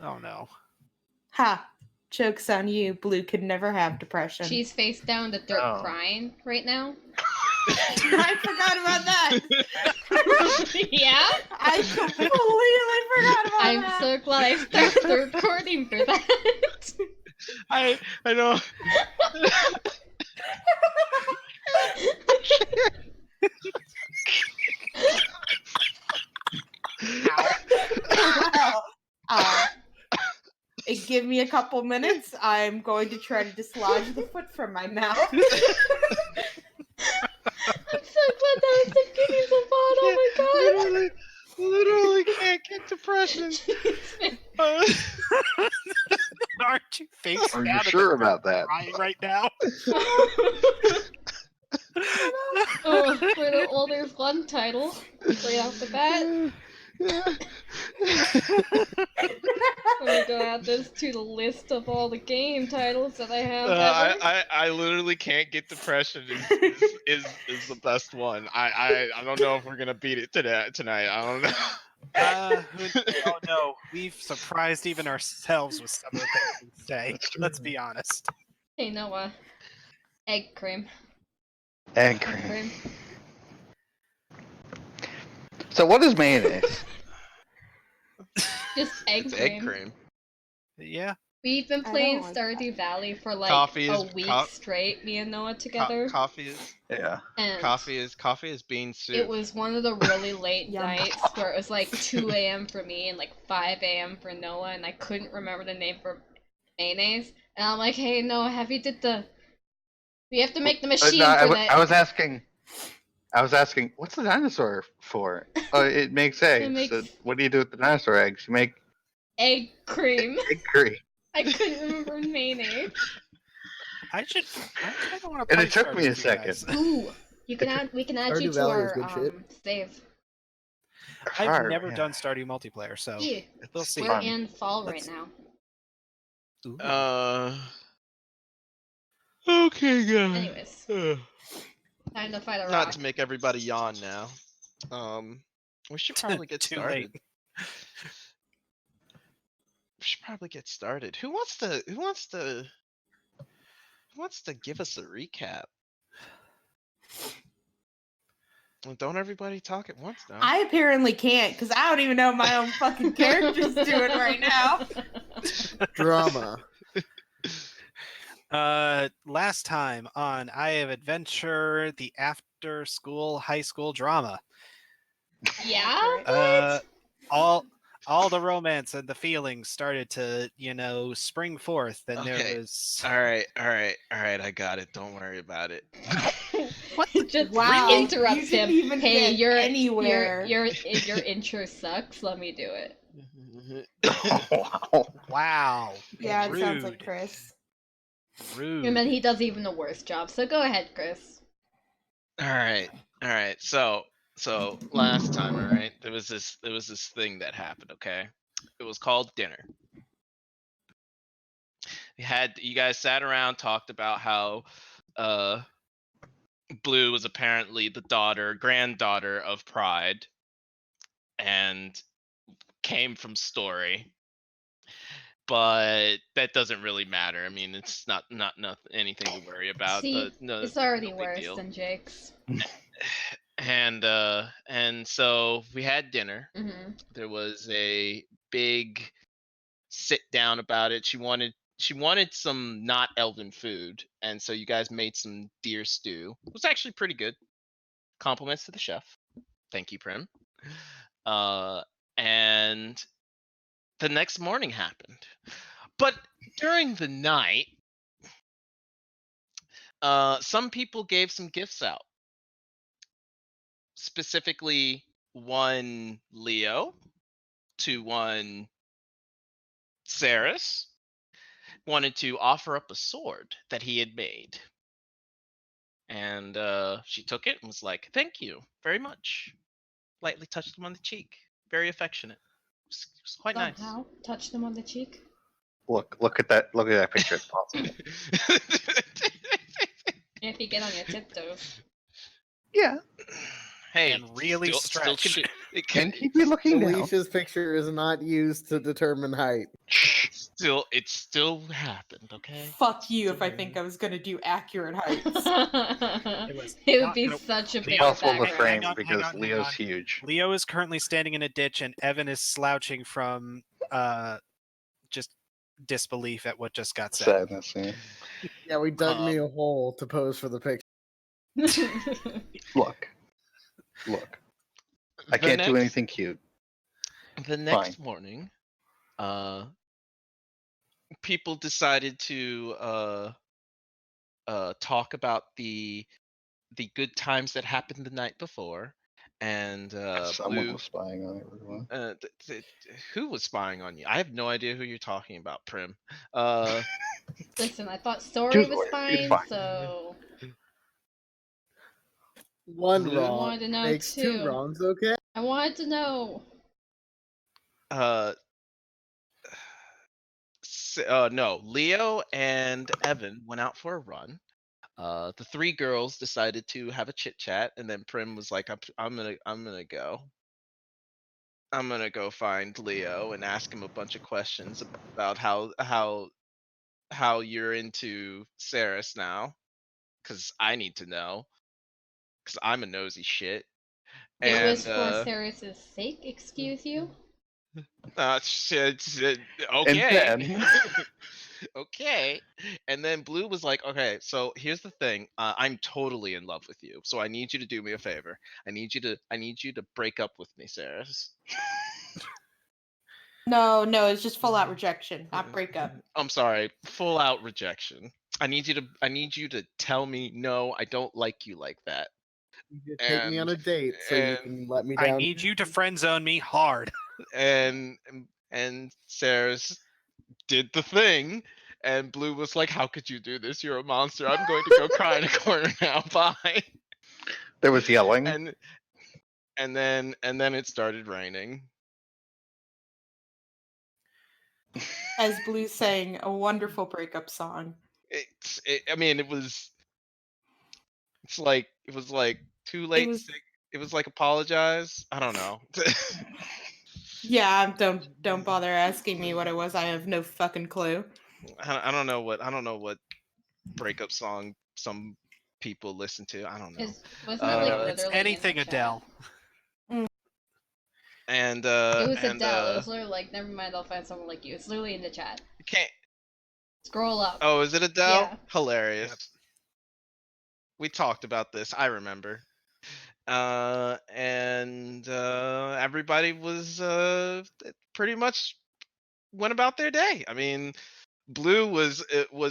Oh no. Ha! Joke's on you. Blue could never have depression. She's face down in the dirt crying right now. I forgot about that. Yeah? I completely forgot about I'm that. so glad I started the recording for that. I know. Well, give me a couple minutes. I'm going to try to dislodge the foot from my mouth. I'm so glad that was the beginning of the pod. Oh my god. Literally can't get depression. Aren't you face Are down you in sure the about dirt that? crying right now? Oh, for the Olders One title, right off the bat. Let me go add this to the list of all the game titles that I have ever. I literally can't get depression is the best one. I don't know if we're gonna beat it tonight. I don't know. Oh no, we've surprised even ourselves with some of the things we say. Let's be honest. Hey Noah, egg cream. Egg cream. So what is mayonnaise? Just egg It's cream. egg cream. Yeah. We've been playing like Stardew Valley for like Coffee a is- week straight, me and Noah together. Coffee is Yeah. And coffee is bean soup. it was one of the really late Yum. nights where it was like 2 a.m. for me and like 5 a.m. for Noah, and I couldn't remember the name for mayonnaise. And I'm like, hey Noah, we have to make the machine No, for that. I was asking, what's the dinosaur for? Oh, it makes eggs. makes- So what do you do with the dinosaur eggs? You make Egg cream. egg cream. I couldn't remember mayonnaise. I kind of want to. And it took me a second. Ooh, we can add Stardew you to Valley our is good shit. save. I've Fire, never yeah. done Stardew multiplayer, so Yeah, we'll see. we're fun. in fall Let's- right now. Ooh. Okay, guys. Anyways, time to fight a rock. Not to make everybody yawn now. We should probably get Too started. late. We should probably get started. Who wants to give us a recap? Well, don't everybody talk at once now. I apparently can't because I don't even know what my own fucking character's doing right now. Drama. Last time on I Have Adventure, the after school high school drama. Yeah? All the romance and the feelings started to, spring forth, and Okay. there was All right. I got it. Don't worry about it. Just Wow, interrupts you didn't him. even Hey, get anywhere. your intro sucks. Let me do it. Wow. wow. Yeah, it sounds like Rude. Chris. Rude. And then he does even a worse job. So go ahead, Chris. All right. So last time, all right, there was this thing that happened. Okay, it was called dinner. You guys sat around, talked about how Blue was apparently the granddaughter of Pride, and came from Story. But that doesn't really matter. I mean, it's not anything to worry about. See, no, it's already no big worse deal. than Jake's. And so we had dinner. Mm-hmm. There was a big sit down about it. She wanted some not elven food, and so you guys made some deer stew. It was actually pretty good. Compliments to the chef. Thank you, Prim. And the next morning happened. But during the night, some people gave some gifts out. Specifically, one Leo, to one Saris, wanted to offer up a sword that he had made. And she took it and was like, "Thank you very much." Lightly touched him on the cheek. Very affectionate. It was quite nice. Somehow touched him on the cheek. Look at that picture. It's possible. If you get on your tiptoes. Yeah. Hey, And really still stretch. It Can he be looking down? Alicia's picture is not used to determine height. it still happened, okay? Fuck you if I think I was gonna do accurate heights. was It would not be gonna- such a Leo- big Impossible to hang factor. frame on, because hang on. Leo's huge. Leo is currently standing in a ditch, and Evan is slouching from just disbelief at what just got said. Sadness. Yeah. Yeah, we dug me a hole to pose for the picture. Look. I The can't do next- anything cute. The next morning, people decided to talk about the good times that happened the night before, and Someone Blue. was spying on everyone. Who was spying on you? I have no idea who you're talking about, Prim. Listen, I thought Story Choose was lawyer, you're fine, fine. so One Blue wrong wanted to know makes too. 2 wrongs, okay? I wanted to know. No, Leo and Evan went out for a run. The 3 girls decided to have a chit chat, and then Prim was like, I'm gonna go. I'm gonna go find Leo and ask him a bunch of questions about how you're into Saris now, because I need to know, because I'm a nosy shit. It was for And Saris's sake, excuse you? shit, And okay. then Okay. And then Blue was like, okay, so here's the thing. I'm totally in love with you. So I need you to do me a favor. I need you to break up with me, Saris. No, it's just full out rejection, not breakup. I'm sorry, full out rejection. I need you to tell me no, I don't like you like that. You take me on a date so you and- can let me down. I need you to friend zone me hard. And Saris did the thing, and Blue was like, how could you do this? You're a monster. I'm going to go cry in a corner now. Bye. there was yelling. And then it started raining. As Blue sang a wonderful breakup song. I mean, it was like too late. was- It was like apologize. I don't know. Yeah, don't bother asking me what it was. I have no fucking clue. I don't know what breakup song some people listen to. I don't know. Wasn't it like It's literally in the anything chat? Adele. And It was and, Adele. It was literally like, never mind, I'll find someone like you. It's literally in the chat. can't. Scroll up. Oh, is it Adele? Yeah. Hilarious. Yep. We talked about this. I remember. And everybody was pretty much went about their day. I mean, Blue was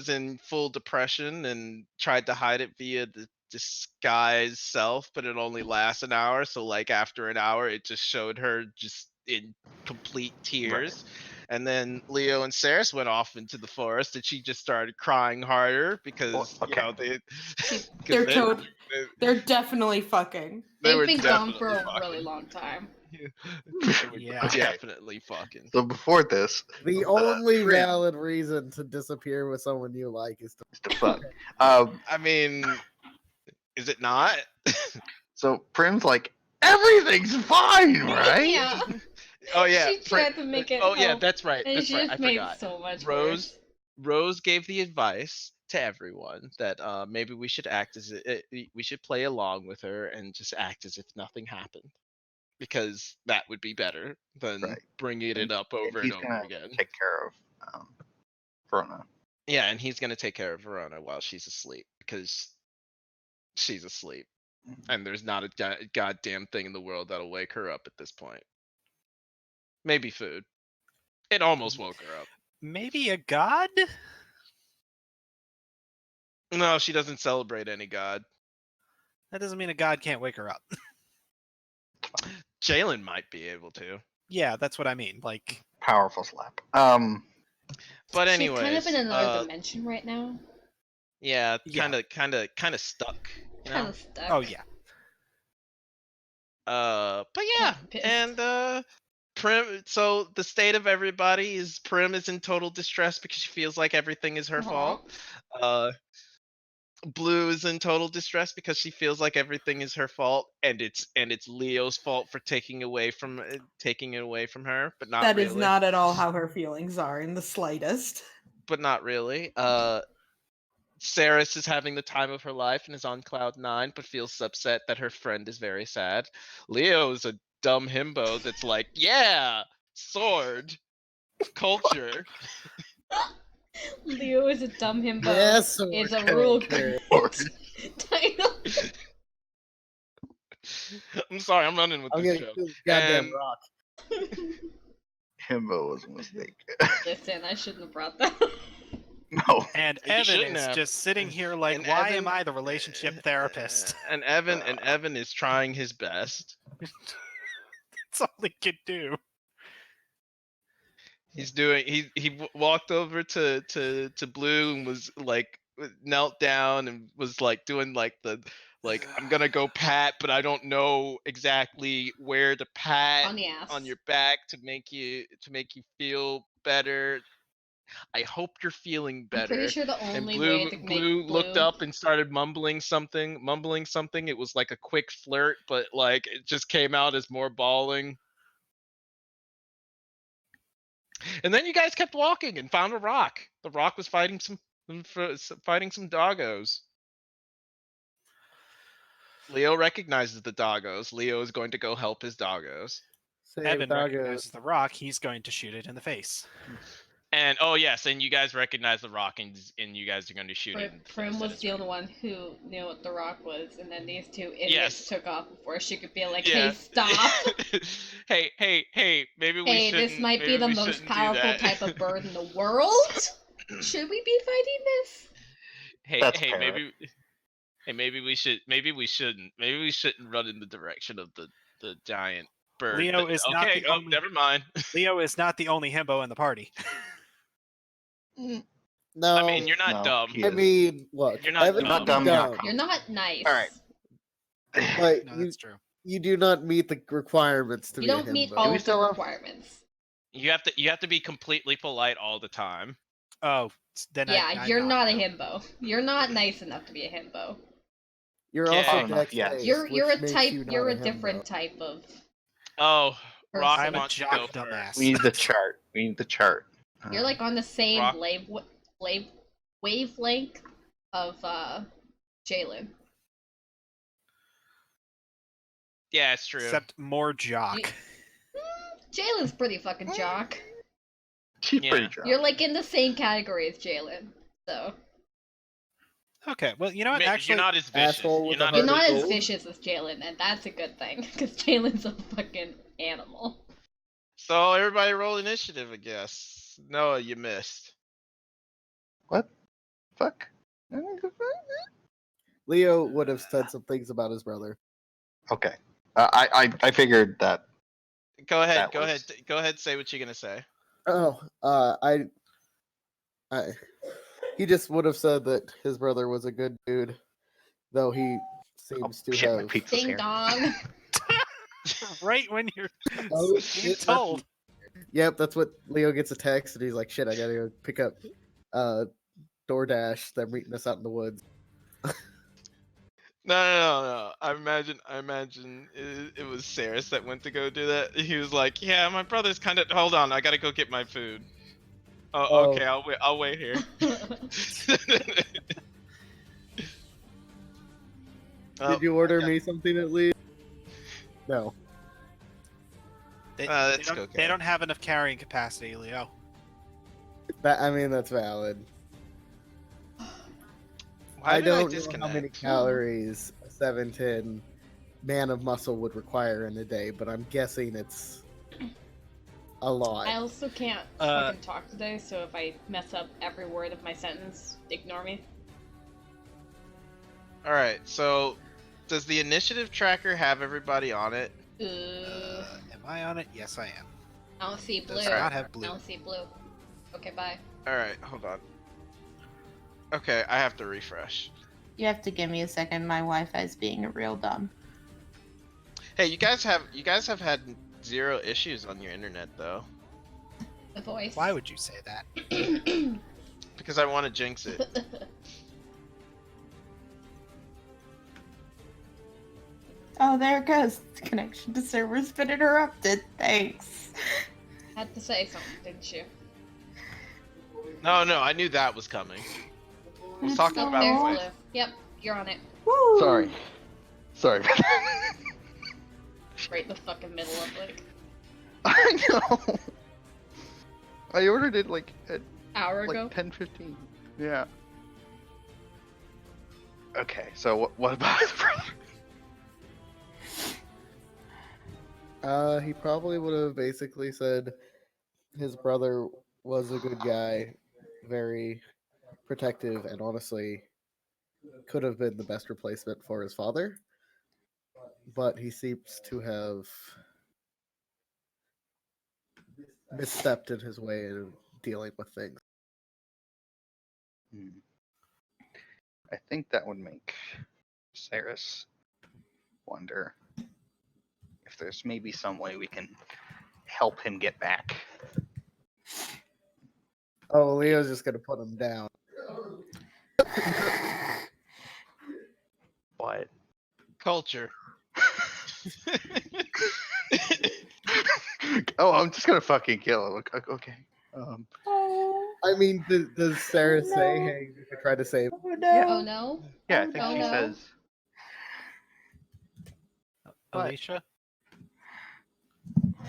in full depression and tried to hide it via the disguise self, but it only lasts an hour. So like after an hour, it just showed her just in complete tears. And then Leo and Saris went off into the forest, and she just started crying harder because okay. you know they They're they- toad. they- They're definitely fucking. they were They've been gone for definitely a really fucking. long time. They were Yeah. Okay. definitely fucking. So before this, The only Prim. valid reason to disappear with someone you like is to is the fuck. I mean, is it not? So Prim's like, everything's fine, right? Yeah. Oh yeah. She tried to make it Oh yeah, help, that's right. and That's she right. just I made forgot. it so much Rose worse. Rose gave the advice to everyone that maybe we should act as we should play along with her and just act as if nothing happened, because that would be better than Right. bringing it up over and He's over gonna again. take care of Verona. Yeah, and he's gonna take care of Verona while she's asleep, because she's asleep, and there's not a goddamn thing in the world that'll wake her up at this point. Maybe food. It almost woke her up. Maybe a god? No, she doesn't celebrate any god. That doesn't mean a god can't wake her up. Jalen might be able to. Yeah, that's what I mean. Like, Powerful slap. But anyway, She's kind of in another dimension right now. yeah, Yeah. kind of stuck. You Kind know? of stuck. oh yeah. But yeah, Pissed. and Prim. So the state of everybody is Prim is in total distress because she feels like everything is her Aw. fault. Blue is in total distress because she feels like everything is her fault, and it's Leo's fault for taking it away from her, but not That really. is not at all how her feelings are in the slightest. But not really. Saris is having the time of her life and is on cloud 9, but feels upset that her friend is very sad. Leo is a dumb himbo that's like, yeah, sword, culture. Leo is a dumb himbo. Yes, Is a okay. real Okay. good title. I'm sorry, I'm running with I'm this getting show. this goddamn And- rock. Himbo was a mistake. Listen, I shouldn't have brought that. No. And You Evan shouldn't is have. just sitting here like, And why Evan- am I the relationship therapist? And Evan is trying his best. That's all he could do. He's doing. He walked over to Blue and was like knelt down and was like doing like the I'm gonna go pat, but I don't know exactly where to pat On the ass. on your back to make you feel better. I hope you're feeling I'm better. pretty sure the And only Blue, way to make Blue looked up and started mumbling something. It was like a quick flirt, but like it just came out as more bawling. And then you guys kept walking and found a rock. The rock was fighting some doggos. Leo recognizes the doggos. Leo is going to go help his doggos. Save Evan doggo. recognizes the rock. He's going to shoot it in the face. And oh yes, and you guys recognize the rock, and you guys are going to shoot it. in the Prim face. was That is the right. only one who knew what the rock was, and then these two idiots Yes. took off before she could be like, Yeah. "Hey, stop! hey, maybe we Hey, shouldn't. this might be maybe the we most shouldn't do powerful that." type of bird in the world. Should we be fighting this?" That's hey, fair. maybe we shouldn't. Maybe we shouldn't run in the direction of the giant bird. Leo But- is not okay. the Oh, only- never mind. Leo is not the only himbo in the party. No, I mean, you're not No, dumb. he I is. mean, look, You're not Evan dumb. Not can dumb, be you're not dumb, calm. You're not nice. All right. but No, you that's true. you do not meet the requirements to You be a don't meet himbo. all we of the still have- requirements. You have to be completely polite all the time. Oh, then Yeah, I'm you're not a no. himbo. You're not nice enough to be a himbo. You're Yeah. also Oh, no, dex yeah. based, You're which a makes type. you not You're a himbo. different type of. Oh, Rock person. I'm a wants to jock go first. dumbass. We need the chart. We need the chart. You're like on the same Rock- wavelength of Jalen. Yeah, it's true. Except more jock. Jalen's pretty fucking jock. She's Yeah. pretty drunk. You're like in the same category as Jalen. So Okay, well, you know what? Actually, you're not as vicious. Asshole with You're a not you're heart not of as gold. vicious as Jalen, and that's a good thing because Jalen's a fucking animal. So everybody roll initiative, I guess. Noah, you missed. What? Fuck. Leo would have said some things about his brother. Okay. I figured that. Go ahead. That Go was- ahead. Go ahead. Say what you're gonna say. Oh, he just would have said that his brother was a good dude, though he seems to Shit, my have. pizza's Ding here. dong. right when you're Oh, being shit, told. Yep, that's what Leo gets a text, and he's like, "Shit, I gotta go pick up DoorDash. They're meeting us out in the woods." No. I imagine it was Saris that went to go do that. He was like, "Yeah, my brother's kind of. Hold on, I gotta go get my food." Oh, Oh. okay. I'll wait here. Oh, Did you order okay. me something at least? No. They, that's don't, okay. they don't have enough carrying capacity, Leo. I mean, that's valid. Why I did don't know disconnect? how many calories a 7'10" man of muscle would require in a day, but I'm guessing it's a lot. I also can't Uh, fucking talk today, so if I mess up every word of my sentence, ignore me. All right. So, does the initiative tracker have everybody on it? Am I on it? Yes, I am. I don't see blue. Does not have I blue. don't see blue. Okay, bye. All right. Hold on. Okay, I have to refresh. You have to give me a second. My Wi-Fi's being real dumb. Hey, you guys have had 0 issues on your internet though, The voice. Why would you say that? because I want to jinx it. Oh, there it goes. Connection to server's been interrupted. Thanks. Had to say something, didn't you? No, I knew that was coming. was It's talking Oh, about there's voice. Blue. Yep, you're on it. Woo! Sorry. Right in the fucking middle of like I know. I ordered it like at hour ago. like 10:15. Yeah. Okay, so what about his brother? He probably would have basically said his brother was a good guy, very protective, and honestly could have been the best replacement for his father. But he seems to have misstepped in his way of dealing with things. I think that would make Cyrus wonder if there's maybe some way we can help him get back. Oh, Leo's just gonna put him down. But Culture. oh, I'm just gonna fucking kill him. Okay. Oh, I mean, does Sarah say, No. "Hey, you could try to save"? oh no. Oh no. Yeah, I think Oh, she no. says. What? Alicia?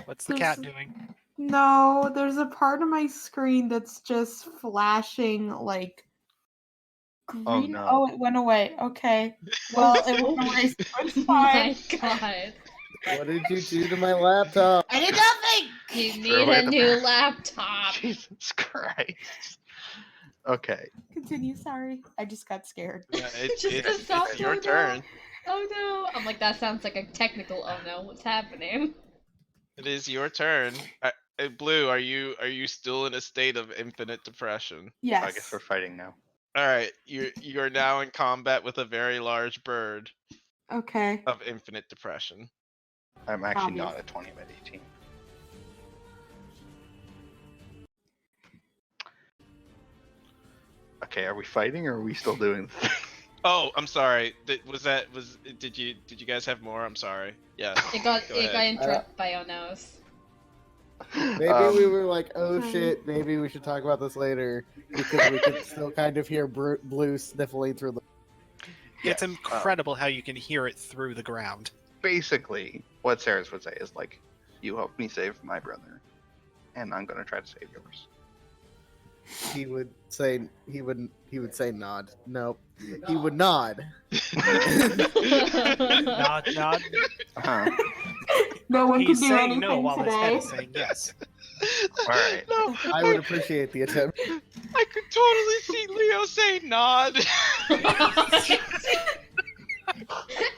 What's the There's- cat doing? No, there's a part of my screen that's just flashing like green. Oh, no. Oh, it went away. Okay. Well, it went away. So it's Oh my fine. god. What did you do to my laptop? I did nothing. You Throw need away a the new bat. laptop. Jesus Christ. Okay. Continue. Sorry, I just got scared. Yeah, Just to stop it's your doing turn. Oh no. I'm like, that sounds like a technical oh no. What's happening? It is your turn. Blue, are you still in a state of infinite depression? Yes. I guess we're fighting now. All right, you are now in combat with a very large bird Okay. of infinite depression. I'm actually not Obvious. at 20, I'm at 18. Okay, are we fighting or are we still doing the thing? Oh, I'm sorry. Did you guys have more? I'm sorry. Yeah. It got Go it got ahead. interrupted by oh no's. Maybe we were like, "Oh Sorry. shit, maybe we should talk about this later," because we could still kind of hear Blue sniffling through the. It's Yes, incredible how you can hear it through the ground. Basically, what Sarah's would say is like, you helped me save my brother, and I'm gonna try to save yours. He would say nod. Nope. He would nod. Nod, nod. Uh-huh. No one He's can do saying anything no while his head today. is saying yes. Alright. No, I would appreciate the attempt. I could totally see Leo say nod.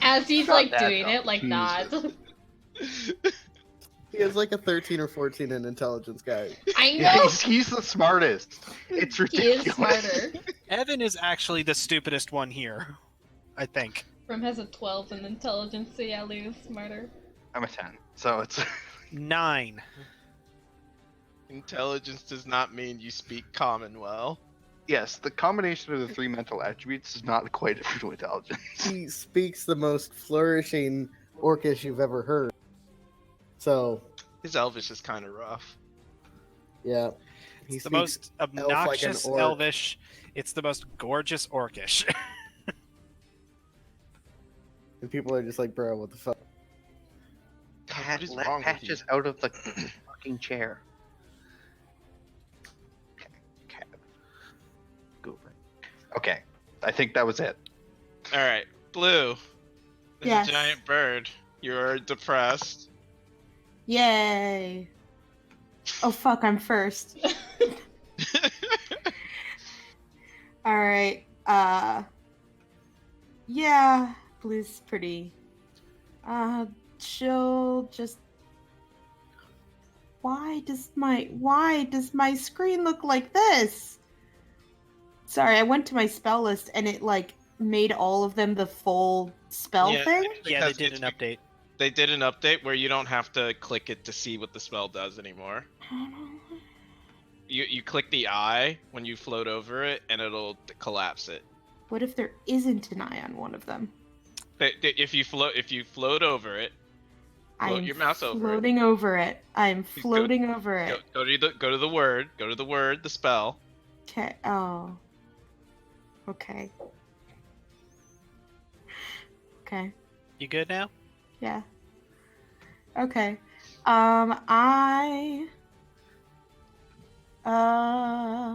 As he's Not like that, doing though. it, like nods. Jesus. He has like a 13 or 14 in intelligence, guy. I Yeah, know he's the smartest. It's he ridiculous. is smarter. Evan is actually the stupidest one here, I think. From has a 12 in intelligence, so yeah, Leo's smarter. I'm a 10, so it's 9. Intelligence does not mean you speak common well. yes. The combination of the 3 mental attributes is not quite a to intelligence. He speaks the most flourishing Orcish you've ever heard. So, His Elvish is kind of rough. yeah. He It's the speaks most elf like an obnoxious orc. elvish. It's the most gorgeous orcish. and people are just like, bro, what the fuck? God, what is let wrong with you? Patches out of the fucking chair. Okay, cat. Goober. Okay, I think that was it. All right, Blue. There's Yes. a giant bird. You're depressed. Yay. Oh fuck, I'm first. Alright. Yeah, Blue's pretty. She'll just. Why does my screen look like this? Sorry, I went to my spell list and it like made all of them the full spell Yeah, thing. Yeah, they Because did it's an update. They did an update where you don't have to click it to see what the spell does anymore. You click the eye when you float over it, and it'll collapse it. What if there isn't an eye on one of them? If you float over it, float I'm your mouse over it. floating over it. I'm Please floating over Go, it. go to the word, the spell. Okay. Oh. Okay. Okay. You good now? Yeah. Okay. I. Hmm.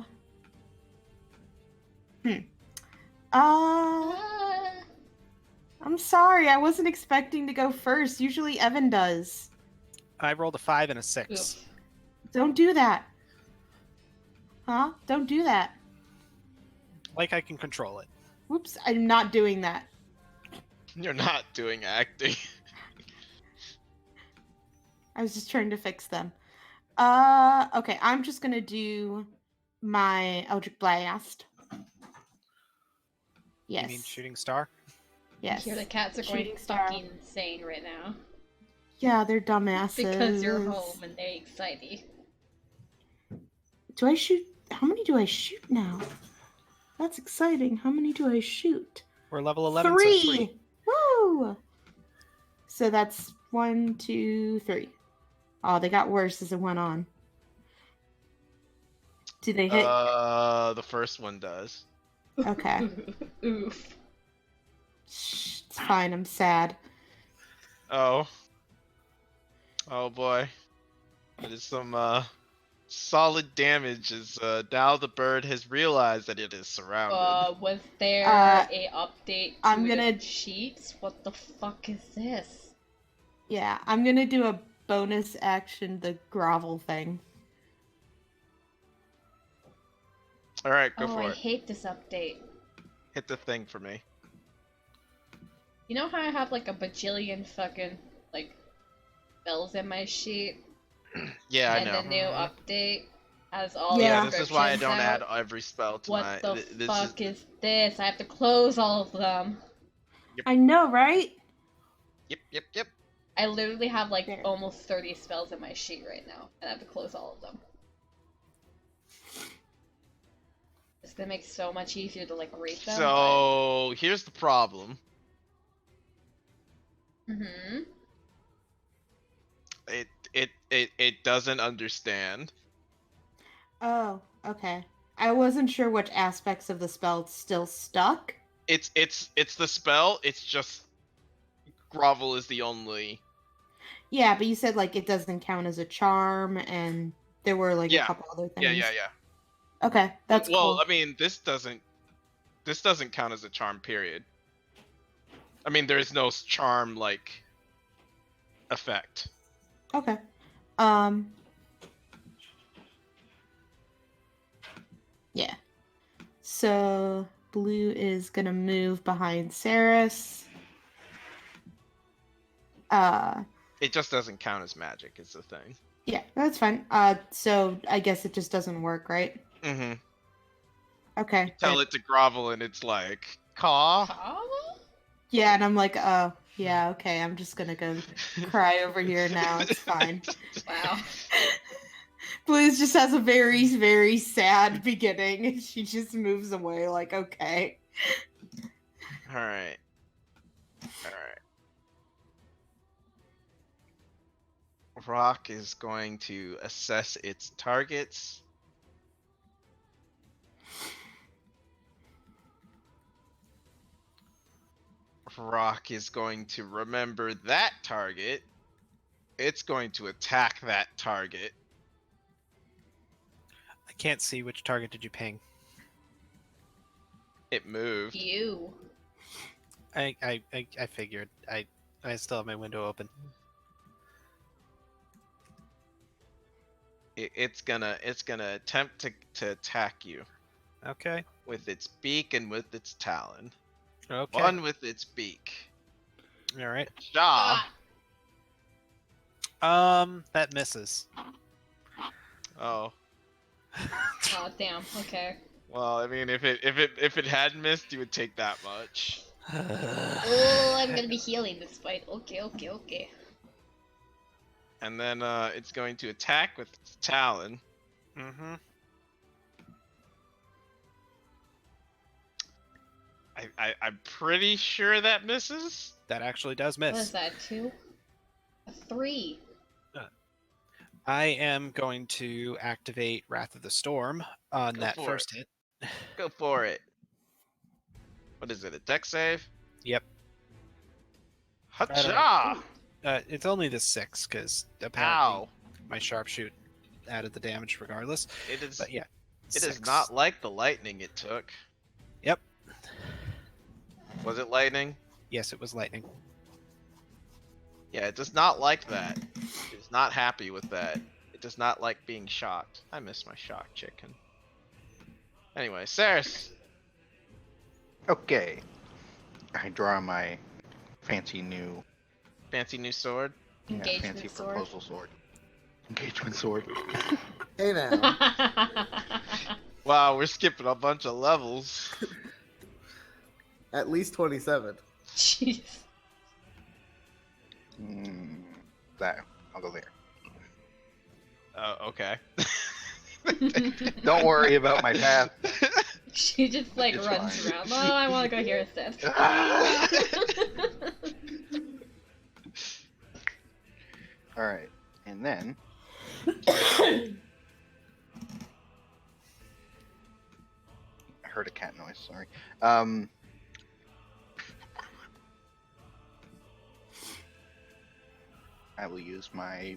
Ah. I'm sorry. I wasn't expecting to go first. Usually Evan does. I rolled a 5 and a 6. Oof. Don't do that. Huh? Don't do that. Like I can control it. Whoops. I'm not doing that. You're not doing acting. I was just trying to fix them. Okay. I'm just gonna do my Eldritch Blast. Yes. You mean shooting star? Yes. Here the cats are Shooting going star. fucking insane right now. Yeah, they're dumbasses. Because you're home and they're excited. Do I shoot? How many do I shoot now? That's exciting. How many do I shoot? We're level 11, Three! so 3. Woo! So that's 1, 2, 3. Oh, they got worse as it went on. Do they hit? The first one does. Okay. Oof. Shh, it's fine. I'm sad. Oh. Oh boy. That is some solid damage as now the bird has realized that it is surrounded. Was there a update to I'm the gonna- cheats? What the fuck is this? Yeah, I'm gonna do a bonus action, the grovel thing. Alright, go Oh, for I it. hate this update. Hit the thing for me. You know how I have like a bajillion fucking like spells in my sheet? Yeah, I And know. the new update has all Yeah. Yeah, this is why I don't descriptions add out. every spell to What my. the This fuck is this? I have to close all of them. I know, right? Yep. I literally have like There. almost 30 spells in my sheet right now, and I have to close all of them. It's gonna make it so much easier to like read them. So here's the problem. Mm-hmm. It doesn't understand. Oh, okay. I wasn't sure which aspects of the spell still stuck. It's the spell. It's just grovel is the only. Yeah, but you said like it doesn't count as a charm, and there were like a Yeah. couple other things. Yeah. Okay, that's well, cool. I mean, this doesn't count as a charm. Period. I mean, there is no charm like effect. Okay. Yeah. So blue is gonna move behind Saris. It just doesn't count as magic. Is the thing. Yeah, that's fine. So I guess it just doesn't work, right? Mm-hmm. Okay. Tell it to grovel, and it's like, caw. Yeah, and I'm like, oh, yeah, okay. I'm just gonna go cry over here now. It's fine. Wow. Blues just has a very, very sad beginning, and she just moves away. Like, okay. All right. Rock is going to assess its targets. Rock is going to remember that target. It's going to attack that target. I can't see which target did you ping. It moved. You. I figured. I still have my window open. It's gonna attempt to attack you Okay. with its beak and with its talon. Okay. One with its beak. All right. Jaw. That misses. Oh. Oh damn. Okay. Well, I mean, if it had missed, you would take that much. Oh, I'm gonna be healing this fight. Okay. And then it's going to attack with its talon. Mm-hmm. I'm pretty sure that misses. That actually does What is miss. that? 2? A 3. I am going to activate Wrath of the Storm on Go that for first hit. Go for it. What is it? A deck save? Yep. Hacha! It's only the 6 because apparently Ow! my sharpshoot added the damage regardless. It is. But yeah, It is 6. not like the lightning it took. Yep. Was it lightning? Yes, it was lightning. Yeah, it does not like that. It is not happy with that. It does not like being shocked. I miss my shock chicken. Anyway, Saris. Okay. I draw my fancy new Fancy new sword. Engagement fancy sword. proposal sword. Engagement sword. Hey now. Wow, we're skipping a bunch of levels. At least 27. Jeez. That I'll go there. Okay. Don't worry about my path. She just like It's runs fine. around. Oh, I want to go here instead. All right, and then I heard a cat noise. Sorry. I will use my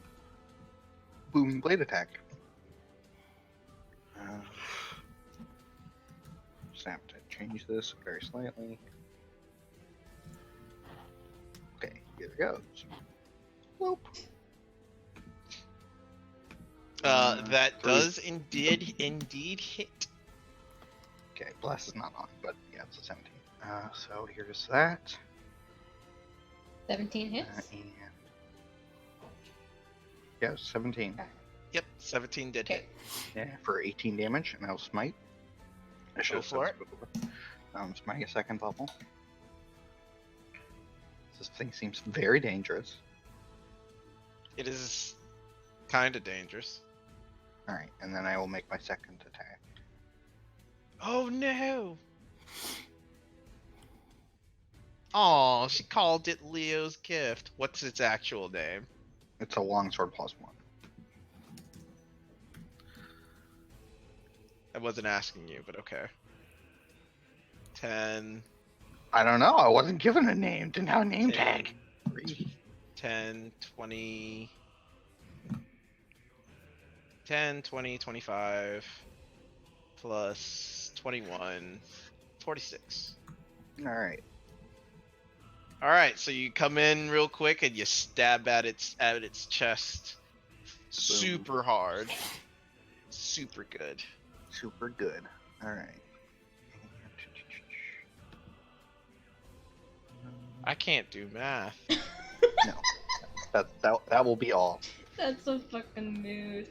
booming blade attack. Just have to change this very slightly. Okay, here it goes. Whoop. That Three. does indeed hit. Okay, blast is not on, but yeah, it's a 17. So here's that. 17 hits. And yeah, 17. Yep, 17 did Okay. hit. Yeah, for 18 damage, and I'll smite. I should Go have said for this before. Smite a second level. This thing seems very dangerous. It is kind of dangerous. Alright, and then I will make my second attack. Oh no! Oh, she called it Leo's gift. What's its actual name? It's a longsword +1. I wasn't asking you, but okay. 10, I don't know, I wasn't given a name. Didn't have a name 10, tag. 10, 20, 10, 20, 25, plus 21, 46. Alright. All right, so you come in real quick and you stab at its chest, super hard, super good. Super good. Alright. I can't do math. No. That will be all. That's a fucking mood.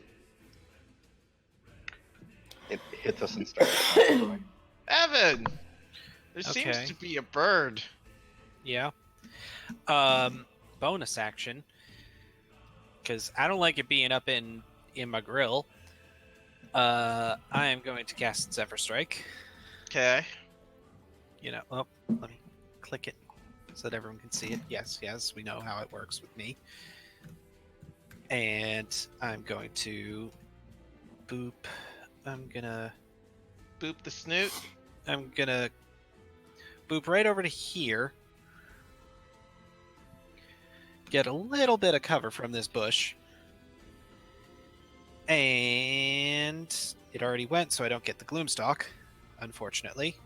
It hits us and starts. Evan, there seems Okay. to be a bird. Yeah. Bonus action. Because I don't like it being up in my grill. I am going to cast Zephyr Strike. Okay. You know, oh, let me click it so that everyone can see it. Yes, we know how it works with me. And I'm going to boop. I'm gonna Boop the snoot. boop right over to here. Get a little bit of cover from this bush. And it already went, so I don't get the Gloomstalk, unfortunately.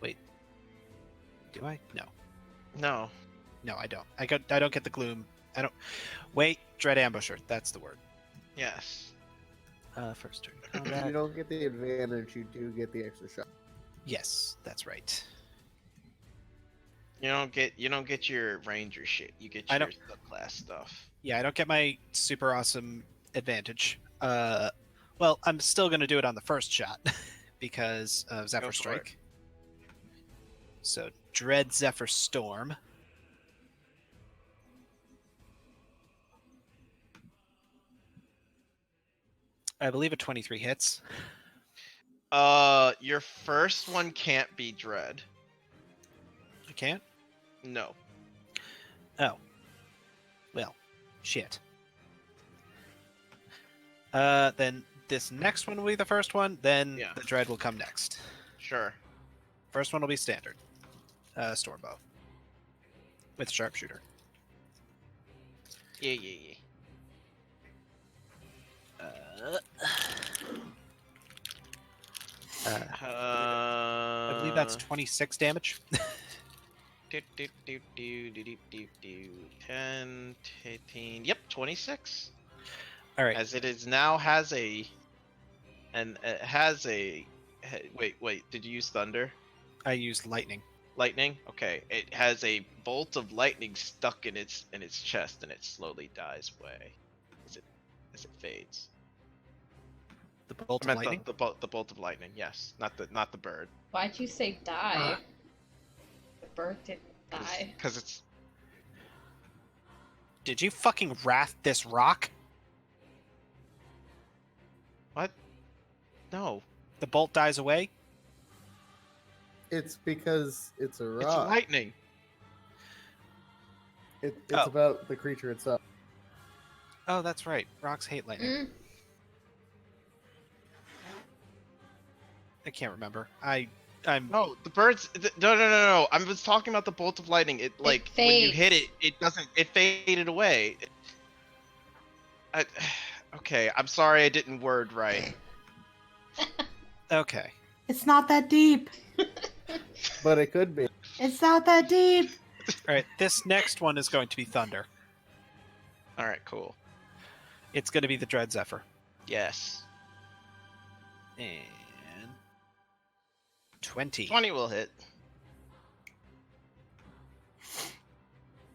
Wait. Do I? No. No. No, I don't. I don't get the Gloom. I don't. Wait, Dread Ambusher. That's the word. Yes. First turn You combat. don't get the advantage, you do get the extra shot. Yes, that's right. You don't get your ranger shit. You get I your don't- subclass stuff. Yeah, I don't get my super awesome advantage. Well, I'm still gonna do it on the first shot because of Zephyr for it. Strike. So Dread Zephyr Storm. I believe a 23 hits. Your first one can't be Dread. I can't. No. Oh. Well, shit. Then this next one will be the first one. Then Yeah. the Dread will come next. Sure. First one will be standard. Storm bow. With sharpshooter. Yeah, yeah, Uh, yeah. I believe that's 26 damage. Do, do, do, do, do, do, do, do. 10, 18. Yep, 26. All right. As it is now has a, and it has a. Wait. Did you use thunder? I used lightning. Lightning. Okay. It has a bolt of lightning stuck in its chest, and it slowly dies away as it fades. The bolt I of meant lightning. the bolt of lightning. Yes, not the bird. Why'd you say die? The bird didn't die. Because it's Did you fucking wrath this rock? what? No, The bolt dies away. It's because it's a it's rock. lightning. It's Oh. about the creature itself. Oh, that's right. Rocks hate lightning. Mm, I can't remember. I'm. No, the birds. No. I was talking about the bolt of lightning. It like when you hit fades. it, it doesn't. It faded away. Okay, I'm sorry I didn't word right. Okay. It's not that deep. But it could be. It's not that deep. All right. This next one is going to be thunder. All right, cool. It's going to be the Dread Zephyr. Yes, And 20. 20 will hit.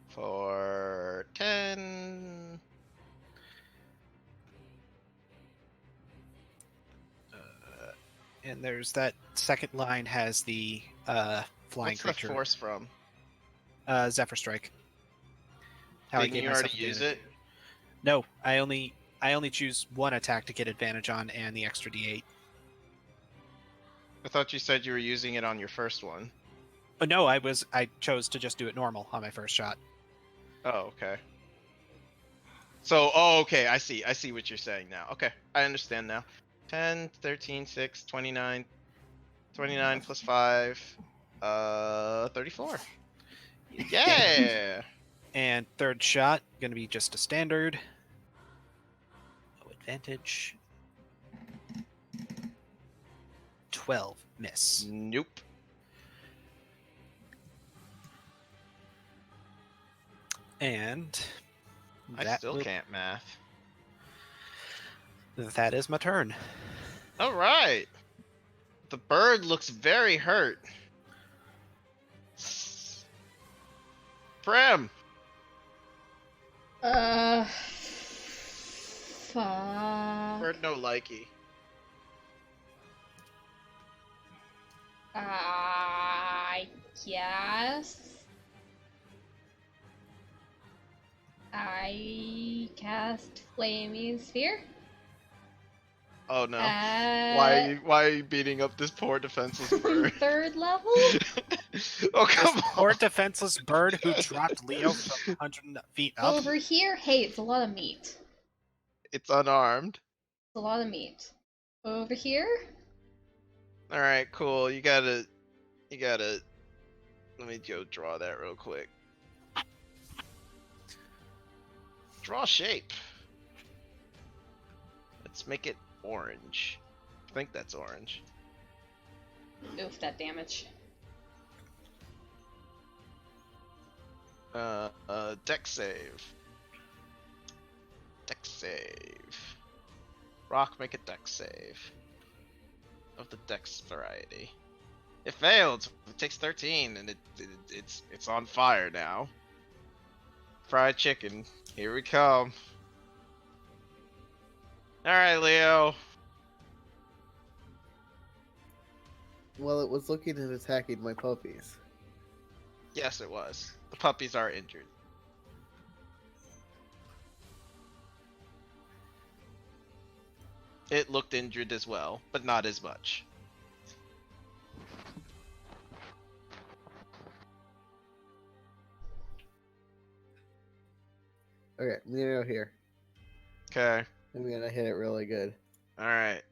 For 10. And there's that second line has the flying What's creature. the force from? Zephyr Strike. How I Didn't gave you myself already use advantage. it? No, I only choose one attack to get advantage on and the extra D8. I thought you said you were using it on your first one. Oh no, I chose to just do it normal on my first shot. Oh, okay. So, okay, I see what you're saying now. Okay, I understand now. 10, 13, 6, 29. 29 plus 5, 34. Yeah! And third shot, gonna be just a standard. No advantage. 12, miss. Nope. And I that still will- can't math. That is my turn. Alright! The bird looks very hurt. Prem! Fuck. Bird no likey. I guess. I cast Flaming Sphere. Oh no. At Why are you beating up this poor defenseless bird? third level? Oh come This on! poor defenseless bird who dropped Leo from 100 feet up. Over here? Hey, it's a lot of meat. It's unarmed. It's a lot of meat. Over here? Alright, cool. You gotta let me go draw that real quick. Draw shape. Let's make it orange. I think that's orange. Oof, that damage. Dex save. Dex save. Rock, make a dex save. Of the dex variety. It failed. It takes 13, and it's on fire now. Fried chicken. Here we come. All right, Leo. Well, it was looking and attacking my puppies. Yes, it was. The puppies are injured. It looked injured as well, but not as much. Okay, I'm gonna go here. Okay. I'm gonna hit it really good. All right.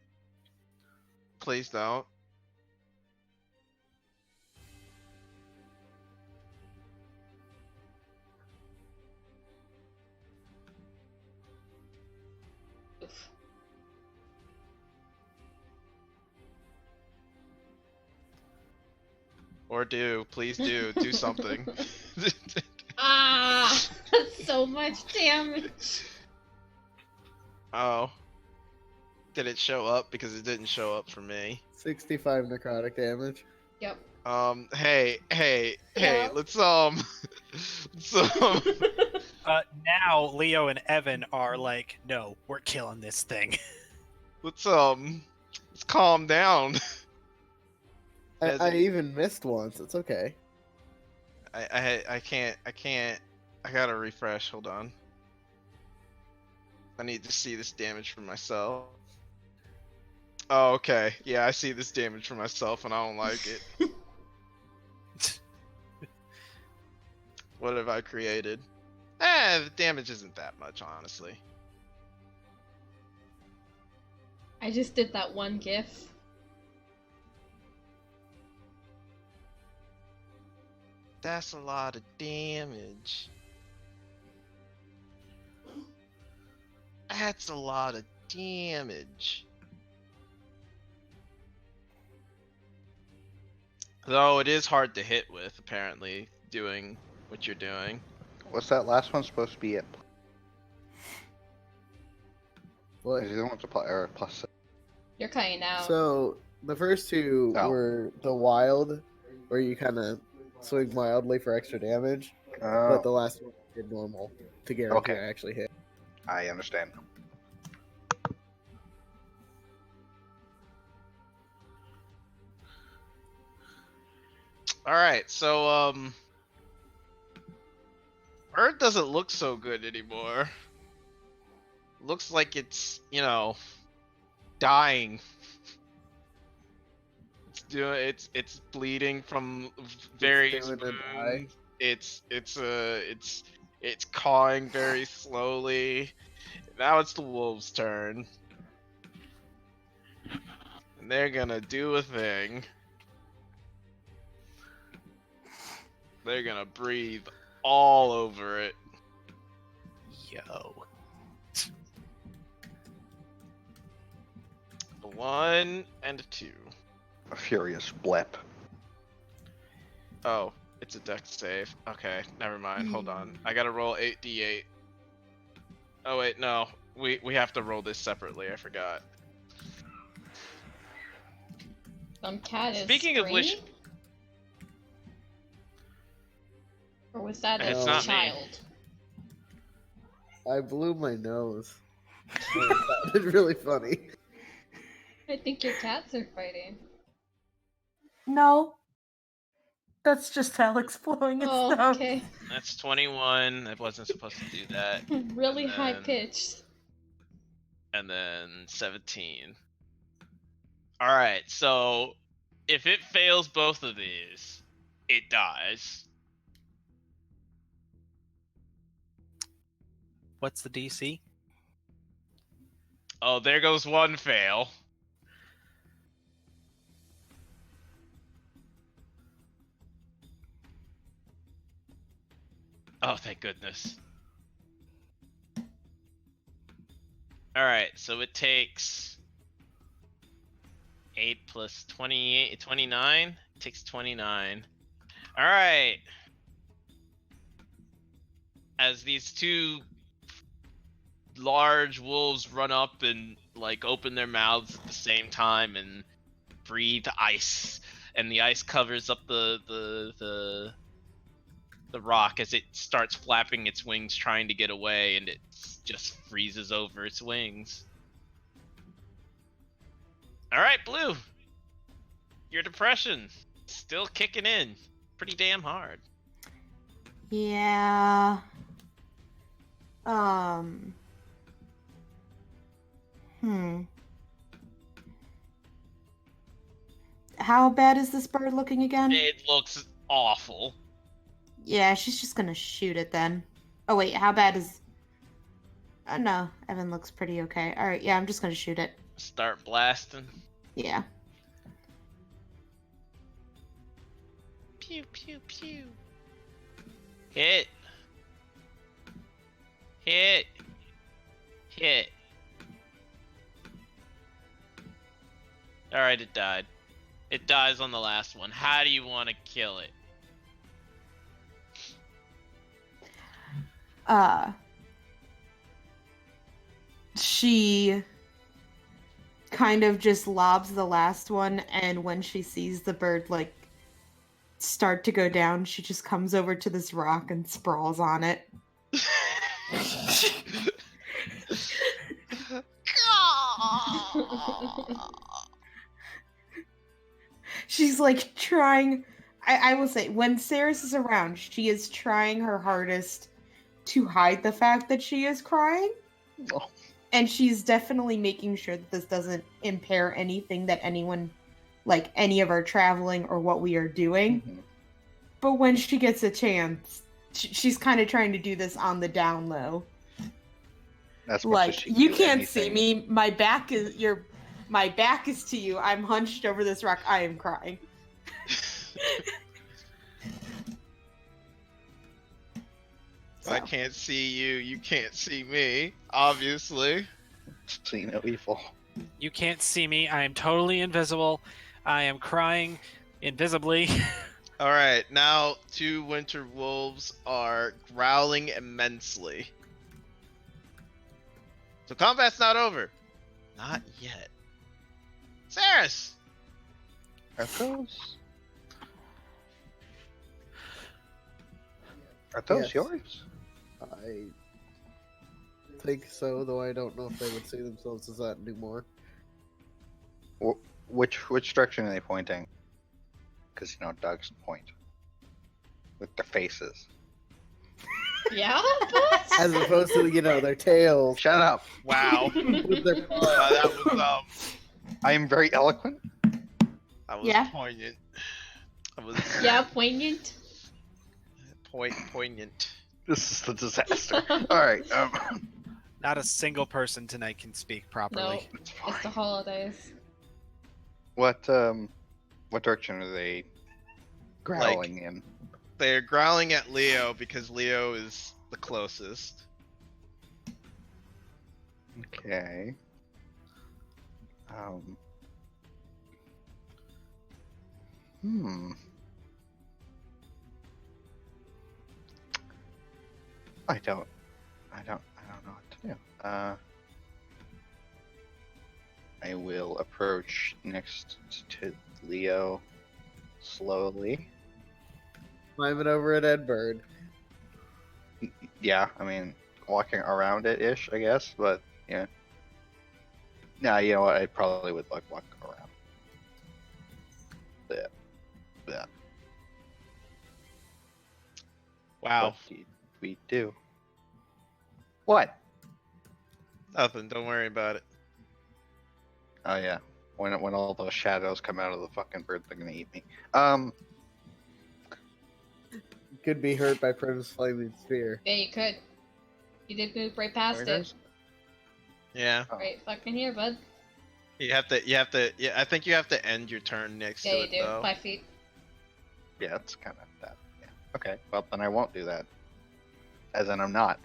Please don't. Oof. Or do. Please do. Do something. Ah, that's so much damage. Oh. Did it show up? Because it didn't show up for me. 65 necrotic damage. Yep. Hey, Yeah. let's Now Leo and Evan are like, no, we're killing this thing. let's calm down. As I it- even missed once. It's okay. I can't, I gotta refresh, hold on. I need to see this damage for myself. Oh, okay. Yeah, I see this damage for myself and I don't like it. What have I created? The damage isn't that much, honestly. I just did that one gif. That's a lot of damage. That's a lot of damage. Though it is hard to hit with, apparently, doing what you're doing. What's that last one supposed to be at? What? Is the other one's a plus? You're cutting out. So the first two Oh. were the wild, where you kind of swing wildly for extra damage, Oh, but the last one did normal to guarantee Okay. I actually hit. I understand. Alright, so, Earth doesn't look so good anymore. Looks like it's, dying. It's bleeding from various doing an eye. wounds. It's cawing very slowly. Now it's the wolves' turn. And they're gonna do a thing. They're gonna breathe all over it. Yo. A 1 and a 2. A furious blep. Oh, it's a dex save. Okay, never mind. Hold on. I gotta roll 8d8. Oh wait, no. We have to roll this separately. I forgot. Some cat is Speaking of which- screaming? Or was that It's a not me. child? I blew my nose. That sounded really funny. I think your cats are fighting. No. That's just Alex blowing its Oh, nose. okay. That's 21. I wasn't supposed to do that. Really And high then- pitched. And then 17. Alright, so if it fails both of these, it dies. What's the DC? Oh, there goes one fail. Oh, thank goodness. Alright, so it takes 8 plus 28, 29? It takes 29. Alright. As these two large wolves run up and like open their mouths at the same time and breathe ice, and the ice covers up the rock as it starts flapping its wings trying to get away, and it just freezes over its wings. All right, Blue, your depression still kicking in pretty damn hard. Yeah. How bad is this bird looking again? It looks awful. Yeah, she's just gonna shoot it then. Oh wait, how bad is No, Evan looks pretty okay. All right, yeah, I'm just gonna shoot it. Start blasting. Yeah. Pew pew pew. Hit. Hit. Hit. Alright, it died. It dies on the last one. How do you want to kill it? She kind of just lobs the last one, and when she sees the bird like start to go down, she just comes over to this rock and sprawls on it. She's like trying. I will say, when Saris is around, she is trying her hardest to hide the fact that she is crying. Oh. And she's definitely making sure that this doesn't impair anything that anyone, like any of our traveling or what we are doing. Mhm. But when she gets a chance, she's kind of trying to do this on the down low. As much as Like, she you do can't see anything. me. My back is to you. I'm hunched over this rock. I am crying. I can't see you. You can't see me. Obviously. See no evil. You can't see me. I am totally invisible. I am crying invisibly. All right, now two winter wolves are growling immensely. So combat's not over. Not yet. Saris! Are those? Are those Yes. yours? I think so, though I don't know if they would see themselves as that anymore. Which direction are they pointing? Because dogs point with their faces. Yeah? As opposed to, their tails. Shut up! Wow. With their That was I am very eloquent. Yeah. poignant. I was Yeah, poignant. poignant. This is the disaster. All right. Not a single person tonight can speak properly. It's It's the fine. holidays. What direction are they growling in? They're growling at Leo because Leo is the closest. Okay. I don't know what to do. I will approach next to Leo slowly. climbing over an Ed bird. Yeah, I mean, walking around it ish, I guess, but yeah. Nah, you know what? I probably would walk around. Yeah. Wow. What did we do? What? Nothing. Don't worry about it. Oh yeah. When all those shadows come out of the fucking bird, they're gonna eat me. Could be hurt by Prince's flaming spear. Yeah, you could. You did move right past Where it. is- Yeah. Oh. Right fucking here, bud. You have to. Yeah. I think you have to end your turn next Yeah, to you it do. though. 5 feet. Yeah, it's kind of that. Yeah. Okay. Well, then I won't do that. As in, I'm not.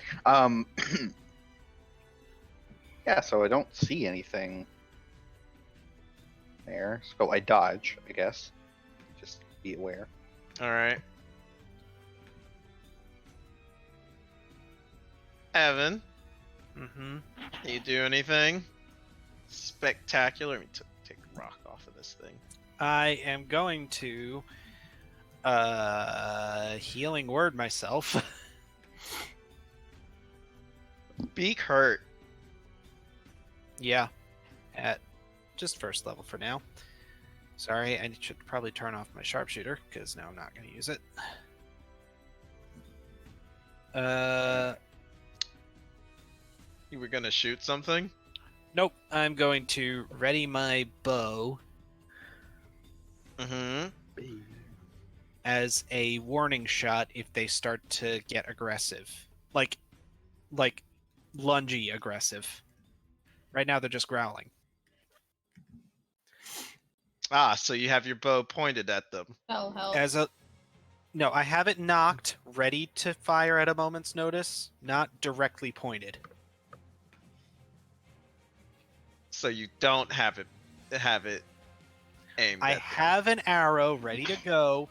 Yeah. So I don't see anything there. So I dodge, I guess. Just be aware. All right. Evan, Mm-hmm. you do anything spectacular? Let me take the rock off of this thing. I am going to healing word myself. Beak hurt. Yeah, at just first level for now. Sorry, I should probably turn off my sharpshooter because now I'm not going to use it. You were gonna shoot something? Nope. I'm going to ready my bow Mm-hmm. as a warning shot if they start to get aggressive. Like lungy aggressive. Right now they're just growling. Ah, so you have your bow pointed at them. That'll help. No, I have it knocked, ready to fire at a moment's notice, not directly pointed. So you don't have it aimed I at them. have an arrow ready to go.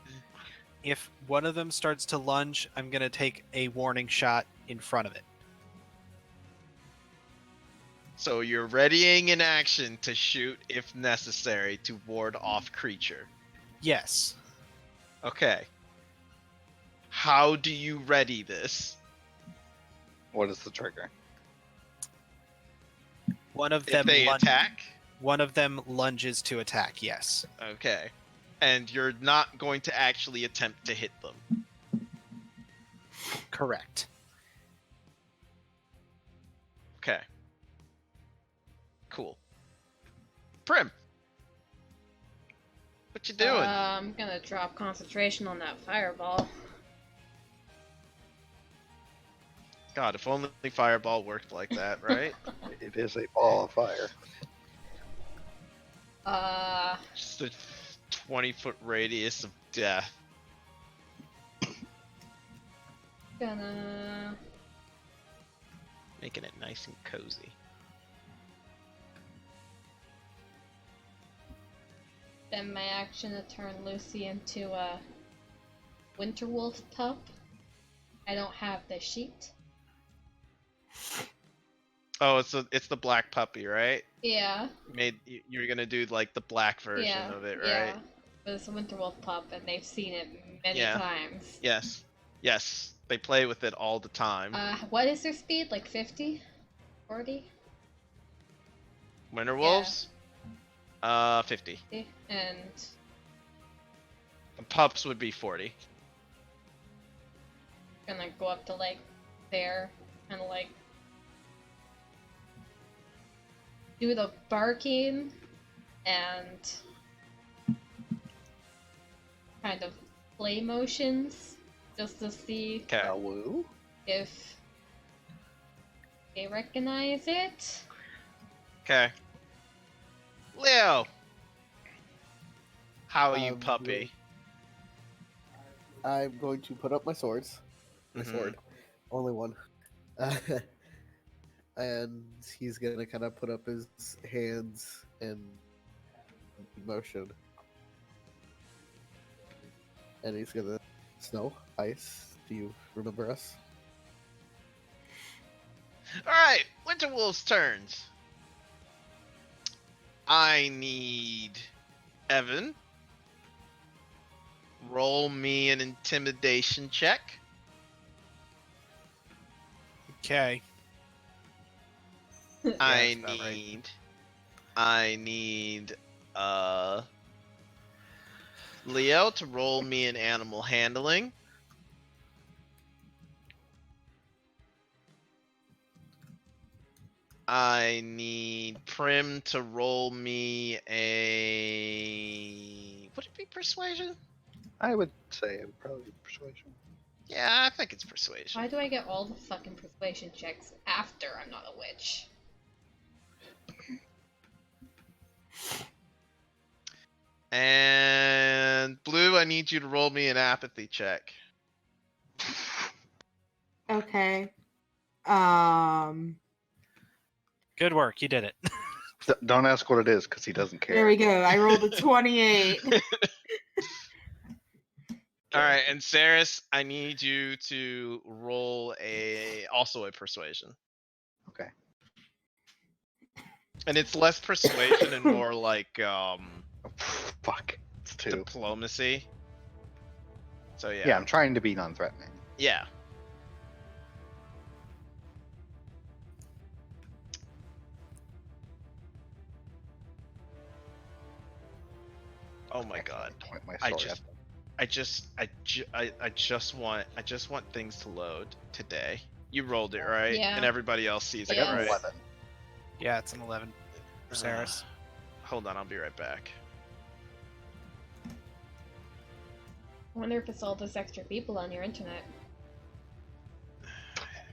If one of them starts to lunge, I'm gonna take a warning shot in front of it. So you're readying in action to shoot if necessary to ward off creature. Yes. Okay. How do you ready this? What is the trigger? One of If them they attack? One of them lunges to attack, yes. Okay. And you're not going to actually attempt to hit them. Correct. Okay. Cool. Prim. What you doing? I'm gonna drop concentration on that fireball. God, if only Fireball worked like that, right? It is a ball of fire. Just a 20-foot radius of death. Gonna Making it nice and cozy. spend my action to turn Lucy into a Winterwolf pup. I don't have the sheet. Oh, it's the black puppy, right? Yeah. You're gonna do like the black version Yeah. of it, right? Yeah. But it's a Winterwolf pup, and they've seen it many Yeah. times. Yes. Yes. They play with it all the time. What is their speed? Like 50? 40? Winter Wolves? 50. And The pups would be 40. gonna go up to like there and like do the barking and kind of play motions just to see Okay. Woo? if they recognize it. Okay. Leo! How are you, Um, puppy? I'm going to put up my swords. My Mhm. sword. Only one. And he's gonna kind of put up his hands in motion. And he's gonna snow, ice. Do you remember us? Alright, Winter Wolf's turns. I need Evan. Roll me an intimidation check. Okay. I that's about right. need Leo to roll me an animal handling. I need Prim to roll me a... Would it be persuasion? I would say it would probably be persuasion. Yeah, I think it's persuasion. Why do I get all the fucking persuasion checks after I'm not a witch? And Blue, I need you to roll me an apathy check. Okay. Good work. You did it. Don't ask what it is, because he doesn't care. There we go. I rolled a 28. All right, and Saris, I need you to roll also a persuasion. Okay. And it's less persuasion and more like Oh, fuck. It's 2. diplomacy. So yeah. Yeah, I'm trying to be non-threatening. Yeah. Oh my god. Point my I sword just- at them. I just want things to load today. You rolled it, right? Yeah. And everybody else sees I it, got an right? 11. Yeah, it's an 11 for Saris. Hold on, I'll be right back. I wonder if it's all those extra people on your internet.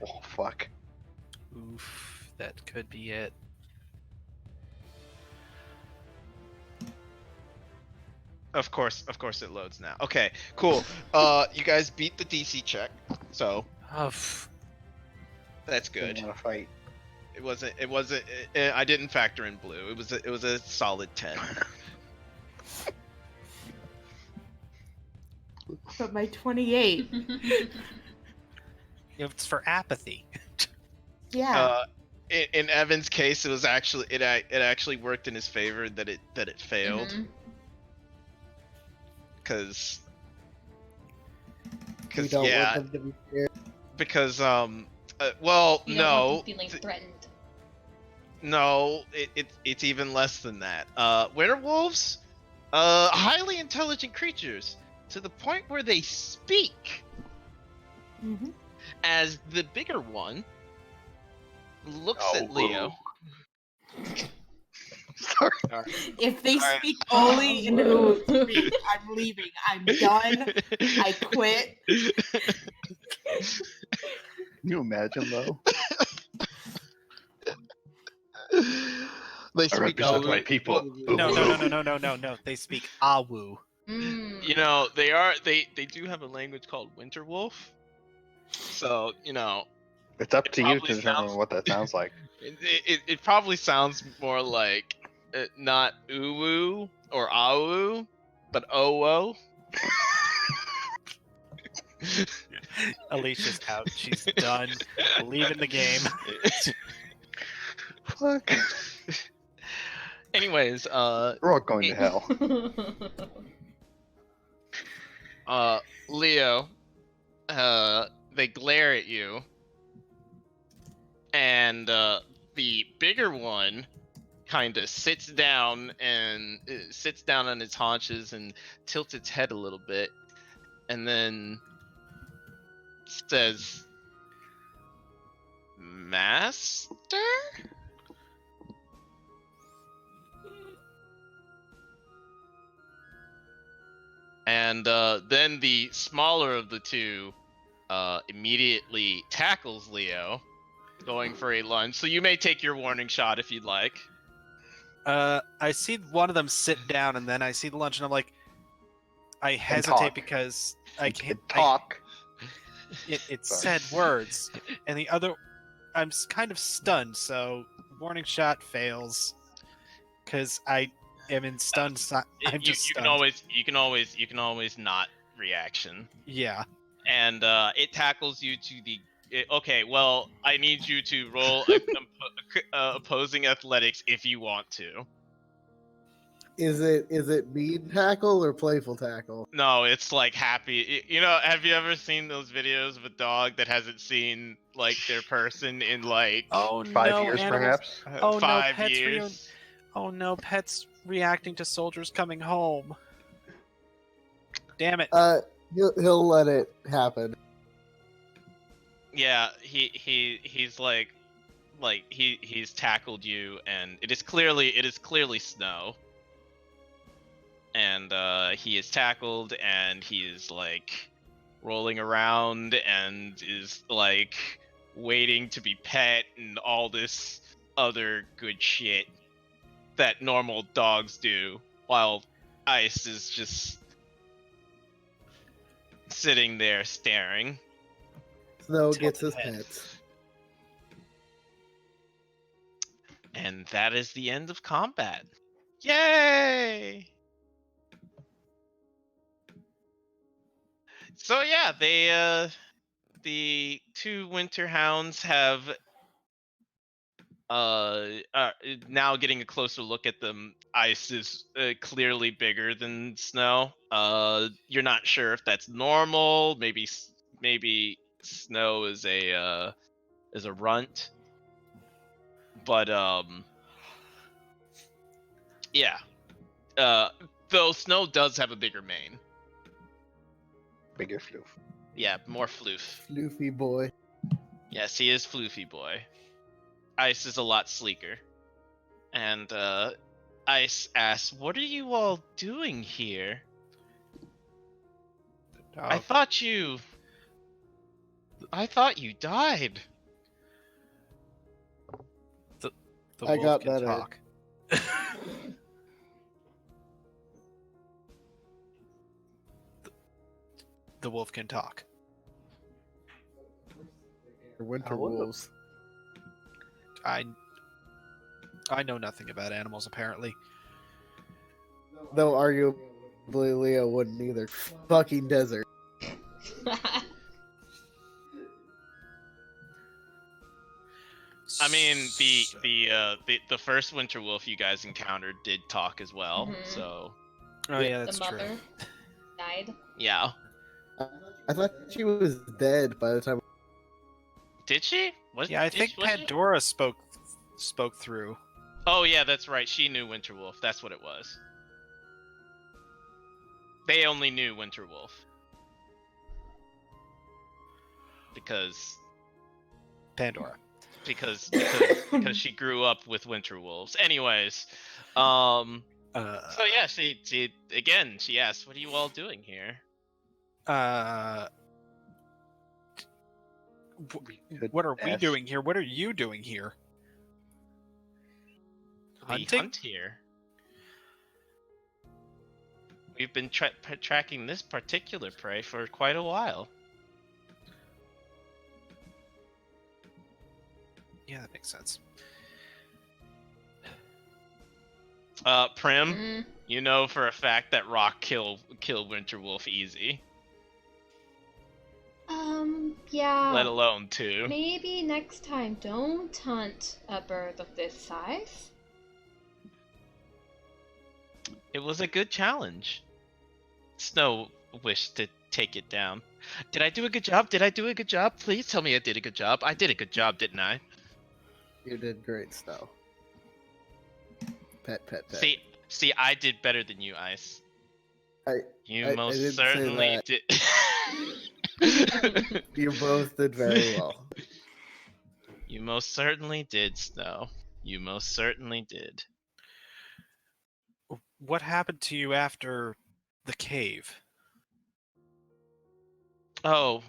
Oh, fuck. Oof. Oof, that could be it. Of course it loads now. Okay, cool. You guys beat the DC check, so that's good. Didn't want to fight. It wasn't. I didn't factor in blue. It was a solid 10. But my 28. It's for apathy. Yeah. In Evan's case, it was actually it actually worked in his favor that it failed Mhm. because We don't yeah want them to be scared. because You don't want no them feeling threatened. no it's even less than that. Werewolves, highly intelligent creatures to the point where they speak. Mhm. As the bigger one looks Oh, at Leo. Sorry. If they Alright. speak only in who speak, I'm leaving. I'm done. I quit. Can you imagine though? They I speak represent my Awu. people. No. They speak Awu. Mm. You know, they do have a language called Winter Wolf. So, you know, It's up It to you probably to determine sounds- what that sounds like. it probably sounds more like not Uwu or Awu, but Owo. Alicia's out. She's done. Leaving the game. Fuck. Anyways, We're all going to hell. Leo, they glare at you, and the bigger one kind of sits down on its haunches and tilts its head a little bit, and then says, "Master?" And then the smaller of the two immediately tackles Leo, going for a lunge. So you may take your warning shot if you'd like. I see one of them sit down, and then I see the lunch, and I'm like, I hesitate talk. because I can't Talk. It Sorry. said words, and the other, I'm kind of stunned. So warning shot fails, because I am in stunned. I'm just you stunned. can always not reaction. Yeah. And it tackles you to the. Okay, well, I need you to roll opposing athletics if you want to. Is it mean tackle or playful tackle? No, it's like happy. You know, have you ever seen those videos of a dog that hasn't seen like their person in like Oh 5 no, years, animals. perhaps. Oh, no, 5 pets years? Oh no, pets reacting to soldiers coming home. Damn it. He'll let it happen. Yeah, he's he's tackled you, and it is clearly Snow. And he is tackled, and he is like rolling around, and is like waiting to be pet, and all this other good shit that normal dogs do, while Ice is just sitting there staring. Snow Tilted gets his head. pets. And that is the end of combat. Yay! So yeah, they the two winter hounds have now getting a closer look at them. Ice is clearly bigger than Snow. You're not sure if that's normal. Maybe Snow is a runt. But yeah. Though Snow does have a bigger mane. Bigger floof. Yeah, more floof. Floofy boy. Yes, he is floofy boy. Ice is a lot sleeker. And Ice asks, "What are you all doing here? I thought you died." The I wolf got can better. talk. The wolf can talk. They're winter I wonder- wolves. I know nothing about animals apparently. Though arguably Leo wouldn't either. Fucking desert. I mean, the first winter wolf you guys encountered did talk as well. Mhm. So Oh yeah, The that's mother true. died. yeah, I thought she was dead by the time. did she? Yeah, I think was she? Pandora spoke through. Oh yeah, that's right. She knew Winter Wolf. That's what it was. They only knew Winter Wolf because Pandora. because she grew up with Winter Wolves. Anyways, so yeah, she again she asked, "What are you all doing here?" Could What are we ask- doing here? What are you doing here? We Hunting? hunt here. We've been tracking this particular prey for quite a while. Yeah, that makes sense. Prim, Mm, you know for a fact that Rock kill Winter Wolf easy, yeah. let alone two. Maybe next time don't hunt a bird of this size. It was a good challenge. Snow wished to take it down. Did I do a good job? Did I do a good job? Please tell me I did a good job. I did a good job, didn't I? You did great, Snow. Pet. See, I did better than you, Ice. You I most didn't say certainly that. did. You both did very well. You most certainly did, Snow. You most certainly did. What happened to you after the cave? Oh,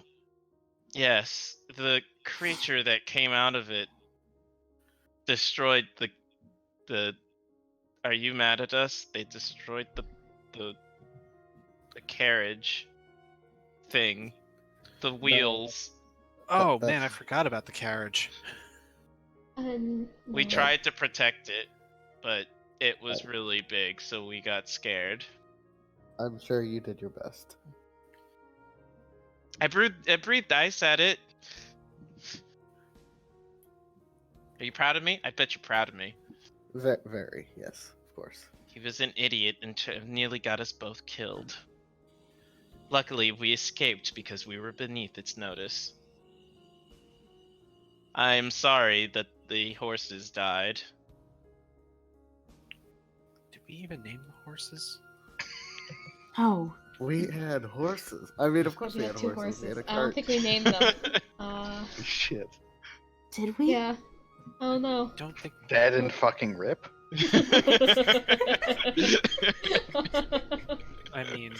yes. The creature that came out of it destroyed the. Are you mad at us? They destroyed the carriage thing, the wheels. Oh that's- man, I forgot about the carriage. We No. tried to protect it, but it was really big, so we got scared. I'm sure you did your best. I breathed ice at it. Are you proud of me? I bet you're proud of me. Very, yes, of course. He was an idiot and nearly got us both killed. Luckily, we escaped because we were beneath its notice. I'm sorry that the horses died. Did we even name the horses? Oh, We had horses. I mean, of course We we had had two horses. We had horses. a I don't cart. think we named them. Shit. did we? Yeah. Oh no. Don't think. Dead and fucking rip. I mean,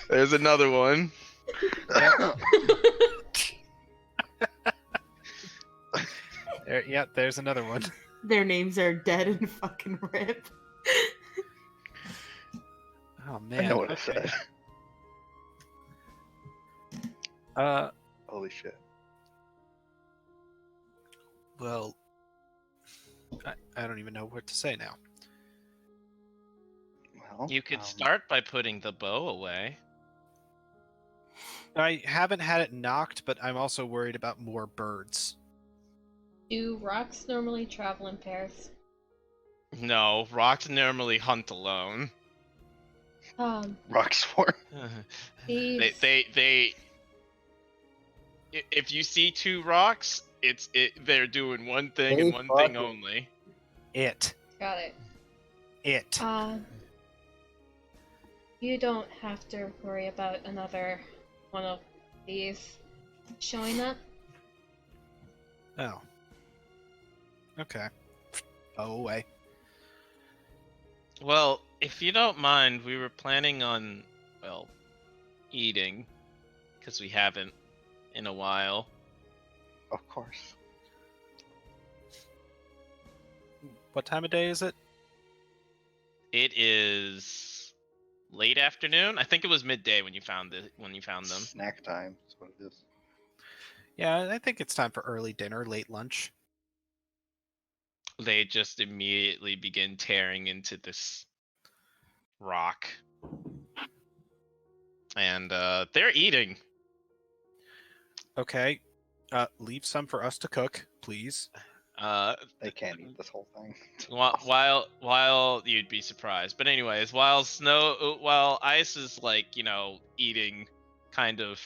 There's another one. there's another one. Their names are Dead and fucking Rip. Oh I man. know what I okay. said. Holy shit. Well, I don't even know what to say now. Well, You could start by putting the bow away. I haven't had it knocked, but I'm also worried about more birds. Do rocks normally travel in pairs? No, rocks normally hunt alone. Rock Swarm. These... If you see two rocks, they're doing one thing and one thing only. It. Got it. It. You don't have to worry about another one of these showing up. Oh. Okay. Go away. Well, if you don't mind, we were planning on, well, eating, because we haven't in a while. Of course. What time of day is it? It is late afternoon. I think it was midday when you found them. Snack time. That's what it is. Yeah, I think it's time for early dinner, late lunch. They just immediately begin tearing into this rock. And they're eating. Okay. Leave some for us to cook, please. They can't eat this whole thing. While you'd be surprised, but anyways, while Ice is like eating kind of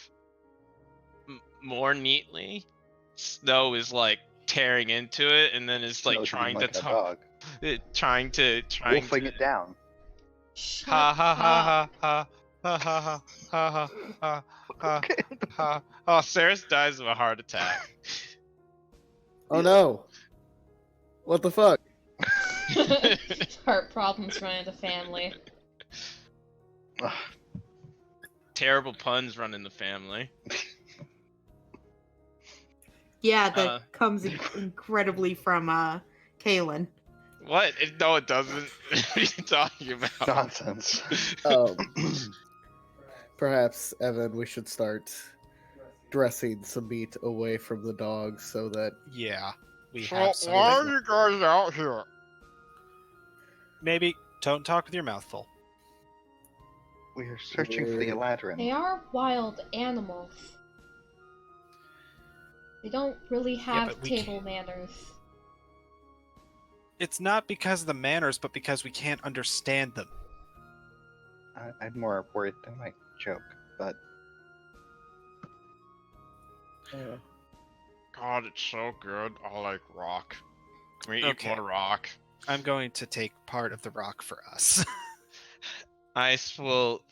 more neatly, Snow is like tearing into it, and then is like Snow's trying eating to like a talk, dog. trying Wolfing to it down. Shut ha ha up. ha ha ha ha ha ha ha ha Okay. ha. Oh, Ceres dies of a heart attack. Oh no! What the fuck? Heart problems run in the family. Ugh, Terrible puns run in the family. Yeah, that comes incredibly from Kaylin. What? No, it doesn't. What are you talking about? Nonsense. Perhaps, Evan, we should start dressing some meat away from the dogs so that Yeah, we So have some. why are you guys out here? Maybe don't talk with your mouth full. We are searching for the They Eladrin. are wild animals. They don't really have but we table can't- manners. It's not because of the manners, but because we can't understand them. I'm more worried than my joke, but God, it's so good. I like rock. Can we eat Okay. more rock? I'm going to take part of the rock for us. Ice will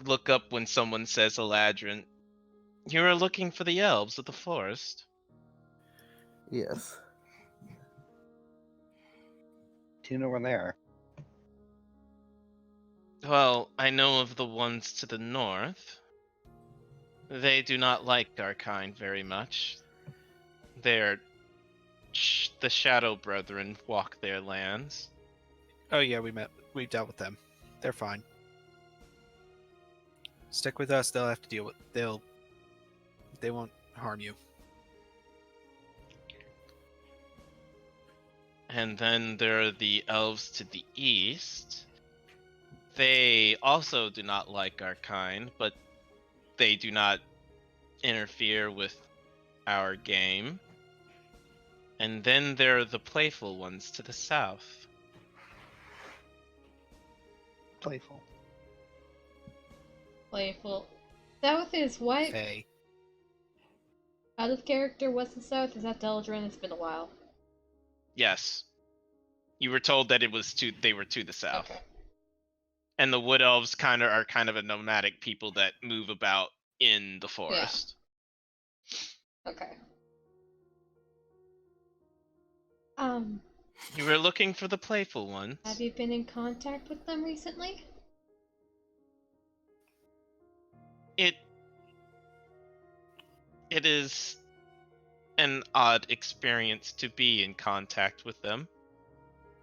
look up when someone says Eladrin. You are looking for the elves of the forest. yes. do you know where they are? Well, I know of the ones to the north. They do not like our kind very much. They're the Shadow Brethren walk their lands. Oh yeah, we dealt with them. They're fine. Stick with us. They'll have to deal with. They won't harm you. And then there are the elves to the east. They also do not like our kind, but they do not interfere with our game. And then there are the playful ones to the south. Playful. Playful. South is what? Faye. Out of character, what's the south? Is that Deldrin? It's been a while. Yes. You were told that they were to the south. Okay. And the wood elves are kind of a nomadic people that move about in the forest. Okay. You were looking for the playful ones. Have you been in contact with them recently? It is an odd experience to be in contact with them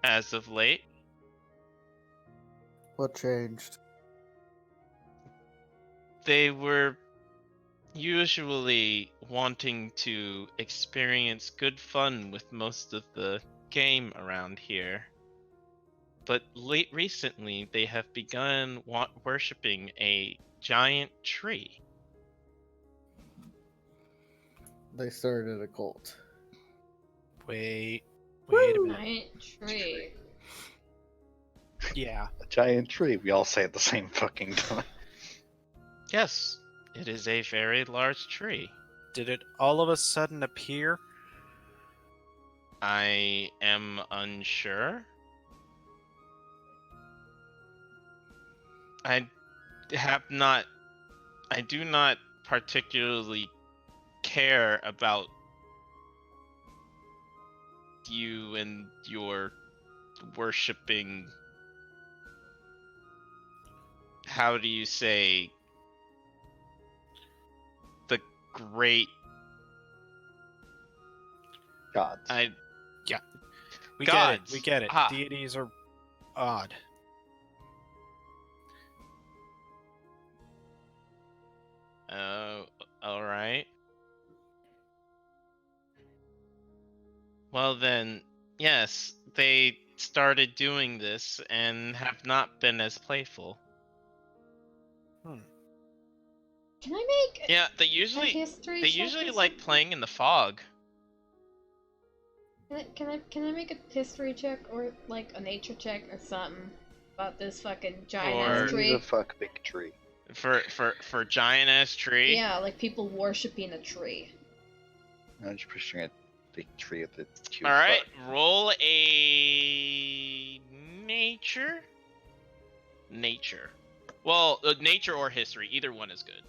as of late. What changed? They were usually wanting to experience good fun with most of the game around here. But recently, they have begun worshipping a giant tree. They started a cult. Wait a minute. Giant tree. Yeah. A giant tree. We all say at the same fucking time. Yes, it is a very large tree. Did it all of a sudden appear? I am unsure. I do not particularly care about you and your worshipping, how do you say, great. Gods. We Gods. get it. Ah. Deities are odd. All right. Well then, yes, they started doing this and have not been as playful. Can I make Yeah, they a usually history they check usually or like something? playing in the fog. Can I make a history check or like a nature check or something about this fucking giant Or- ass Who tree? the fuck big tree? For giant ass tree. Yeah, like people worshiping a tree. I'm just picturing a big tree with a huge All right, butt. roll a nature. Nature. Well, nature or history, either one is good.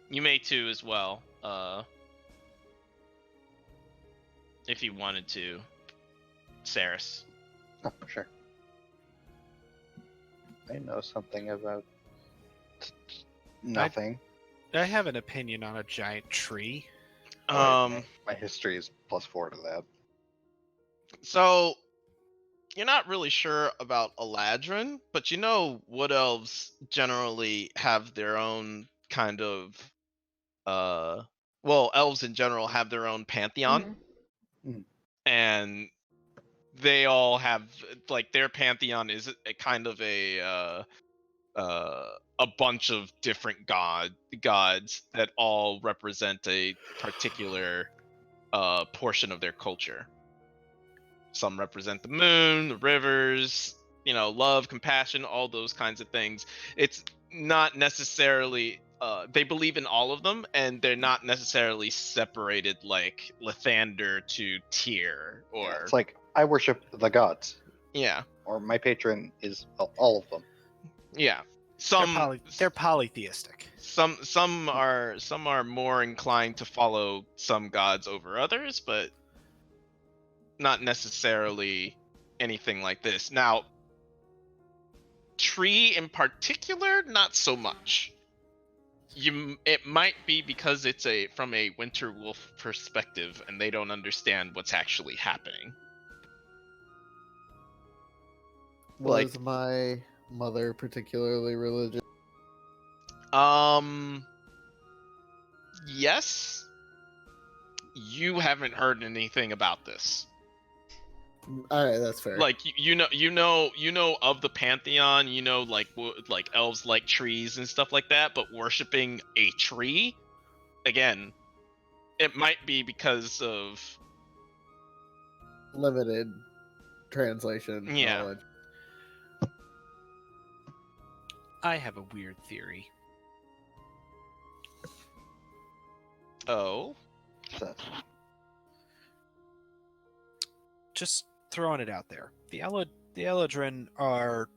You may too as well. If you wanted to, Saris. Oh, sure. I know something about nothing. I have an opinion on a giant tree. My history is +4 to that. So you're not really sure about Eladrin, but you know wood elves generally have their own kind of well, elves in general have their own pantheon. Mhm. And they all have like their pantheon is a kind of a bunch of different gods that all represent a particular portion of their culture. Some represent the moon, the rivers, love, compassion, all those kinds of things. It's not necessarily they believe in all of them, and they're not necessarily separated like Lathander to Tyr or Yeah, it's like I worship the gods, yeah. or my patron is all of them. Yeah. They're polytheistic. Some are more inclined to follow some gods over others, but not necessarily anything like this. Now, tree in particular, not so much. It might be because it's from a winter wolf perspective and they don't understand what's actually happening. Was my mother particularly religious? Yes. You haven't heard anything about this. All right, that's fair. Like you know of the pantheon, like elves like trees and stuff like that, but worshiping a tree, again, it might be because of Limited translation Yeah. knowledge. I have a weird theory. oh. So, Just throwing it out there. The Eladrin are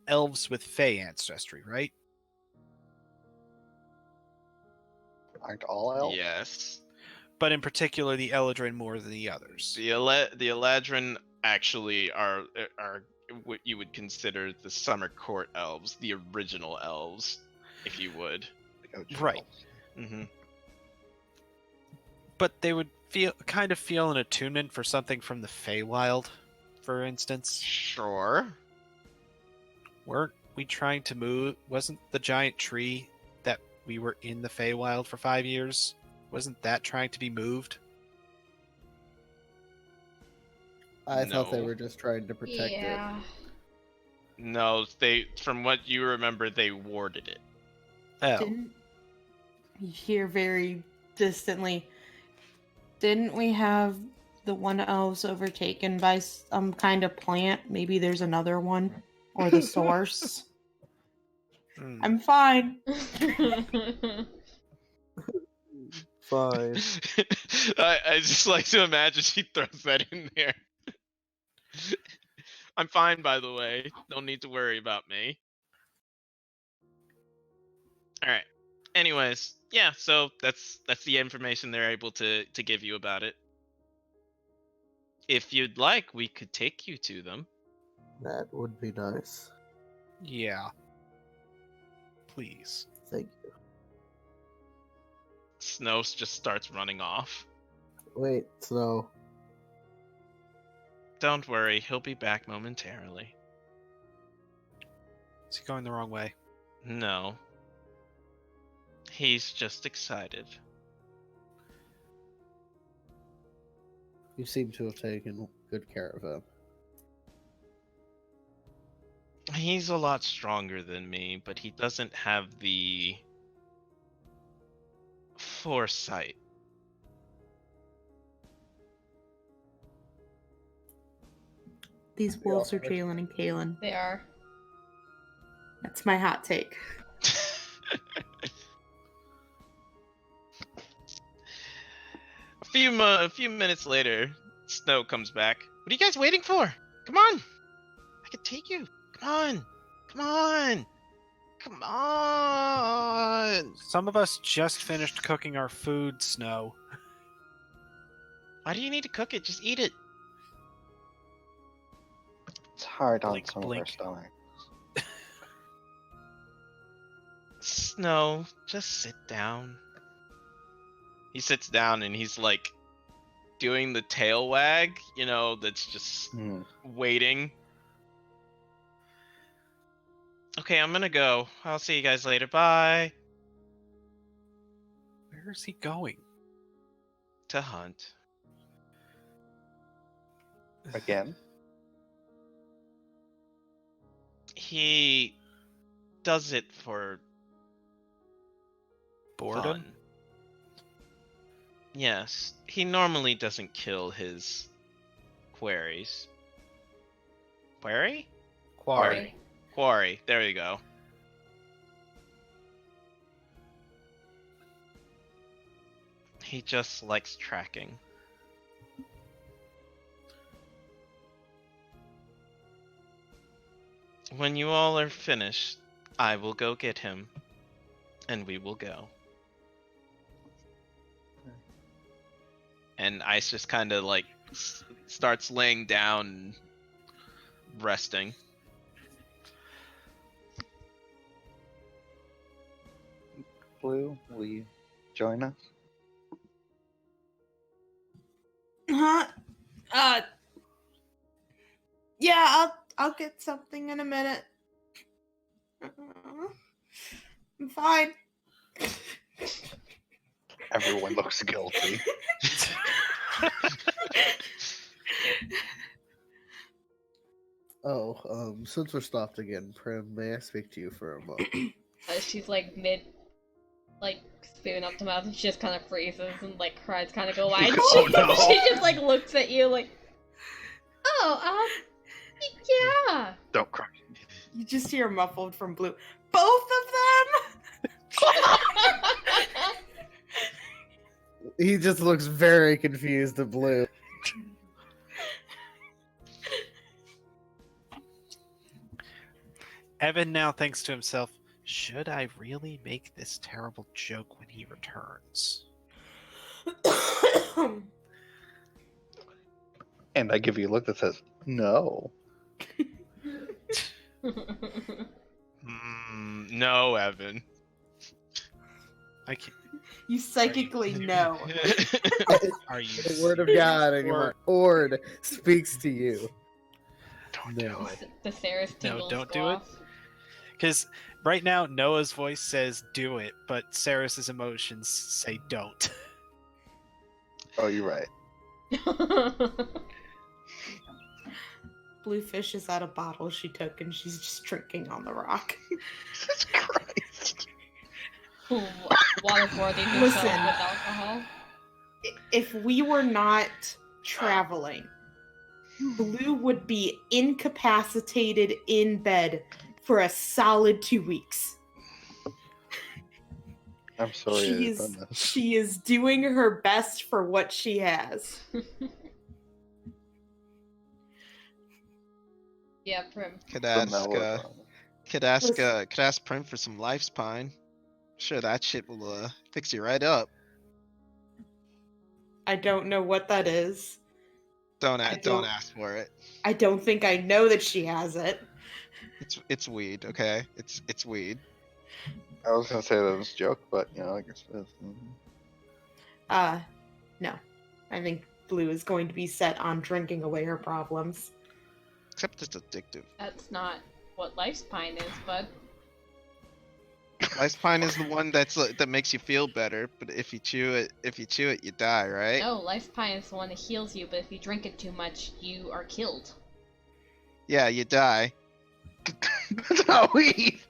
elves with Fey ancestry, right? aren't all elves? Yes. But in particular, the Eladrin more than the others. The Eladrin actually are what you would consider the Summer Court elves, the original elves, if you would. The OG Right. elves. Mm-hmm. But they would feel an attunement for something from the Feywild, for instance. Sure. Weren't we trying to move? Wasn't the giant tree that we were in the Feywild for 5 years? Wasn't that trying to be moved? I thought they No. were just trying to protect it. Yeah. No, from what you remember, they warded it. Oh, Didn't you hear very distantly? Didn't we have the one elves overtaken by some kind of plant? Maybe there's another one, or the source. hmm. I'm fine. Fine. I just like to imagine she throws that in there. I'm fine, by the way. Don't need to worry about me. All right. Anyways, yeah. So that's the information they're able to give you about it. If you'd like, we could take you to them. That would be nice. Yeah. Please. Thank you. Snow just starts running off. Wait, Snow. Don't worry, he'll be back momentarily. Is he going the wrong way? No. He's just excited. You seem to have taken good care of him. He's a lot stronger than me, but he doesn't have the foresight. These wolves are Jalen and Kalen. They are. That's my hot take. A few minutes later, Snow comes back. What are you guys waiting for? Come on! I can take you. Come on! Come on! Come on! Some of us just finished cooking our food, Snow. Why do you need to cook it? Just eat it. It's hard on Blink, some blink. of our stomach. Snow, just sit down. He sits down and he's like doing the tail wag, that's just Hmm. waiting. Okay, I'm gonna go. I'll see you guys later. Bye. Where is he going? To hunt. Again? He does it for Boredom? fun. Yes, he normally doesn't kill his quarries. Quarry? Quarry. Quarry, there you go. He just likes tracking. When you all are finished, I will go get him, and we will go. And Ice just kind of like starts laying down, and resting. Blue, will you join us? Huh? Yeah, I'll get something in a minute. I'm fine. Everyone looks guilty. Oh, since we're stopped again, Prim, may I speak to you for a moment? She's like mid, like spoon up to mouth, and she just kind of freezes and like cries, kind of go wide. Oh, no. She just like looks at you like, oh, yeah. Don't cry. You just hear muffled from Blue. Both of them? He just looks very confused at Blue. Evan now thinks to himself, should I really make this terrible joke when he returns? And I give you a look that says, no. No, Evan. I can't. You psychically know. Are you The word of God and your Ord speaks to you. Don't No. do it. The Sarah's No, tingles don't go do it. off. Because right now Noah's voice says do it, but Saris's emotions say don't. Oh, you're right. Blue fish is out of bottle she took and she's just drinking on the rock. Jesus Christ. Waterboarding himself Listen. with alcohol. If we were not traveling, Blue would be incapacitated in bed for a solid 2 weeks. I'm sorry She I've done is, this. she is doing her best for what she has. Yeah, Prim. Could The ask, melodrama. could ask Prim for some life spine. Sure, that shit will fix you right up. I don't know what that is. Don't I ask, don't don't- ask for it. I don't think I know that she has it. It's weed, okay? It's weed. I was gonna say that was a joke, but I guess it is. No. I think Blue is going to be set on drinking away her problems. Except it's addictive. That's not what Life's Pine is, bud. Ice pine is the one that makes you feel better, but if you chew it, you die, right? No, Life's Pine is the one that heals you, but if you drink it too much, you are killed. Yeah, you die. That's not weed.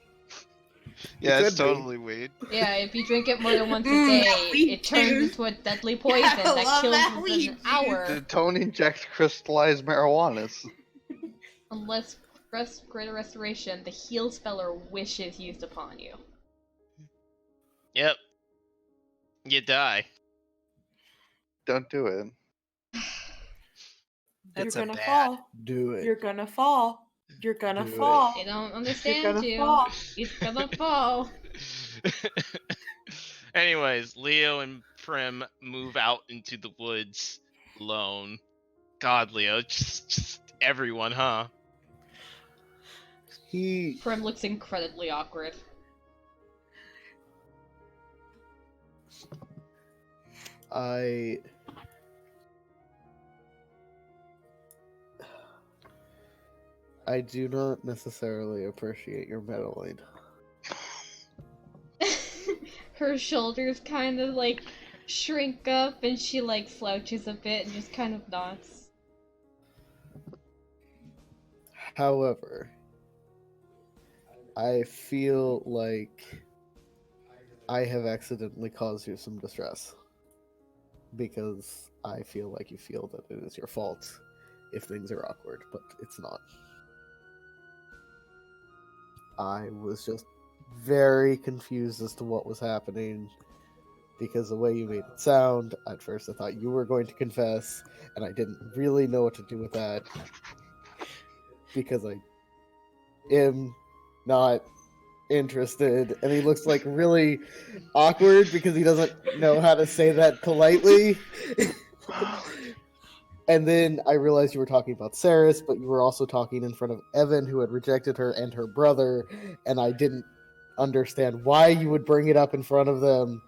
Yeah, it's could be. totally weed. Yeah, if you drink it more than once a Mm, day, that weed it turns juice. into a deadly poison I that love kills that within weed an juice. hour. Don't inject crystallized marijuana. Unless Greater Restoration, the heal spell or wish is used upon you. Yep. You die. Don't do it. That's You're a gonna bad. fall. Do it. You're gonna fall. You're gonna Do it. fall. They don't You're understand gonna you. fall. He's gonna fall. Anyways, Leo and Prim move out into the woods alone. God, Leo, just everyone, huh? He Prim looks incredibly awkward. I do not necessarily appreciate your meddling. Her shoulders kind of like shrink up and she like slouches a bit and just kind of nods. However, I feel like I have accidentally caused you some distress. Because I feel like you feel that it is your fault if things are awkward, but it's not. I was just very confused as to what was happening because the way you made it sound, at first I thought you were going to confess, and I didn't really know what to do with that because I am not interested, and he looks like really awkward because he doesn't know how to say that politely. And then I realized you were talking about Saris, but you were also talking in front of Evan, who had rejected her, and her brother, and I didn't understand why you would bring it up in front of them.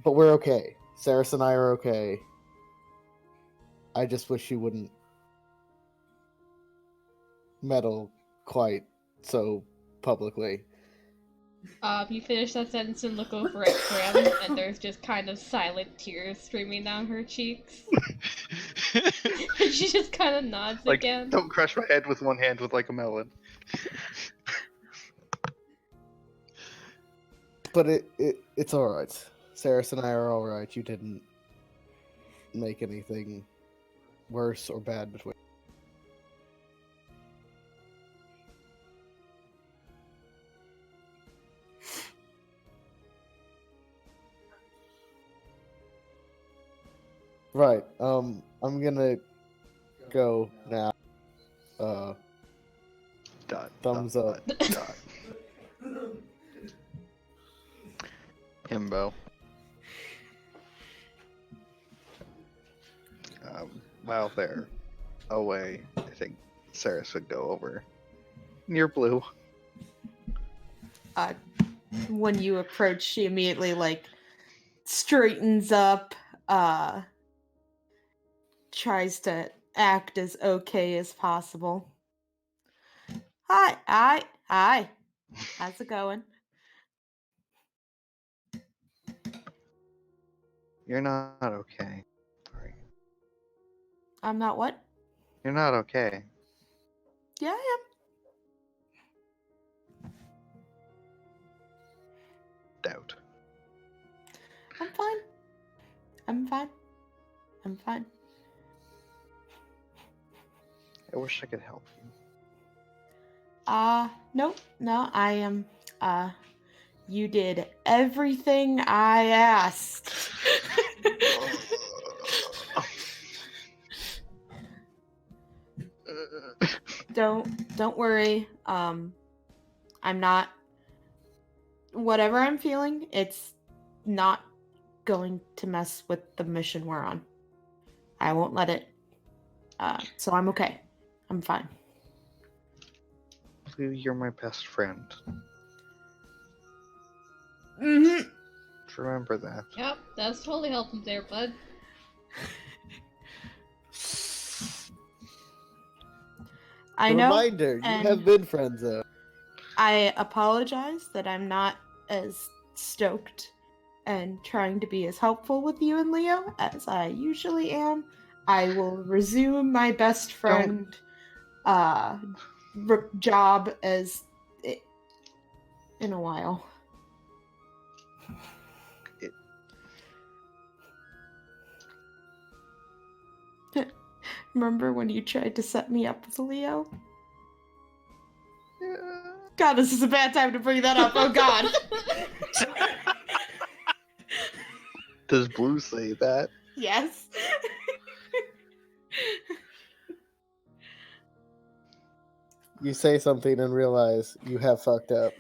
But we're okay. Saris and I are okay. I just wish you wouldn't meddle quite so publicly. You finish that sentence and look over at Prim, and there's just kind of silent tears streaming down her cheeks. And she just kind of nods Like, again. don't crush my head with one hand with like a melon. But it's alright. Saris and I are alright. You didn't make anything worse or bad between. Right. I'm gonna go now. Dot, Thumbs dot, up. dot, dot. Himbo. While they're away, I think Saris would go over near Blue. When you approach, she immediately like straightens up, tries to act as okay as possible. Hi. How's it going? You're not okay. Sorry. I'm not what? You're not okay. Yeah, I Doubt. am. I'm fine. I wish I could help you. No, I am. You did everything I asked. Don't worry. I'm not. Whatever I'm feeling, it's not going to mess with the mission we're on. I won't let it. So I'm okay. I'm fine. Blue, you're my best friend. Mm-hmm. remember that. Yep, that's totally helping there, bud. I know. Reminder, you and- have been friend zoned. I apologize that I'm not as stoked and trying to be as helpful with you and Leo as I usually am. I will resume my best friend job as in a while. Remember when you tried to set me up with Leo? God, this is a bad time to bring that up. Oh God. Does Blue say that? Yes. You say something and realize you have fucked up.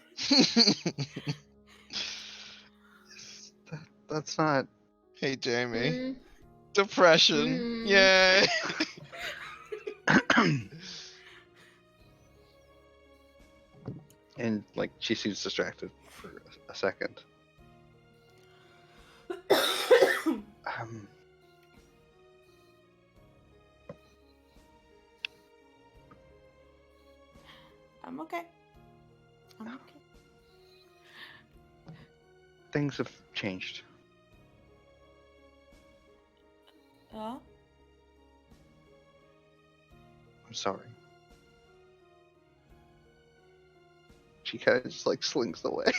That's not. Hey, Jamie. Mm, Depression. Yay. And like she seems distracted for a second. I'm okay. I'm okay. Things have changed. Oh? I'm sorry. She kind of just like slinks away.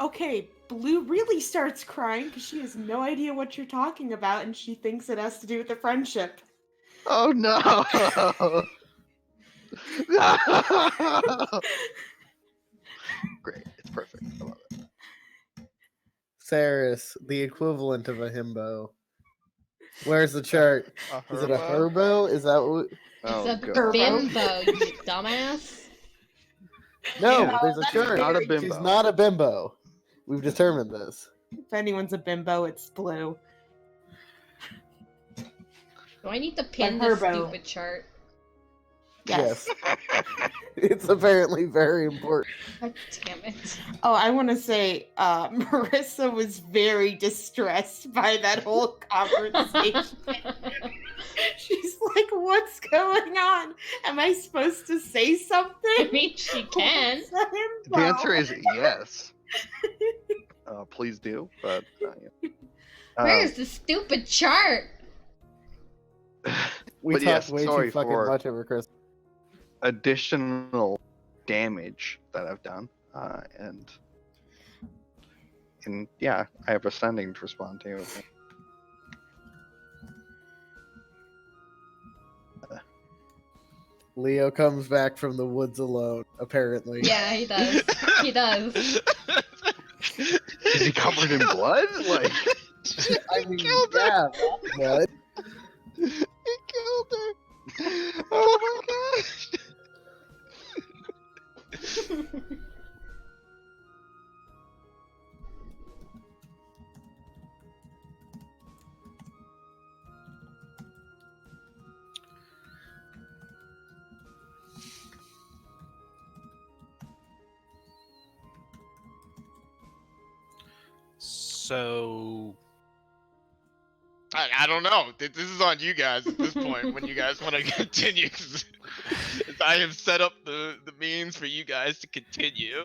Okay, Blue really starts crying because she has no idea what you're talking about and she thinks it has to do with the friendship. Oh no! No! Great, it's perfect. I love it. Saris, the equivalent of a himbo. Where's the chart? Is it a herbo? Is that what? Oh it's a god. bimbo, you dumbass. No, Yeah. there's a That's chart. Not a She's bimbo. not a bimbo. We've determined this. If anyone's a bimbo, it's Blue. Do I need to pin A this herbo. stupid chart? Yes. It's apparently very important. God damn it. Oh, I want to say, Marissa was very distressed by that whole conversation. She's like, what's going on? Am I supposed to say something? I mean, she can. What's a himbo? The answer is yes. Please do, but Where's the stupid chart? We But talked yes, way sorry too fucking for- much over Christmas. additional damage that I've done, and yeah, I have a sending to respond to. Leo comes back from the woods alone, apparently. Yeah, he does. He does. Is he covered in blood? Like, I mean, yeah, but He killed her. Oh my gosh. So I don't know. This is on you guys at this point when you guys want to continue. 'Cause I have set up the means for you guys to continue.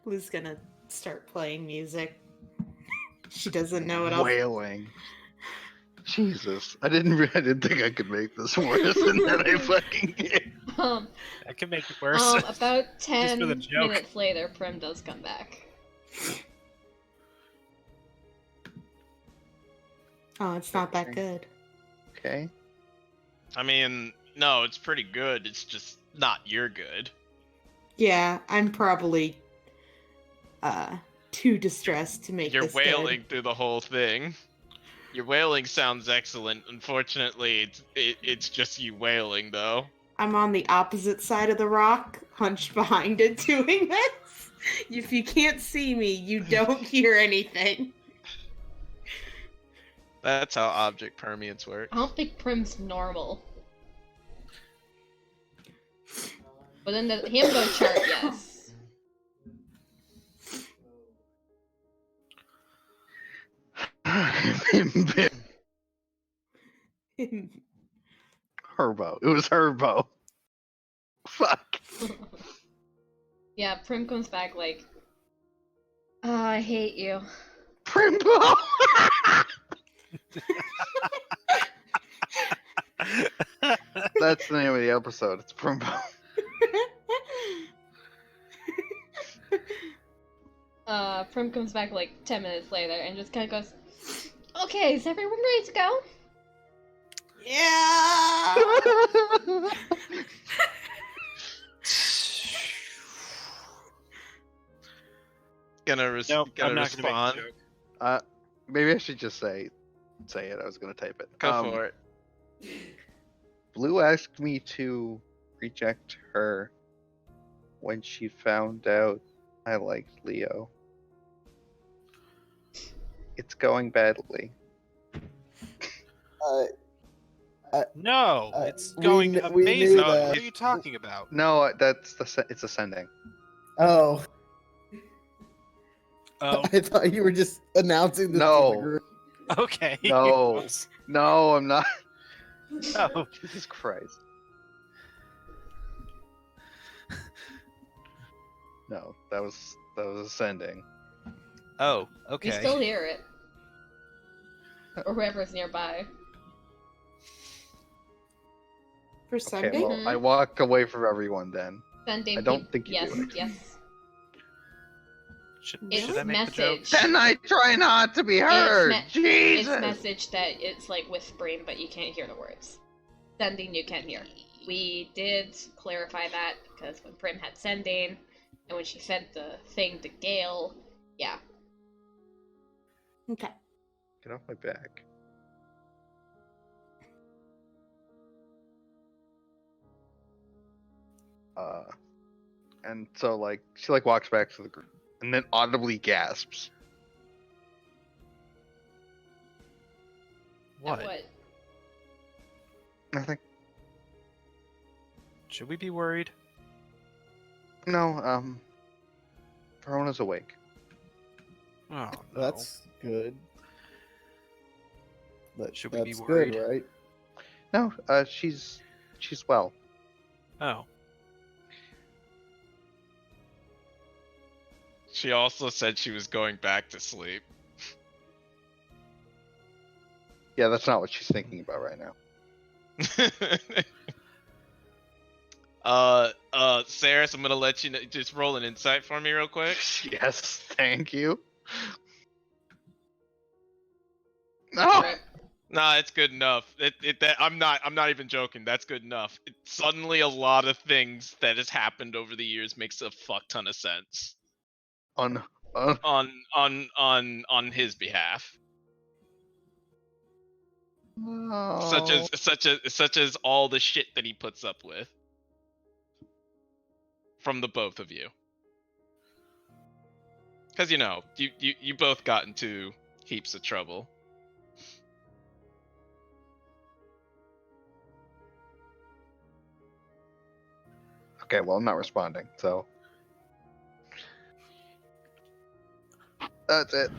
Blue's gonna start playing music. She doesn't know what else. wailing. Jesus, I didn't think I could make this worse, and then I fucking did. I can make it worse. About 10 for the joke. minutes later, Prim does come back. Oh, it's not that good. Okay. I mean, no, it's pretty good. It's just not your good. Yeah, I'm probably too distressed to make You're this wailing through the whole thing. Your wailing sounds excellent. Unfortunately, it's just you wailing though. good. I'm on the opposite side of the rock, hunched behind it, doing this. If you can't see me, you don't hear anything. That's how object permeates work. I don't think Prim's normal. But in the himbo chart, yes. Herbo. It was Herbo. Fuck. Yeah, Prim comes back like, I hate you. Primbo. That's the name of the episode. It's Primbo. Prim comes back like 10 minutes later and just kind of goes, okay, is everyone ready to go? Yeah. Nope, gonna I'm not gonna respond. make a joke. Maybe I should just say it. I was gonna type it. Go for it. Blue asked me to reject her when she found out I liked Leo. It's going badly. No, Uh, it's we going kn- we knew amazing. that. What are you talking about? No, it's ascending. Oh, Oh, I thought you were just announcing this to No. the group. okay. No. Oops. No, I'm not. Oh, Jesus Christ. No, that was ascending. oh, You okay. still hear it. Or whoever's nearby. For Okay, Sunday? well, Mhm. I walk away from everyone then. Sending I don't think you yes, do it. yes. Should It's I make the joke? message. Then I try not to be heard. It's Jesus. message that it's like whispering, but you can't hear the words. Sending, you can't hear. We did clarify that because when Prim had sending, and when she sent the thing to Gale, yeah. Okay. Get off my back. And so like she like walks back to the group and then audibly gasps. At What? Nothing. Should we be worried? No, Verona's awake. Oh, no. That's good. Should we be That's worried? good, right? No, she's well. Oh. She also said she was going back to sleep. Yeah, that's not what she's thinking about right now. Saris, I'm gonna let you know, just roll an insight for me real quick. Yes, thank you. No. Right. Nah, it's good enough. I'm not even joking. That's good enough. Suddenly, a lot of things that has happened over the years makes a fuck ton of sense On on his behalf. Such as all the shit that he puts up with from the both of you. Because you both got into heaps of trouble. Okay, well I'm not responding, so that's it.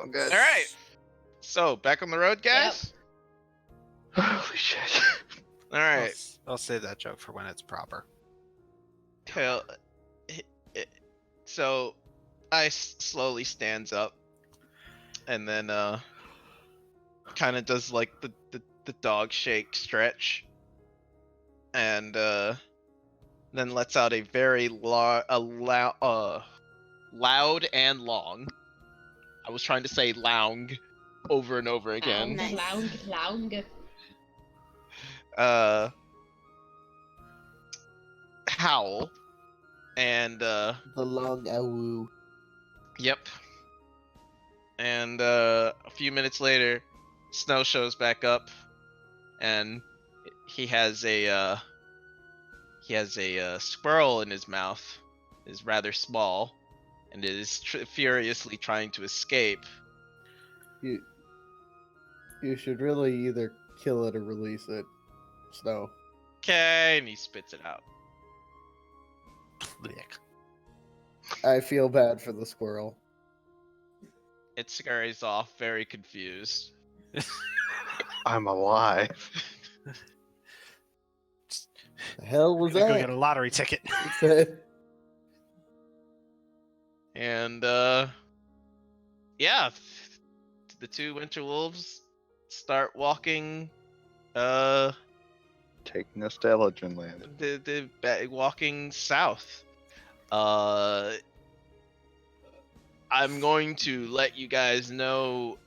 I'm good. All right. So back on the road, guys. Holy shit. All right. I'll save that joke for when it's proper. Well, so Ice slowly stands up and then kind of does like the dog shake stretch and then lets out a very loud and long. I was trying to say loung over and over again. Nice. Loung. Howl and The long owl. yep. And a few minutes later, Snow shows back up, and he has a squirrel in his mouth. It is rather small, and it is furiously trying to escape. You should really either kill it or release it. Snow. Okay, and he spits it out. Blech. I feel bad for the squirrel. It scurries off, very confused. I'm alive. The hell was I'm gonna go that? get a lottery ticket. He said. And yeah, the two winter wolves start walking. Taking us to Elgin Land. Walking south. I'm going to let you guys know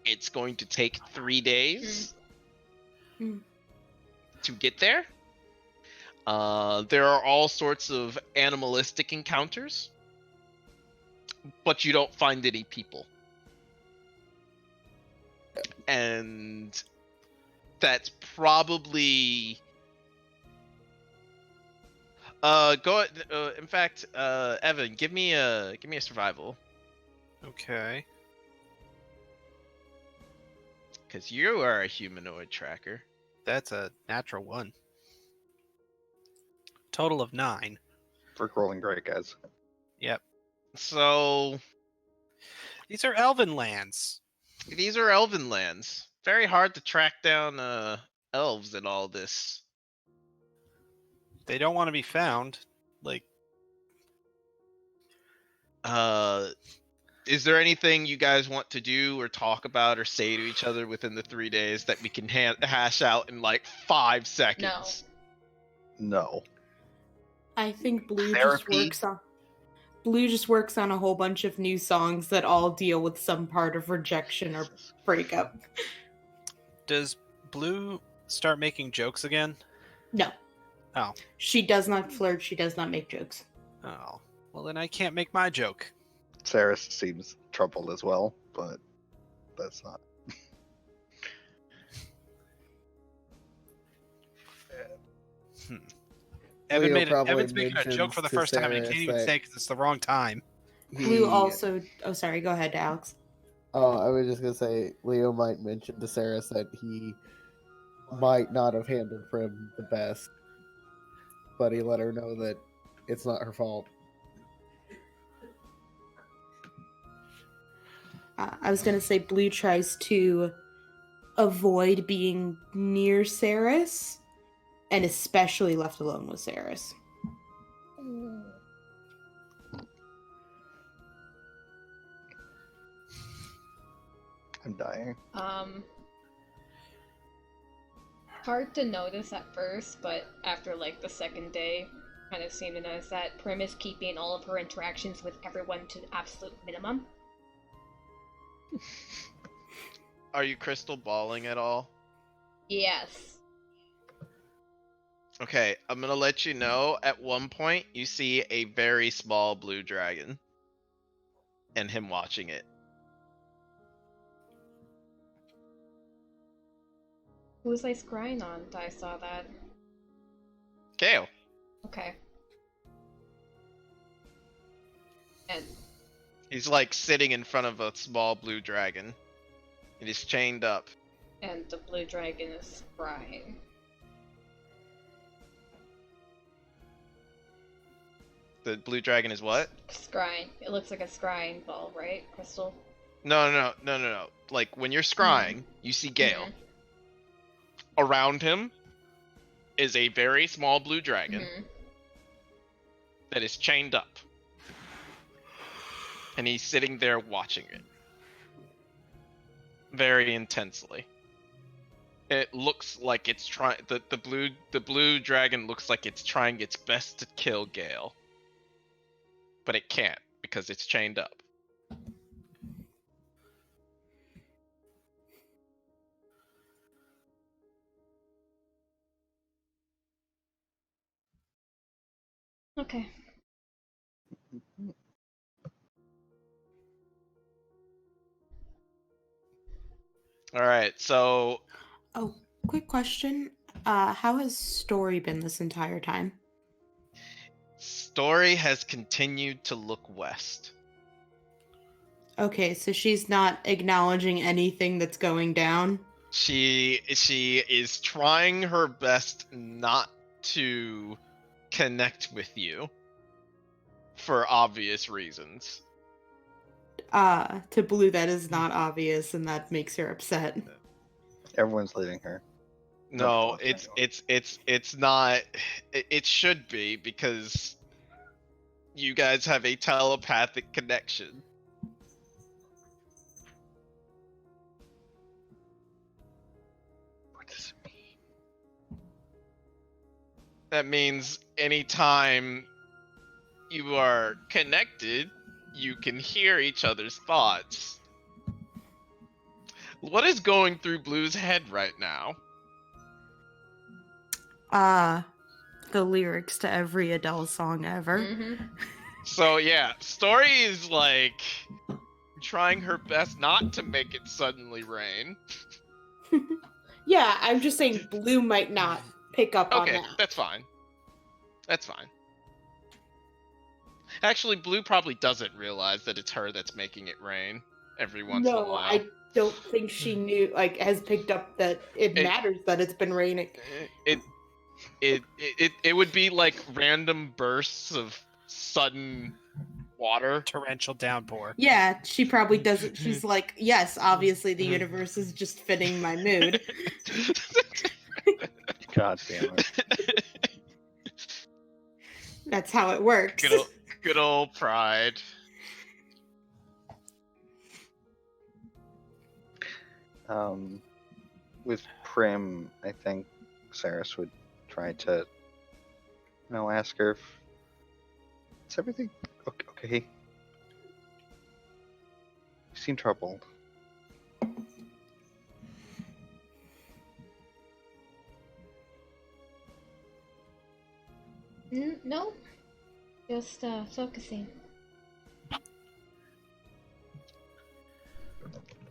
it's going to take 3 days Mm. to get there. There are all sorts of animalistic encounters, but you don't find any people. And that's probably in fact, Evan, give me a survival, Okay. because you are a humanoid tracker. That's a natural 1. Total of 9. We're rolling great, guys. Yep. So These are elven lands. these are elven lands. Very hard to track down elves in all this. They don't want to be found. Like, Is there anything you guys want to do or talk about or say to each other within the 3 days that we can hash out in like 5 seconds? No. I think Blue Therapy. just works on a whole bunch of new songs that all deal with some part of rejection or breakup. does Blue start making jokes again? No. Oh. She does not flirt, she does not make jokes. Oh. Well, then I can't make my joke. Saris seems troubled as well, but that's not. Evan Leo probably Evan's making a joke for the mentions to first time and he Saris can't even that say because it's the wrong time. Blue He- also oh sorry, go ahead, Alex. Oh, I was just gonna say Leo might mention to Saris that he might not have handled Prim the best, but he let her know that it's not her fault. I was gonna say Blue tries to avoid being near Saris, and especially left alone with Saris. I'm dying. Hard to notice at first, but after like the second day, kind of seem to notice that Prim is keeping all of her interactions with everyone to the absolute minimum. Are you crystal balling at all? Yes. Okay, I'm gonna let you know at one point you see a very small blue dragon and him watching it. Who was I scrying on that I saw that? Gale. Okay. And He's like sitting in front of a small blue dragon. It is chained up. the blue dragon is scrying. The blue dragon is what? Scrying. It looks like a scrying ball, right, Crystal? No. Like when you're scrying, you see Gale. Mhm. Around him is a very small blue dragon Mhm. that is chained up. And he's sitting there watching it. Very intensely. It looks like it's trying the blue dragon looks like it's trying its best to kill Gale. But it can't because it's chained up. Okay. Alright, so Oh, quick question. How has Story been this entire time? Story has continued to look west. Okay, so she's not acknowledging anything that's going down. She is trying her best not to connect with you for obvious reasons. To Blue, that is not obvious, and that makes her upset. Everyone's leading her. No, Okay. it's not. It should be because you guys have a telepathic connection. What does it mean? That means anytime you are connected, you can hear each other's thoughts. What is going through Blue's head right now? The lyrics to every Adele song ever. Mm-hmm. So yeah, Story is like trying her best not to make it suddenly rain. Yeah, I'm just saying Blue might not pick up on Okay, that. that's fine. That's fine. Actually, Blue probably doesn't realize that it's her that's making it rain every once in a No, while. I don't think she knew, like, has picked up that it matters that it's been raining. It would be like random bursts of sudden water. Torrential downpour. Yeah, she probably doesn't. She's like, yes, obviously the universe is just fitting my mood. God damn it. That's how it works. Good old Pride. With Prim, I think Saris would try to, ask her if is everything okay. You seem troubled. No, just focusing.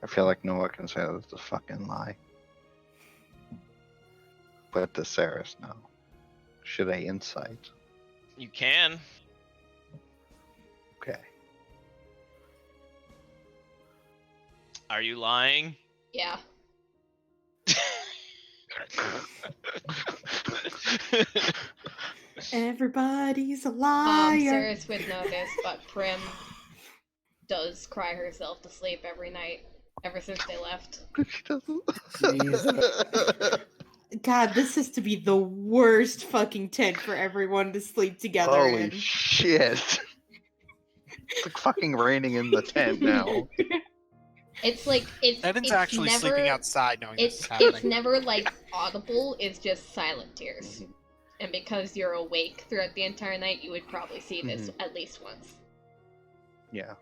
I feel like Noah can say that's a fucking lie. But does Saris know? Should I insight? You can. Okay. Are you lying? Yeah. Everybody's a liar. Saris would know this, but Prim does cry herself to sleep every night ever since they left. She doesn't. Jesus. God, this has to be the worst fucking tent for everyone to sleep together Holy in. shit. It's like fucking raining in the tent now. It's like it's Evan's it's actually never, sleeping outside knowing this is It's happening. never like audible. It's just silent tears. And because you're awake throughout the entire night, you would probably see this at least once. Yeah.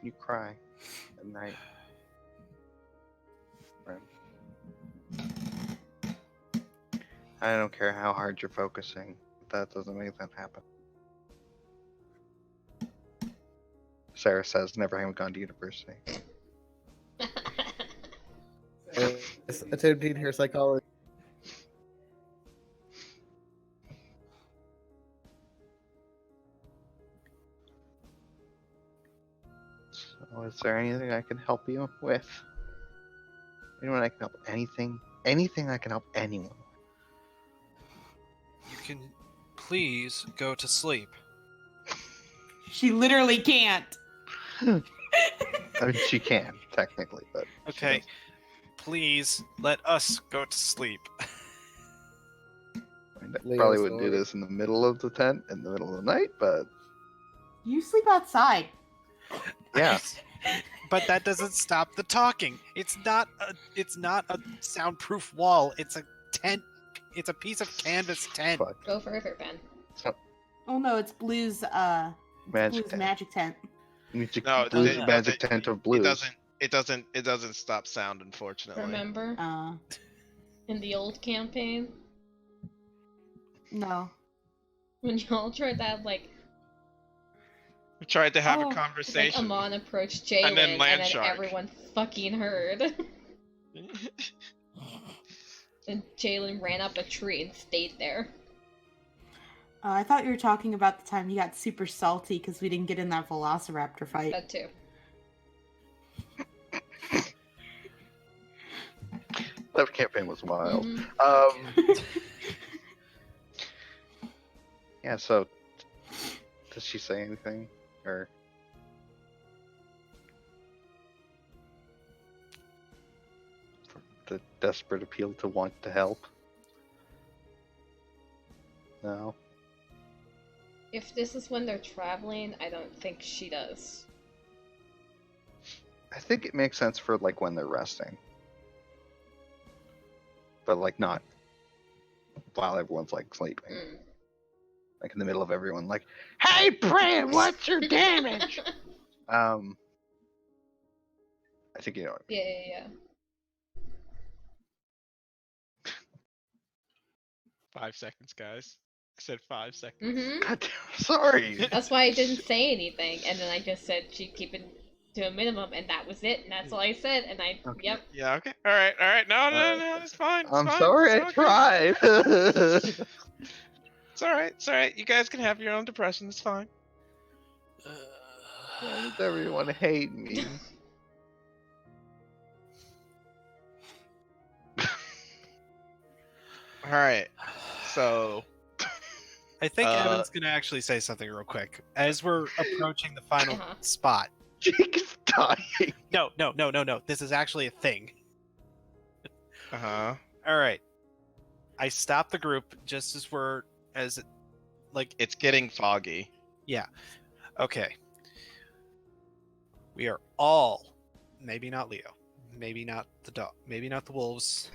You cry at night. Right. I don't care how hard you're focusing. That doesn't make that happen. Sarah says, never having gone to university. It's attempting her psychology. So, is there anything I can help you with? Anyone I can help? Anything? Anything I can help anyone with? You can please go to sleep. She literally can't. I mean, she can, technically, but... she Okay, doesn't. please let us go to sleep. I mean, I Leo's probably wouldn't do story. this in the middle of the tent, in the middle of the night, but... You sleep outside. Yeah. But that doesn't stop the talking. It's not a soundproof wall. It's a tent. It's a piece of canvas tent. Fuck. Go further, Ben. Oh no, it's Blue's Magic tent. magic tent. Magic, No, blues, it magic doesn't- tent of blues. It doesn't stop sound, unfortunately. Remember in the old campaign No. when y'all tried to have like We tried to have Oh, a like conversation. Amon approached Jalen And then Landshark. everyone fucking heard. And Jalen ran up a tree and stayed there. I thought you were talking about the time he got super salty because we didn't get in that Velociraptor fight. That too. That campaign was wild. Mhm. Yeah, so... Does she say anything? Or... the desperate appeal to want to help? No. If this is when they're traveling, I don't think she does. I think it makes sense for like when they're resting. But like not while everyone's like sleeping. Mm. Like in the middle of everyone like, "Hey Bran, what's your damage?" I think you know what I mean. Yeah. 5 seconds, guys. I said 5 seconds. Mm-hmm. God damn, sorry. That's why I didn't say anything, and then I just said she'd keep it to a minimum, and that was it, and that's all I said, and I, Okay. yep. Yeah, okay. Alright. No, Alright. no, it's fine. It's I'm fine. sorry, It's I okay. tried. It's alright. You guys can have your own depression. It's fine. Why does everyone hate me? Alright. So, I think Uh, Evan's gonna actually say something real quick as we're approaching the final Uh-huh. spot. Jake is dying. No. This is actually a thing. uh-huh. All right. I stopped the group just It's getting foggy. okay. We are all, maybe not Leo, maybe not the dog, maybe not the wolves,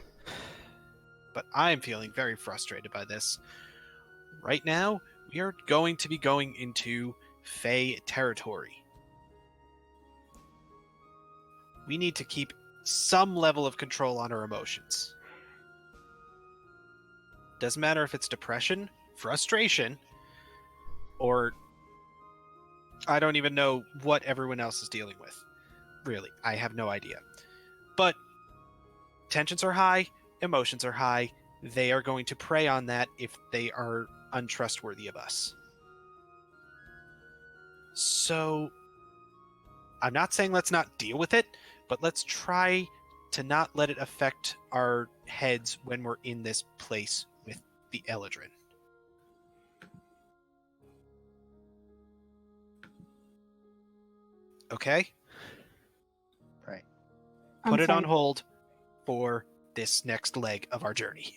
but I'm feeling very frustrated by this. Right now, we are going to be going into Fey territory. We need to keep some level of control on our emotions. Doesn't matter if it's depression, frustration, or I don't even know what everyone else is dealing with. Really, I have no idea. But tensions are high, emotions are high. They are going to prey on that if they are untrustworthy of us. So, I'm not saying let's not deal with it, but let's try to not let it affect our heads when we're in this place with the Eladrin. Okay? Put it on hold for this next leg of our journey.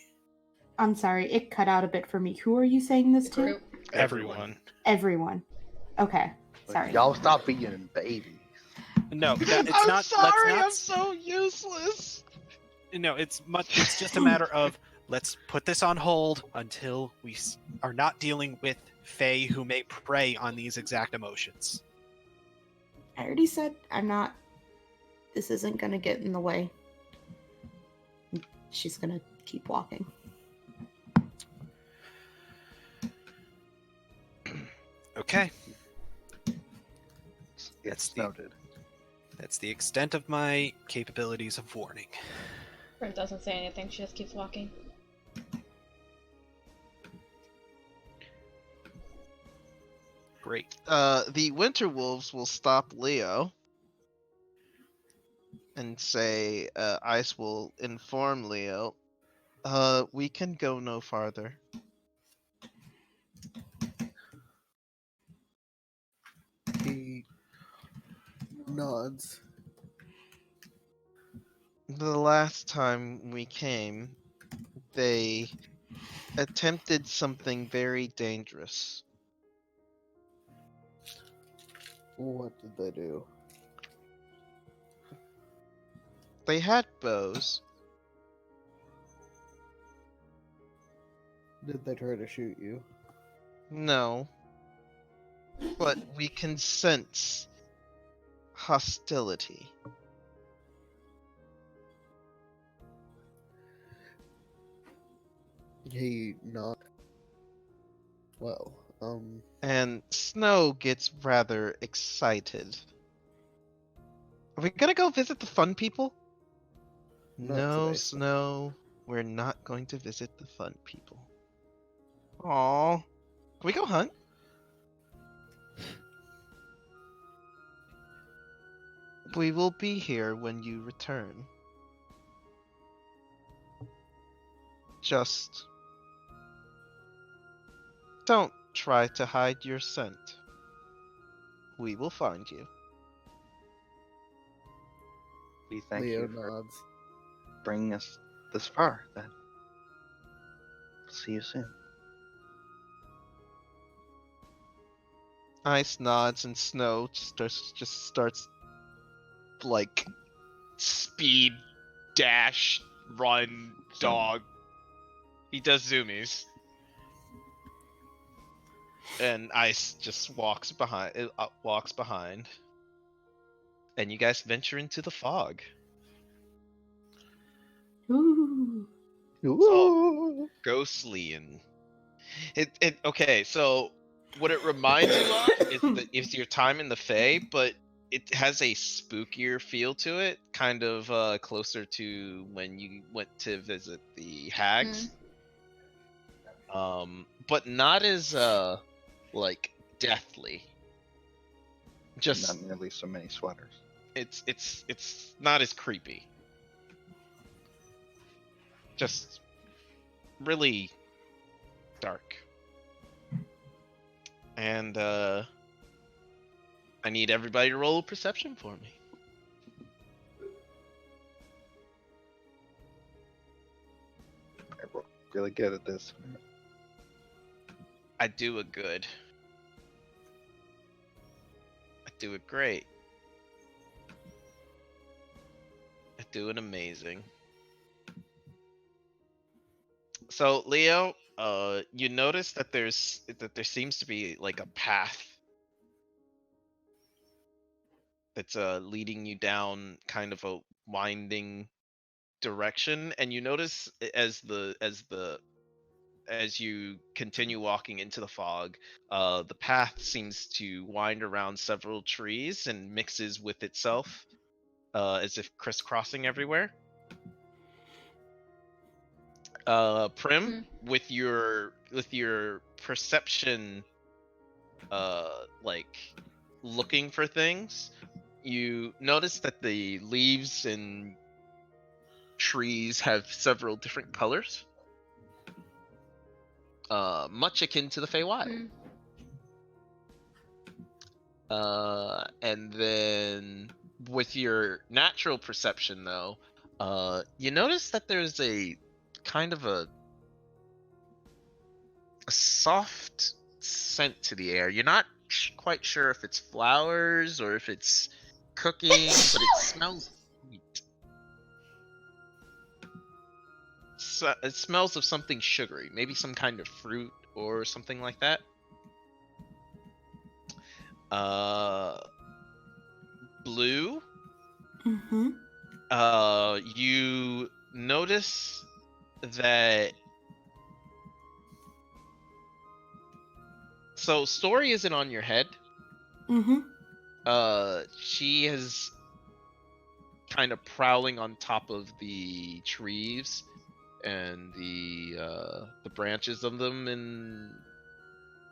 I'm sorry, it cut out a bit for me. Who are you saying this The to? group. Everyone. Everyone. Okay, sorry. Y'all stop being babies. No, it's I'm not. sorry, I'm Let's so useless. not. No, it's just a matter of let's put this on hold until we are not dealing with Fae who may prey on these exact emotions. I already said I'm not. This isn't gonna get in the way. She's gonna keep walking. Okay, It's the- noted. that's the extent of my capabilities of warning. Brent doesn't say anything, she just keeps walking. Great. The Winter Wolves will stop Leo and say, Ice will inform Leo, we can go no farther. He nods. The last time we came, they attempted something very dangerous. What did they do? They had bows. Did they try to shoot you? No. But we can sense hostility. He not. Well, And Snow gets rather excited. Are we gonna go visit the fun people? Not No, today. Snow. We're not going to visit the fun people. Aww. Can we go hunt? We will be here when you return. Just don't try to hide your scent. We will find you. We thank Leo you for nods. bringing us this far. Then see you soon. Ice nods and Snow just starts like Speed, dash, run, dog. He does zoomies. and Ice just walks behind. And you guys venture into the fog. Ooh. So, ghostly and it okay, so what it reminds you of is your time in the Fae, but it has a spookier feel to it, kind of closer to when you went to visit the hags. But not as like deathly. Just Not nearly so many sweaters. it's not as creepy. Just really dark. And I need everybody to roll a perception for me. I'm really good at this. I do it good. I do it great. I do it amazing. So Leo, you notice that there seems to be like a path that's leading you down kind of a winding direction, and you notice as you continue walking into the fog, the path seems to wind around several trees and mixes with itself, as if crisscrossing everywhere. Prim, with your perception, like looking for things, you notice that the leaves and trees have several different colors, much akin to the Feywild. And then with your natural perception, though, you notice that there's a kind of a soft scent to the air. You're not quite sure if it's flowers or if it's cooking, but it smells sweet. So it smells of something sugary, maybe some kind of fruit or something like that. Blue. Mm-hmm. You notice that. So Story isn't on your head. Mm-hmm. She is kind of prowling on top of the trees and the branches of them and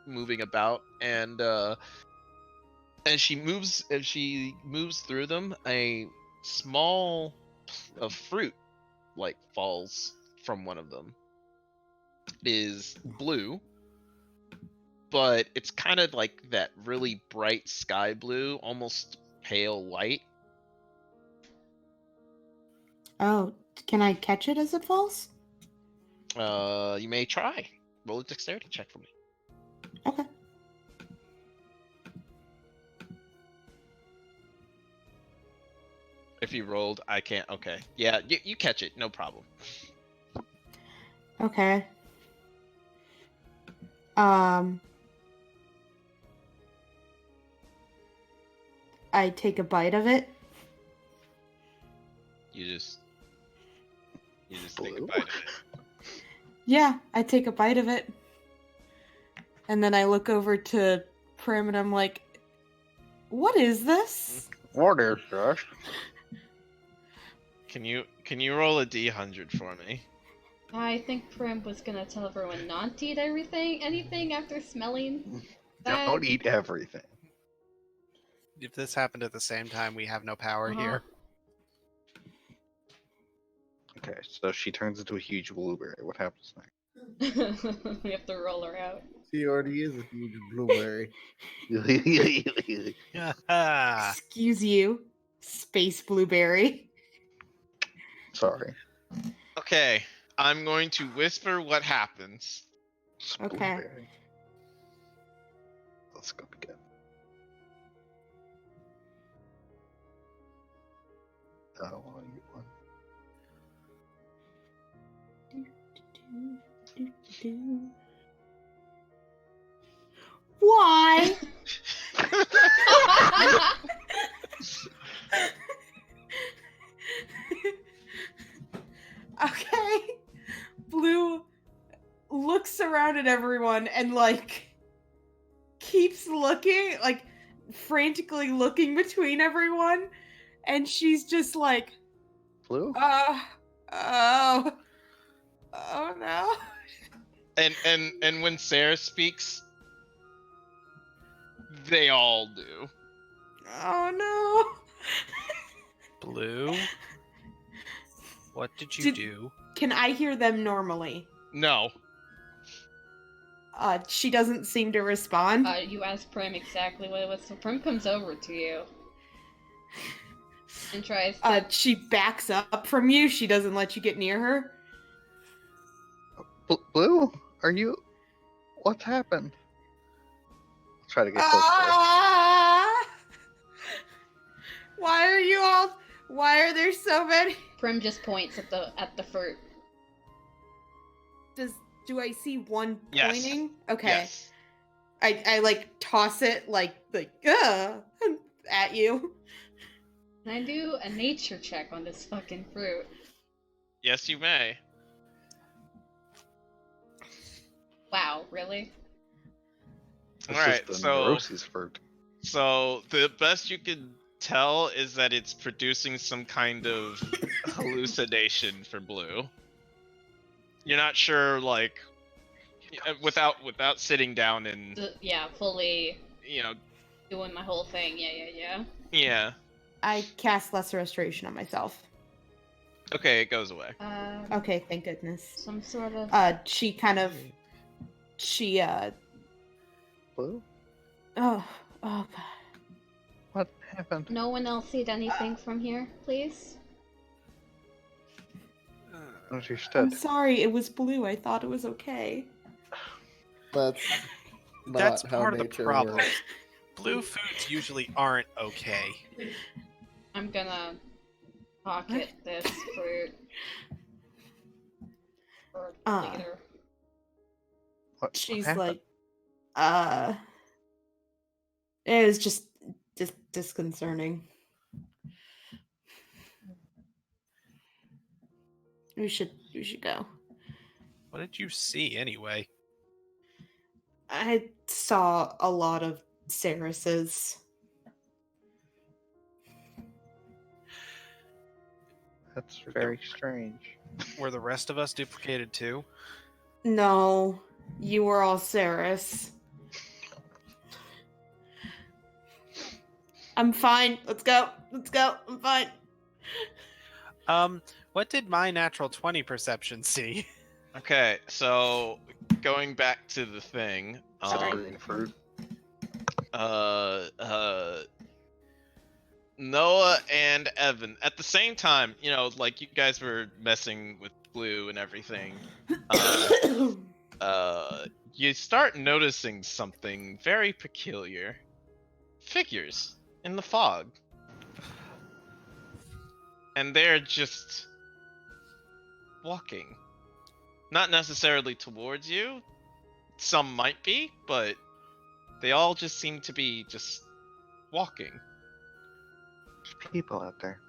moving about, and as she moves through them, a small fruit like falls from one of them. It is blue, but it's kind of like that really bright sky blue, almost pale white. Oh, can I catch it as it falls? You may try. Roll a dexterity check for me. Okay. If you rolled, I can't. Okay. Yeah, you catch it. No problem. Okay. I take a bite of it. You just take a Blue? bite of it. Yeah, I take a bite of it. And then I look over to Prim and I'm like, what is this? What is this? Can you roll a D100 for me? I think Prim was gonna tell everyone not to eat anything after smelling that. Don't eat everything. If this happened at the same time, we have no power here. Okay, so she turns into a huge blueberry. What happens next? We have to roll her out. She already is a huge blueberry. Excuse you, space blueberry. Sorry. Okay, I'm going to whisper what happens. Okay. Spoonberry. Let's go begin. Oh, you won. Why? Okay. Blue looks around at everyone and like keeps looking, like frantically looking between everyone, and she's just like, Blue? oh, oh no. And when Sarah speaks, they all do. Oh no. Blue, what did you Did- do? Can I hear them normally? No. She doesn't seem to respond. You ask Prim exactly what it was, so Prim comes over to you and tries to. She backs up from you. She doesn't let you get near her. Blue? Are you? What's happened? I'll try to get close to her. Ah! Why are you all? Why are there so many? Prim just points at the fruit. Do I see one Yes. pointing? Okay. Yes. I like toss it like at you. Can I do a nature check on this fucking fruit? Yes, you may. Wow, really? This Alright, is the so neuroses fruit. so the best you can tell is that it's producing some kind of hallucination for Blue. You're not sure, like, without sitting down and Yeah, fully you know, doing my whole thing. Yeah. yeah. I cast Lesser Restoration on myself. Okay, it goes away. Okay, thank goodness. Some sort of. She kind of, Blue? oh god. What happened? No one else see anything from here, please? Oh, she I'm stood. sorry, it was Blue. I thought it was okay. That's not That's how part of the nature problem. works. Blue foods usually aren't okay. I'm gonna pocket this fruit for later. What She's happened? like, it was just disconcerting. We should go. What did you see anyway? I saw a lot of Saruses. That's very strange. Were the rest of us duplicated too? No, you were all Sarus. I'm fine. Let's go. I'm fine. What did my natural 20 perception see? Okay, so going back to the thing, Separating fruit. Noah and Evan at the same time, you know, like you guys were messing with Blue and everything. You start noticing something very peculiar. Figures in the fog. And they're just walking. Not necessarily towards you. Some might be, but they all just seem to be just walking. There's people out there.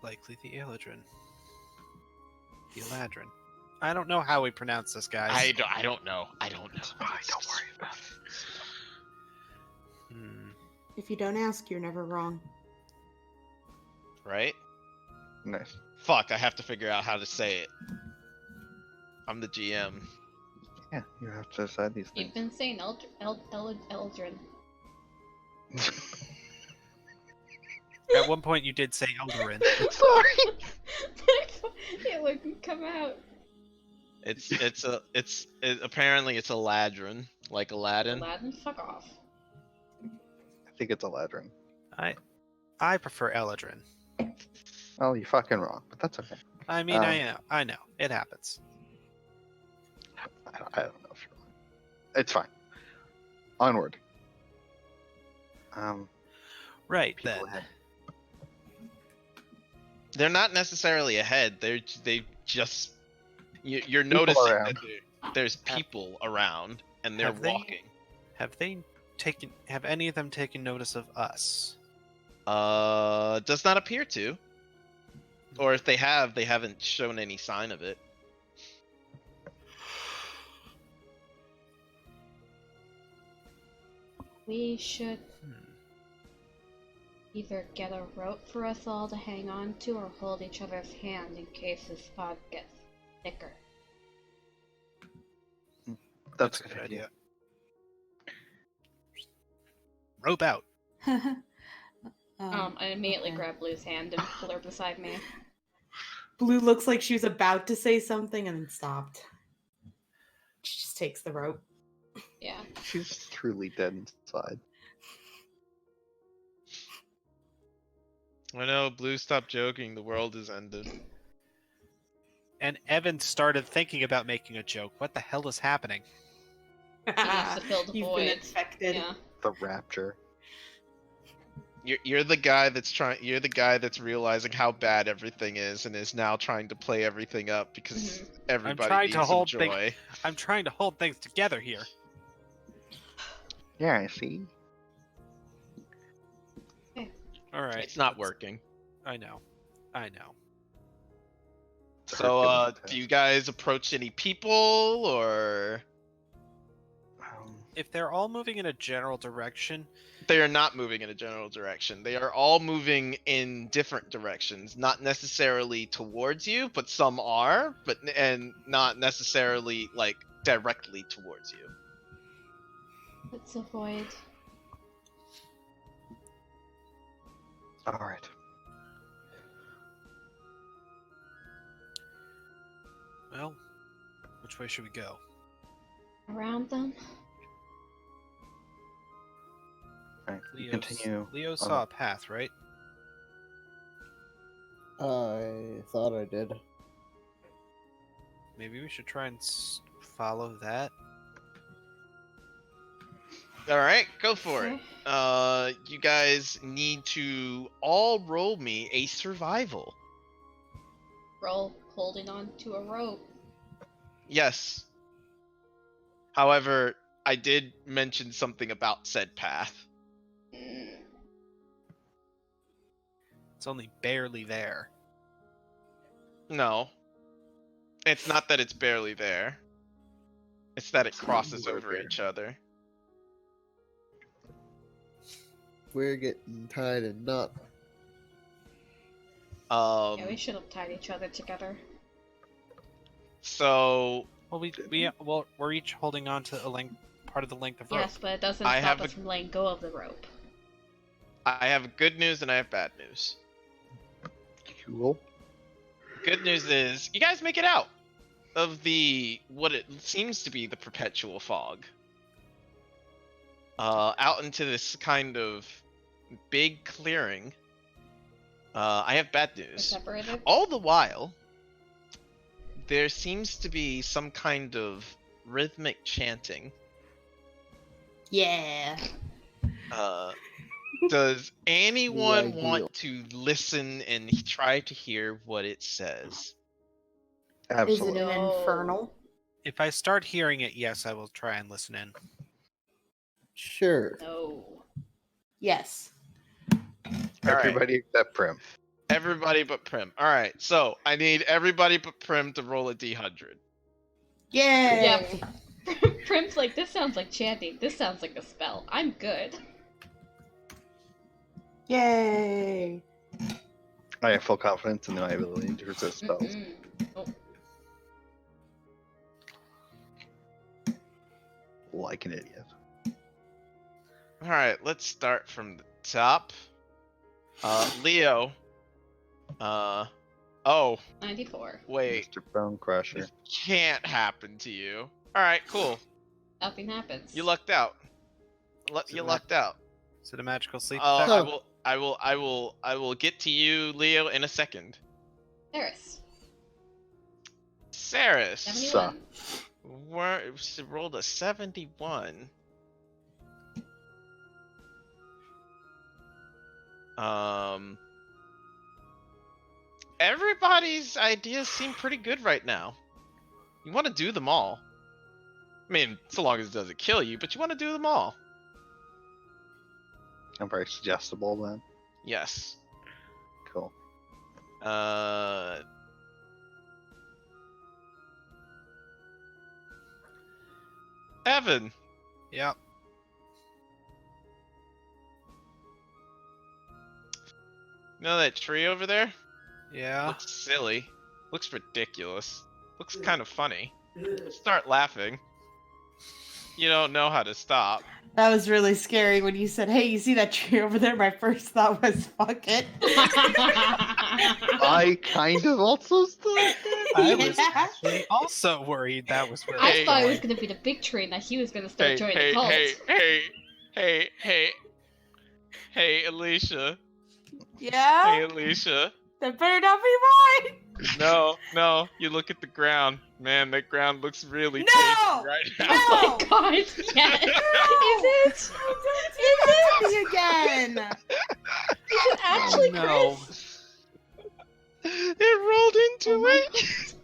Likely the Eladrin. The Eladrin. I don't know how we pronounce this, guys. I don't know. Fine, don't worry about it. Hmm. If you don't ask, you're never wrong. Right? Nice. Fuck, I have to figure out how to say it. I'm the GM. Yeah, you have to decide these You've things. been saying Eldrin. At one point, you did say Eldarin. Sorry. It wouldn't come out. Apparently it's Eladrin, like Aladdin. Aladdin, fuck off. I think it's Eladrin. I prefer Eladrin. Well, you fucking wrong, but that's okay. I mean, I know. It happens. I don't know if you're wrong. It's fine. Onward. Right People then. ahead. They're not necessarily ahead. They just you're People noticing around. that there's people around and they're Have they- walking. Have any of them taken notice of us? Does not appear to. Or if they have, they haven't shown any sign of it. We should Hmm. either get a rope for us all to hang on to or hold each other's hand in case this fog gets thicker. That's a good idea. Rope out. I immediately okay. grab Blue's hand and pull her beside me. Blue looks like she was about to say something and then stopped. She just takes the rope. Yeah. She's truly dead inside. I know, Blue, stop joking. The world has ended. And Evan started thinking about making a joke. What the hell is happening? He needs to fill the You've void. been infected. Yeah. The rapture. You're the guy that's trying. You're the guy that's realizing how bad everything is and is now trying to play everything up because everybody trying needs to hold some things- joy. I'm trying to hold things together here. Yeah, I see. All right. It's not let's- working. I know. It's a So, Herculean do you task. guys approach any people or If they're all moving in a general direction, they are not moving in a general direction? They are all moving in different directions, not necessarily towards you, but some are, and not necessarily like directly towards you. Let's avoid. All right. well, which way should we go? Around them? All right. We continue. Leo saw a path, right? I thought I did. Maybe we should try and follow that. All right, go for it. Okay. You guys need to all roll me a survival. Roll holding on to a rope. Yes. However, I did mention something about said path. Mm. It's only barely there. No. It's not that it's barely there. It's that it crosses Over over there. each other. We're getting tied and not. Yeah, we should have tied each other together. So Well, we're each holding on to part of the length of rope. Yes, but it doesn't I stop have us a- from letting go of the rope. I have good news and I have bad news. Cool. Good news is you guys make it out of the what it seems to be the perpetual fog. Out into this kind of big clearing. I have bad We're news. separated. All the while, there seems to be some kind of rhythmic chanting. Yeah. Does anyone ideal. want to listen and try to hear what it says? Is Absolutely. it an No. infernal? If I start hearing it, yes, I will try and listen in. Sure. No. Yes. All right. Everybody except Prim. Everybody but Prim. All right, so I need everybody but Prim to roll a d100. Yay! Prim's like, this sounds like chanting. This sounds like a spell. I'm good. Yay! I have full confidence in my ability to resist spells. Mm-mm. Oh, Like an idiot. All right, let's start from the top. Leo. Oh, 94. wait. Mr. Bone Crusher. This can't happen to you. All right, cool. Nothing happens. You lucked out. You lucked out. Is it a magical sleep I effect? will. I will get to you, Leo, in a second. Eris. Saris. 71. She rolled a 71. Everybody's ideas seem pretty good right now. You want to do them all. I mean, so long as it doesn't kill you, but you want to do them all. I'm very suggestible then. Yes. Cool. Evan. Yep. You know that tree over there? Yeah. Looks silly. Looks ridiculous. Looks kind of funny. Start laughing. You don't know how to stop. That was really scary when you said, "Hey, you see that tree over there?" My first thought was, "Fuck it." I kind of also thought that. I was Yeah. actually also worried that was where I was thought it going. was gonna be the big tree and that he was gonna start Hey, joining hey, the cult. hey, Alicia. Yeah? Hey, Alicia. That better not be mine! No, you look at the ground. Man, that ground looks really No! tasty right now. Oh my god, yes! Is it? Don't do me again! Is it actually No. Chris? It rolled into Oh my it. It's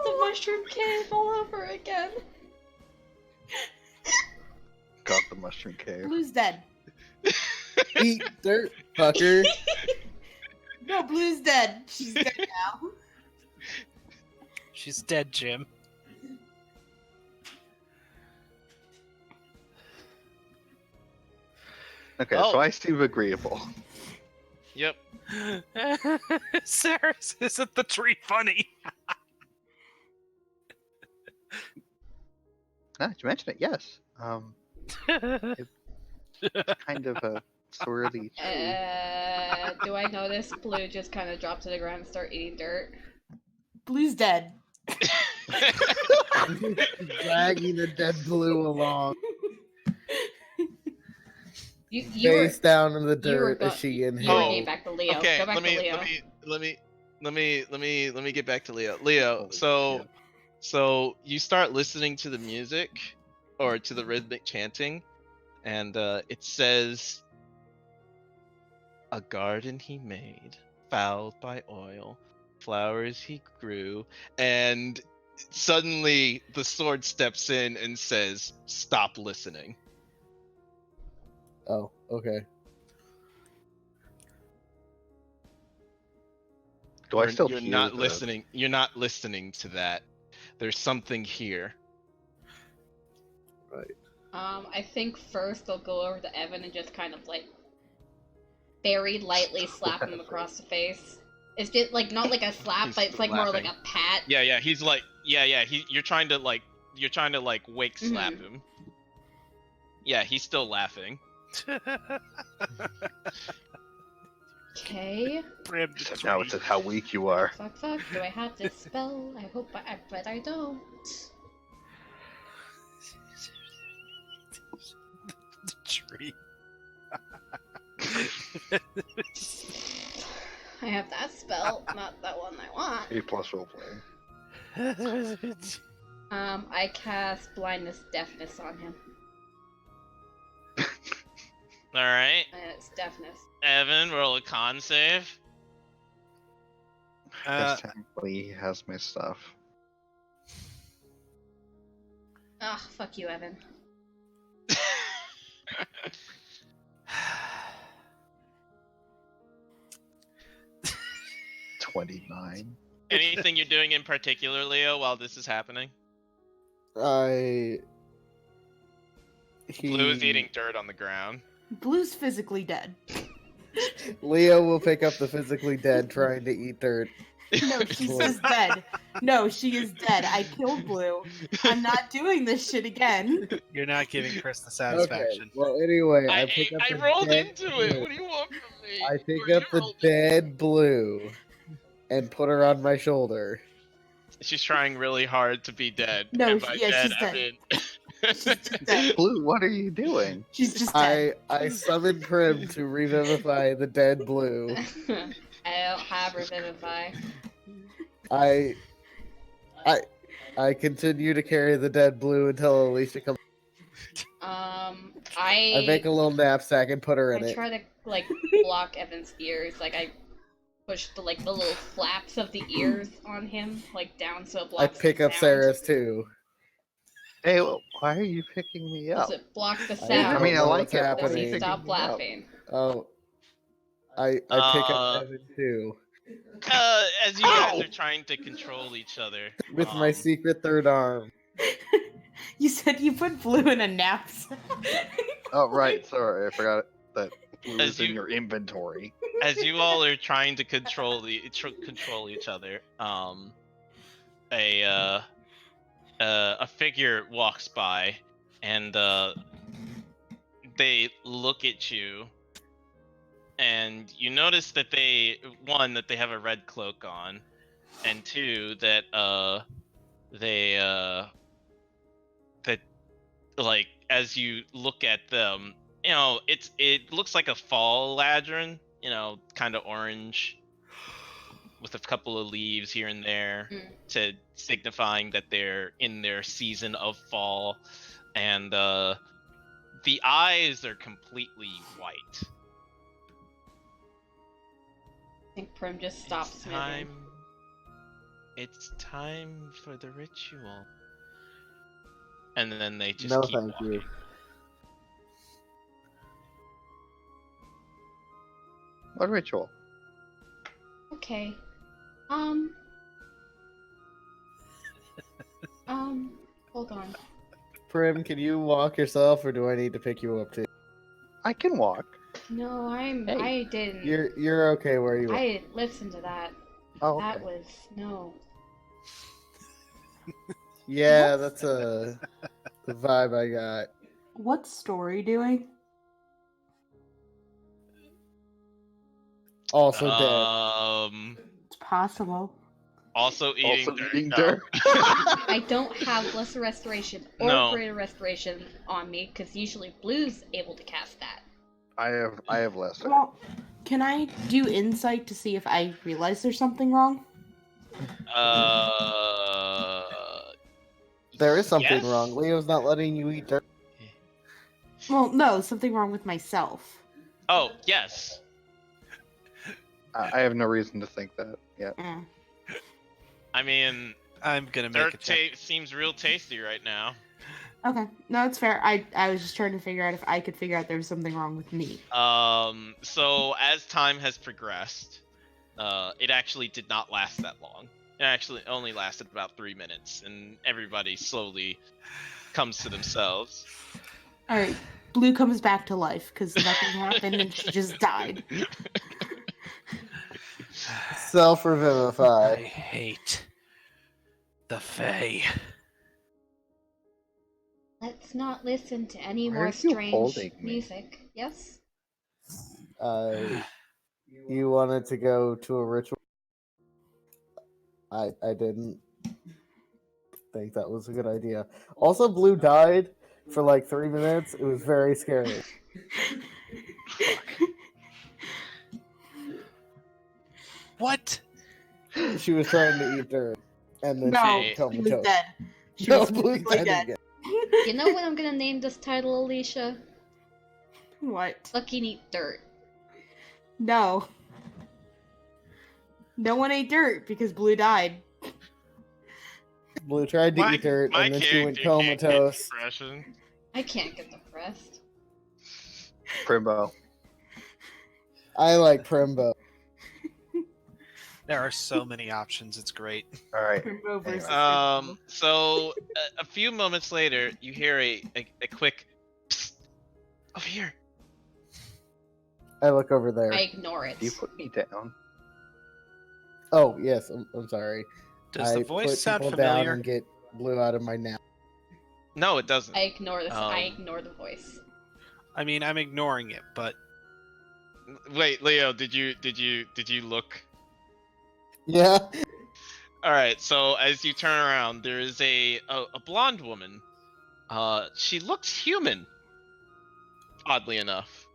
the mushroom cave all over again. Got the mushroom cave. Blue's dead. Eat dirt, fucker. No, Blue's dead. She's dead now. She's dead, Jim. Okay, Oh. so I seem agreeable. Yep. Saris, isn't the tree funny? Ah, did you mention it? Yes. Kind of a swirly tree. Do I notice Blue just kind of drop to the ground and start eating dirt? Blue's dead. Dragging the dead Blue along, You were face down in the you were dirt go- as she you were inhales. getting back to Leo. Okay, Go back let me to Leo. let me get back to Leo. Leo, Holy so shit. so you start listening to the music or to the rhythmic chanting, and it says, "A garden he made, fouled by oil, flowers he grew," and suddenly the sword steps in and says, "Stop listening." Oh, okay. Do I still You're hear not the- listening. You're not listening to that. There's something here. I think first I'll go over to Evan and just kind of like very lightly slap him across the face. It's just like not like a slap, He's but it's like more like laughing. a pat. Yeah. He's like, yeah. You're trying to like wake slap him. Yeah, he's still laughing. Okay. Brim the Except now tree. it's how weak you are. Fuck. Do I have this spell? I hope I bet I don't. The tree. I have that spell, not that one I want. A+ roleplay. I cast blindness, deafness on him. All right, And it's deafness. Evan, roll a con save. Because technically he has my stuff. Ugh, fuck you, Evan. 29. Anything you're doing in particular, Leo, while this is happening? Blue Blue is eating dirt on the ground. Blue's physically dead. Leo will pick up the physically dead trying to eat dirt. No, she's just dead. No, she is dead. I killed Blue. I'm not doing this shit again. You're not giving Chris the Okay. satisfaction. Well, anyway, I, I pick up I the rolled dead into it. Blue. What do you want from me? I pick Or up you the rolled it. dead Blue and put her on my shoulder. She's trying really hard to be dead. No, and by yeah, dead, she's I dead. mean- She's just dead. Blue, what are you doing? She's just dead. I summoned Prim to revivify the dead Blue. I don't have Revivify. I continue to carry the dead Blue until Alicia comes. I make a little knapsack and put her in I it. try to like block Evan's ears. Like I push the little flaps of the ears on him like down so it I blocks. pick the up sound. Sarah's too. Hey, why are you picking me up? Does it block the I sound? I mean, I know like what's it. Why are Does you he happening. stop picking me up? laughing? Oh, I pick up Evan too As you guys are trying to control each other. with my secret third arm. You said you put Blue in a knapsack. Oh, right. Sorry, I forgot that Blue As was in you- your inventory. As you all are trying to control each other, a figure walks by, and they look at you, and you notice that they have a red cloak on, and two that that like as you look at them, it looks like a fall ladron, kind of orange with a couple of leaves here and there to signifying that they're in their season of fall, and the eyes are completely white. I think Prim just stops moving. It's time for the ritual. And then they just No, keep thank walking. you. What ritual? Okay. Hold on. Prim, can you walk yourself, or do I need to pick you up too? I can walk. No, Hey, I didn't. You're okay where you are. I didn't listen to that. Oh, That okay. was no. Yeah, that's the vibe I got. What's Story doing? Also dead. It's possible. Also eating Also dirt. eating No. dirt. I don't have Lesser Restoration or No. Greater Restoration on me because usually Blue's able to cast that. I have lesser. Well, can I do insight to see if I realize there's something wrong? There is something yes. wrong. Leo's not letting you eat dirt. Well, no, something wrong with myself. Oh, yes. I have no reason to think that. Yeah. Eh. I mean, I'm gonna make a dirt check. seems real tasty right now. Okay, no, it's fair. I was just trying to figure out if I could figure out there was something wrong with me. So as time has progressed, it actually did not last that long. It actually only lasted about 3 minutes, and everybody slowly comes to themselves. All right, Blue comes back to life because nothing happened and she just died. Self-revivify. I hate the Fae. Let's not listen to any Why more are you strange holding me? music. Yes? You wanted to go to a ritual. I didn't think that was a good idea. Also, Blue died for like 3 minutes. It was very scary. What? She was trying to eat dirt, and then No, she she told me was to. dead. She No, was Blue's completely dead dead. again. You know what I'm gonna name this title, Alicia? What? Fucking eat dirt. No. No one ate dirt because Blue died. Blue tried to eat dirt, my and then she went character can't get comatose. depression. I can't get depressed. Primbo. I like Primbo. There are so many options. It's great. All right. Primbo versus Anyway. So a few moments later, you hear a quick psst, over here. I look over there. I ignore it. You put me down. Oh yes, I'm sorry. Does I the voice put sound people down familiar? and get Blue out of my nap. No, it doesn't. I ignore this. I Um, ignore the voice. I mean, I'm ignoring it, but Wait, Leo, did you look? Yeah. All right. So as you turn around, there is a blonde woman, She looks human, oddly enough.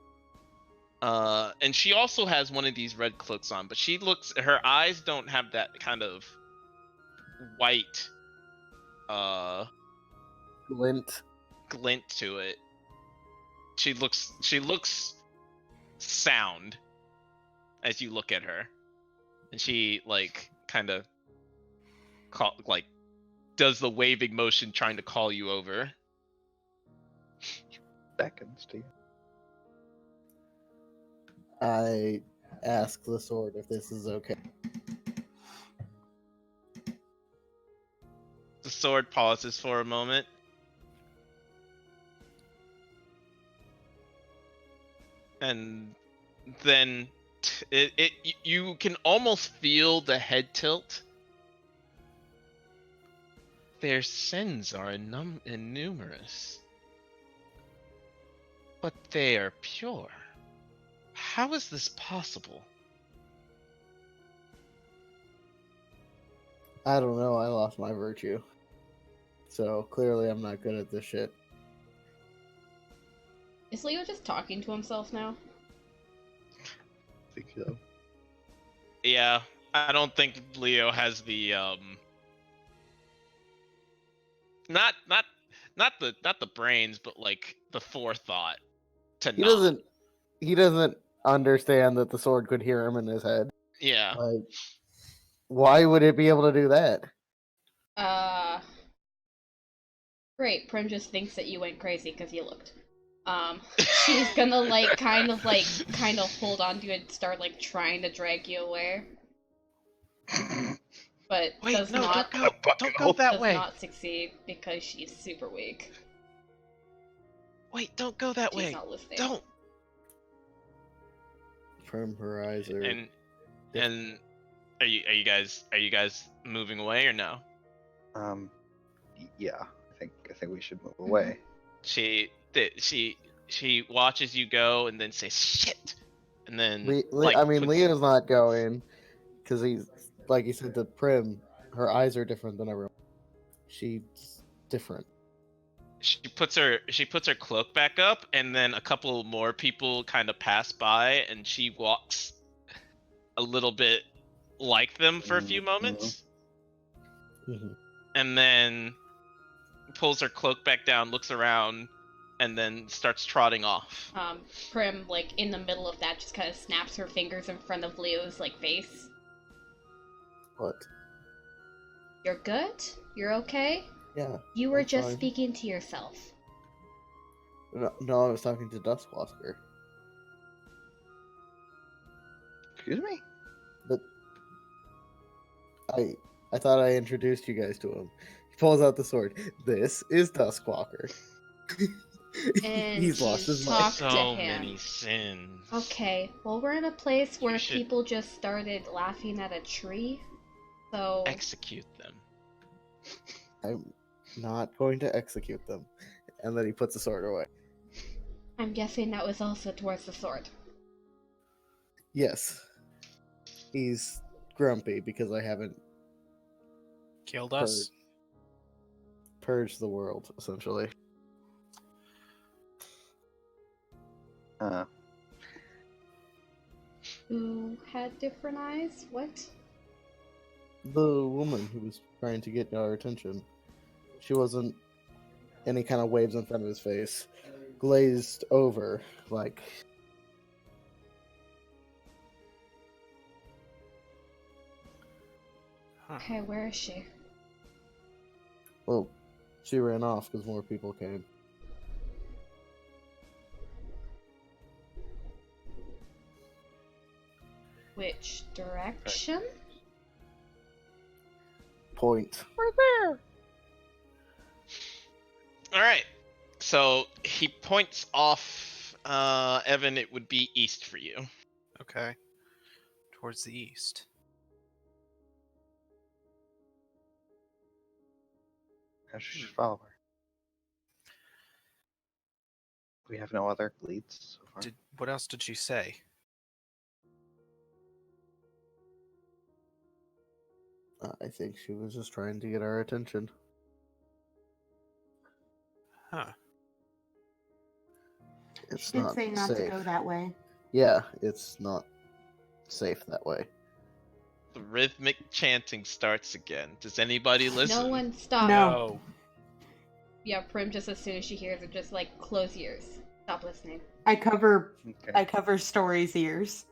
And she also has one of these red cloaks on, but her eyes don't have that kind of white Glint. glint to it. She looks sound as you look at her, and she like kind of does the waving motion trying to call you over. Beckons to you. I ask the sword if this is okay. The sword pauses for a moment. And then you can almost feel the head tilt. Their sins are innumerous, but they are pure. How is this possible? I don't know. I lost my virtue. So clearly I'm not good at this shit. Is Leo just talking to himself now? I think so. Yeah, I don't think Leo has the not the brains, but like the forethought to He not. doesn't understand that the sword could hear him in his head. Yeah. Like, why would it be able to do that? Great. Prim just thinks that you went crazy because you looked. She's gonna kind of hold on to you and start trying to drag you away, but Wait, does no, not don't go that does way. not succeed because she's super weak. Wait, don't go that She's way. not listening. Don't. From her eyes are And are you guys moving away or no? Yeah. I think we should move away. She watches you go and then says shit, and then Leo's not going because he's like he said to Prim. Her eyes are different than everyone. She's different. she puts her cloak back up, and then a couple more people kind of pass by, and she walks a little bit like them for a few moments, Mhm. and then pulls her cloak back down, looks around, and then starts trotting off. Prim, in the middle of that, just kind of snaps her fingers in front of Leo's face. What? You're good? You're okay? Yeah. You were I'm just fine. speaking to yourself. No, I was talking to Duskwalker. Excuse me? But I thought I introduced you guys to him. He pulls out the sword. This is Duskwalker. And He's lost his mind. talk to So him. many sins. Okay, well, we're in a place where should- people just started laughing at a tree, so... Execute them. I'm not going to execute them. And then he puts the sword away. I'm guessing that was also towards the sword. Yes. He's grumpy because I haven't Killed us. purged the world, essentially. Who had different eyes? What? The woman who was trying to get our attention. She wasn't. And he kind of waves in front of his face. Glazed over, like. Okay, where is she? Well, she ran off because more people came. Which direction? Point. All right. So he points off. Evan, it would be east for you. Okay. Towards the east. I should follow her. We have no other leads so far. What else did she say? I think she was just trying to get our attention. Huh. Huh. It's Did not say not safe. to go that way. Yeah, it's not safe that way. The rhythmic chanting starts again. Does anybody listen? No one stop. No. Yeah, Prim, just as soon as she hears it, just like close ears. Stop listening. I cover Okay. Story's ears.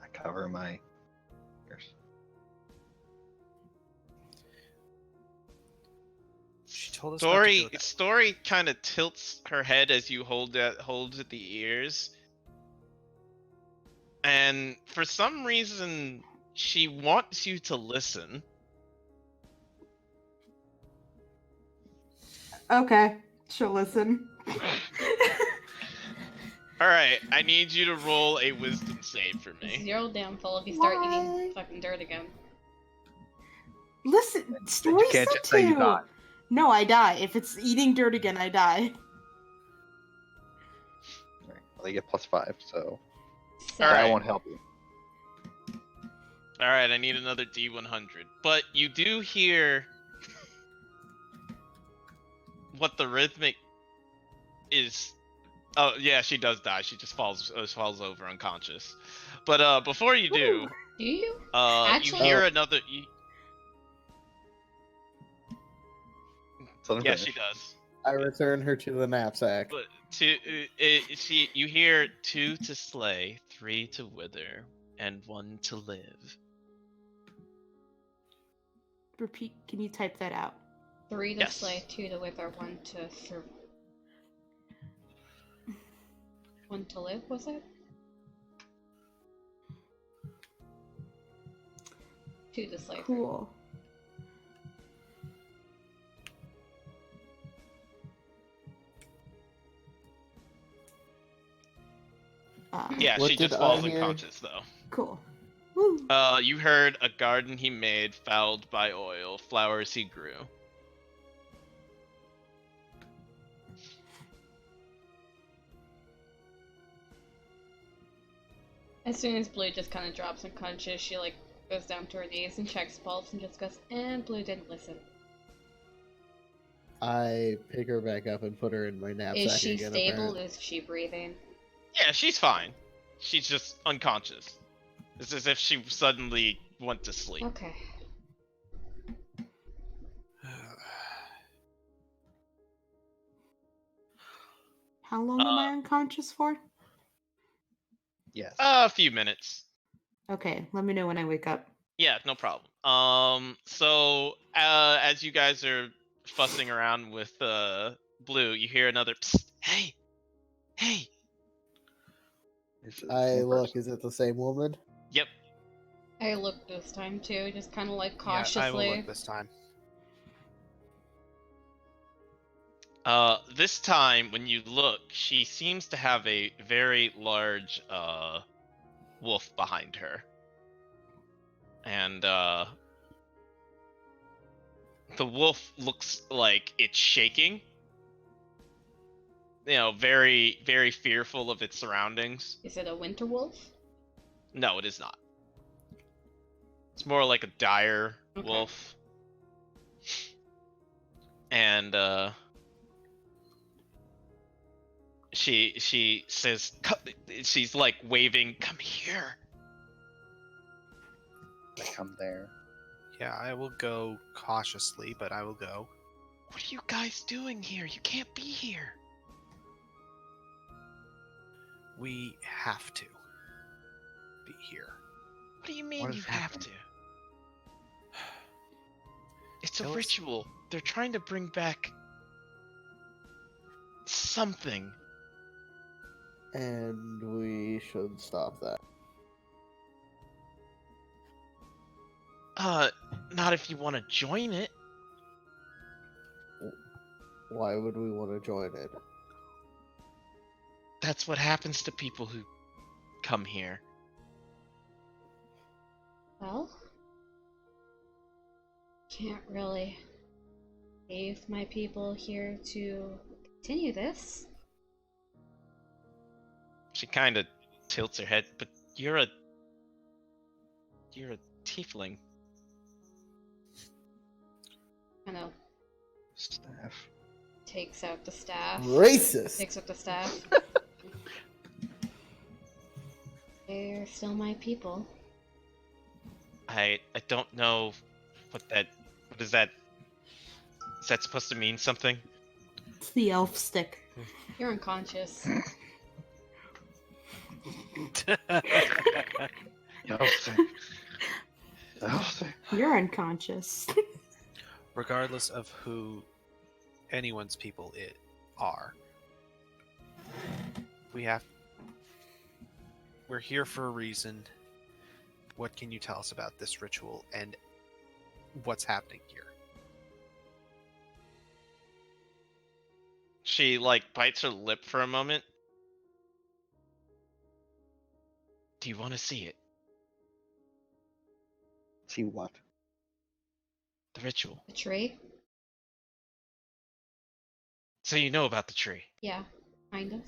I cover my ears. She told us not to go Story that. Story kind of tilts her head as you hold the ears, and for some reason she wants you to listen. Okay, she'll listen. All right, I need you to roll a wisdom save for This is me. your own downfall if you start Why? eating fucking dirt again. Listen, Story you can't said just say you to. die. No, I die. If it's eating dirt again, I die. Alright, well, they get +5, so So, All that right. won't help you. All right, I need another D100. But you do hear what the rhythmic is. Oh yeah, she does die. She just falls over unconscious. But before you do, do you? you Actually- hear Oh. another. So Yeah, she does. I return her to the knapsack. But you hear 2 to slay, 3 to wither, and 1 to live. Repeat. Can you type that out? 3 to Yes. slay, 2 to wither, 1 to 1 to live, was it? 2 to slay. Cool. Yeah, What she did just I falls hear? unconscious though. Cool. Woo. You heard a garden he made, fouled by oil, flowers he grew. As soon as Blue just kind of drops unconscious, she like goes down to her knees and checks pulse and just goes, and Blue didn't listen. I pick her back up and put her in my knapsack Is she again. stable? apparently. Is she breathing? Yeah, she's fine. She's just unconscious. It's as if she suddenly went to sleep. Okay. How long am I unconscious for? Yes. A few minutes. Okay, let me know when I wake up. Yeah, no problem. So as you guys are fussing around with Blue, you hear another psst, hey, hey. Is it the I same look. person? Is it the same woman? Yep. I looked this time too, just kind of like Yeah, I will cautiously. look this time. This time when you look, she seems to have a very large wolf behind her. And the wolf looks like it's shaking. You know, very, very fearful of its surroundings. Is it a winter wolf? No, it is not. It's more like a dire Okay. wolf. And she says, she's like waving, come here. I come there. Yeah, I will go cautiously, but I will go. What are you guys doing here? You can't be here. We have to be here. What do you mean What you is have happening? to? It's a Tell us- ritual. They're trying to bring back something. And we should stop that. Not if you want to join it. Why would we want to join it? That's what happens to people who come here. Well, can't really save my people here to continue this. She kind of tilts her head, but you're a tiefling. Kind of Staff. Takes out the staff. Racist. Picks up the staff. They're still my people. I don't know what is that? Is that supposed to mean something? It's the elf stick. You're unconscious. You're unconscious. Regardless of who anyone's people are, we're here for a reason. What can you tell us about this ritual and what's happening here? She like bites her lip for a moment. Do you want to see it? See what? The ritual. The tree? So you know about the tree. Yeah, kind of.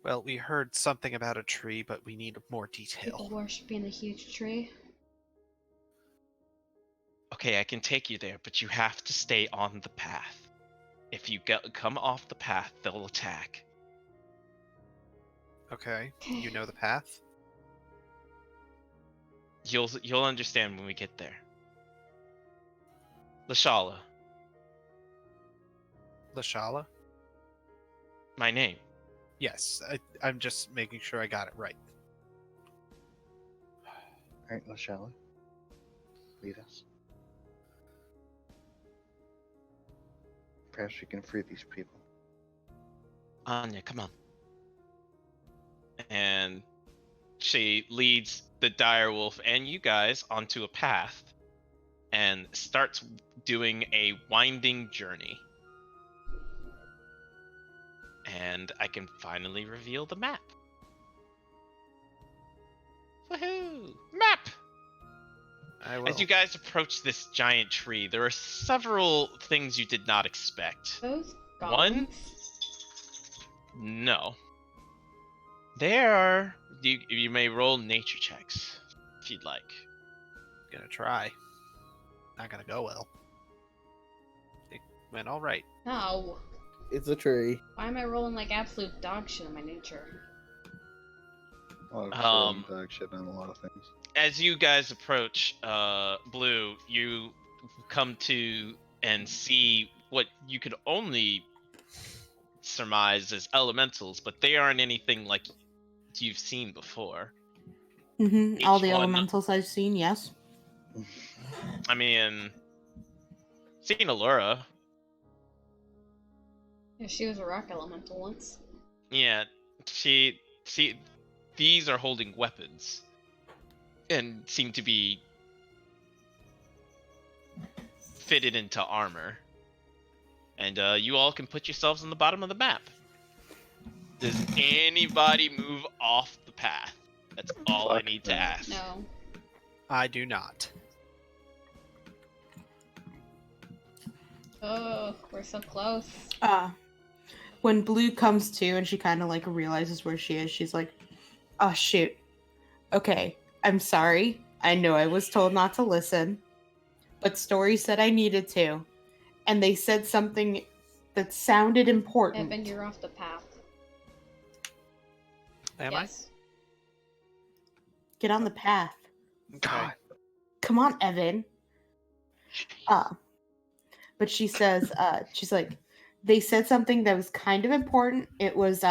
Well, we heard something about a tree, but we need more People detail. worshipping the huge tree. Okay, I can take you there, but you have to stay on the path. If you come off the path, they'll attack. Okay, you know the path? You'll understand when we get there. Lashala, Lashala? my name. Yes, I'm just making sure I got it right. Alright, Lashala. Lead us. Perhaps we can free these people. Anya, come on. And she leads the direwolf and you guys onto a path and starts doing a winding journey. And I can finally reveal the map. Woohoo! Map! I will. As you guys approach this giant tree, there are several things you did not expect. Those One? goblins? No. There, you may roll nature checks if you'd like. Gonna try. Not gonna go well. It went all right. No. It's a tree. Why am I rolling like absolute dog shit on my nature? A lot of dog shit on a lot of things. As you guys approach Blue, you come to and see what you could only surmise as elementals, but they aren't anything like you've seen before. All Each the one- elementals I've seen, yes. I mean, seen Allura. Yeah, she was a rock elemental once. Yeah, these are holding weapons and seem to be fitted into armor. And you all can put yourselves on the bottom of the map. Does anybody move off the path? That's all I Fuck need to them. ask. No. I do not. Oh, we're so close. When Blue comes to and she kind of like realizes where she is, she's like, oh shoot. Okay, I'm sorry. I know I was told not to listen, but Story said I needed to. And they said something that sounded important. Evan, you're off the path. Am Yes. Get on the path. I? Okay. God. Come on, Evan. But she says, she's like, they said something that was kind of important. It was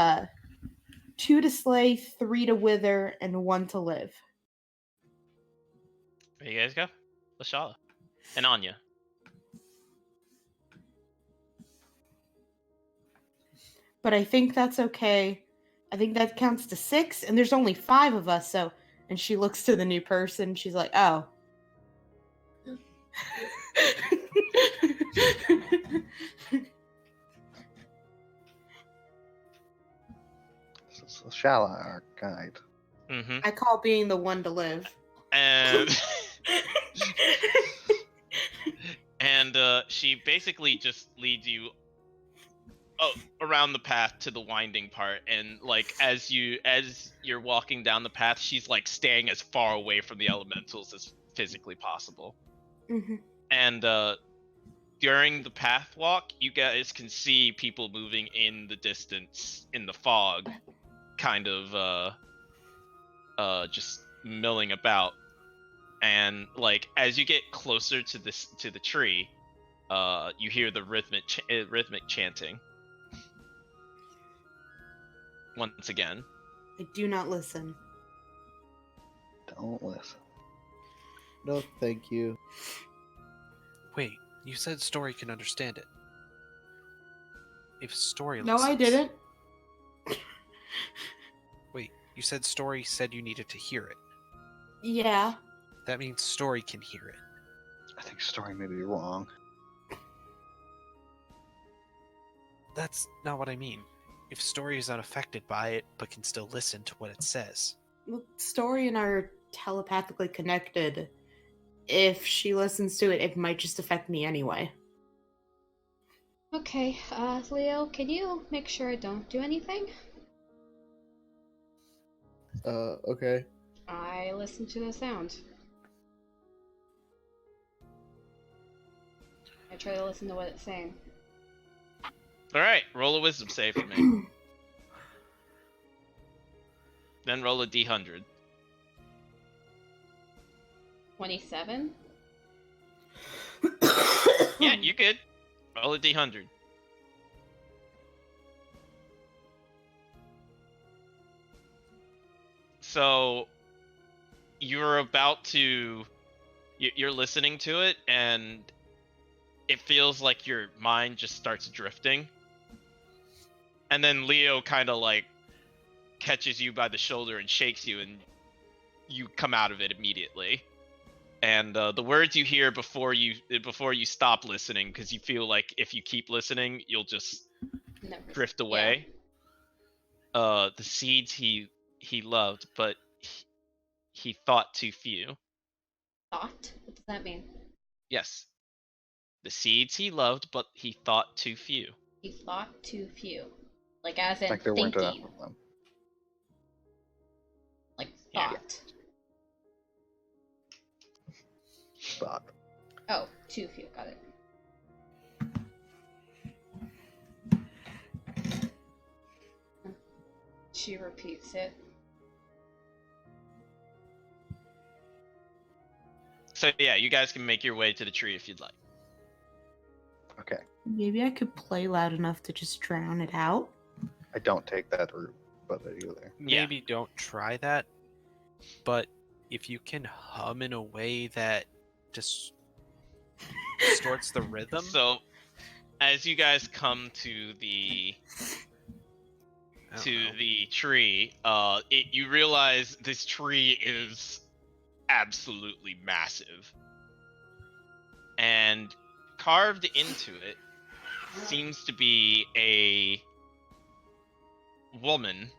2 to slay, 3 to wither, and 1 to live. There you guys go. Lashala. And Anya. But I think that's okay. I think that counts to 6, and there's only 5 of us, so. And she looks to the new person. She's like, oh. This is Lashala, our guide. Mm-hmm. I call being the one to live. And she basically just leads you around the path to the winding part, and like as you're walking down the path, she's like staying as far away from the elementals as physically possible. Mm-hmm. And during the path walk, you guys can see people moving in the distance in the fog, kind of just milling about. And like as you get closer to the tree, you hear the rhythmic chanting once again. I do not listen. Don't listen. No, thank you. Wait, you said Story can understand it. If Story No, I listens- didn't. Wait, you said Story said you needed to hear it. Yeah. That means Story can hear it. I think Story may be wrong. That's not what I mean. If Story is unaffected by it, but can still listen to what it says. Well, Story and I are telepathically connected. If she listens to it, it might just affect me anyway. Okay, Leo, can you make sure I don't do anything? Okay. I listen to the sound. I try to listen to what it's saying. All right, roll a wisdom save for me. Then roll a d100. 27? Yeah, you good. Roll a d100. So you're about to you're listening to it, and it feels like your mind just starts drifting. And then Leo kind of like catches you by the shoulder and shakes you, and you come out of it immediately. And the words you hear before you stop listening, because you feel like if you keep listening, you'll just Never. drift away. The seeds he loved, but he thought too few. Thought? What does that mean? Yes. The seeds he loved, but he thought too few. He thought too few. Like as in Like there weren't enough thinking. of them. Like Yeah. thought. But Oh, too few. Got it. She repeats it. So yeah, you guys can make your way to the tree if you'd like. okay, Maybe I could play loud enough to just drown it out. I don't take that route, but either. Yeah. Maybe don't try that, but if you can hum in a way that distorts the rhythm. So as you guys come to the I don't know. tree, you realize this tree is absolutely massive, and carved into it seems to be a woman,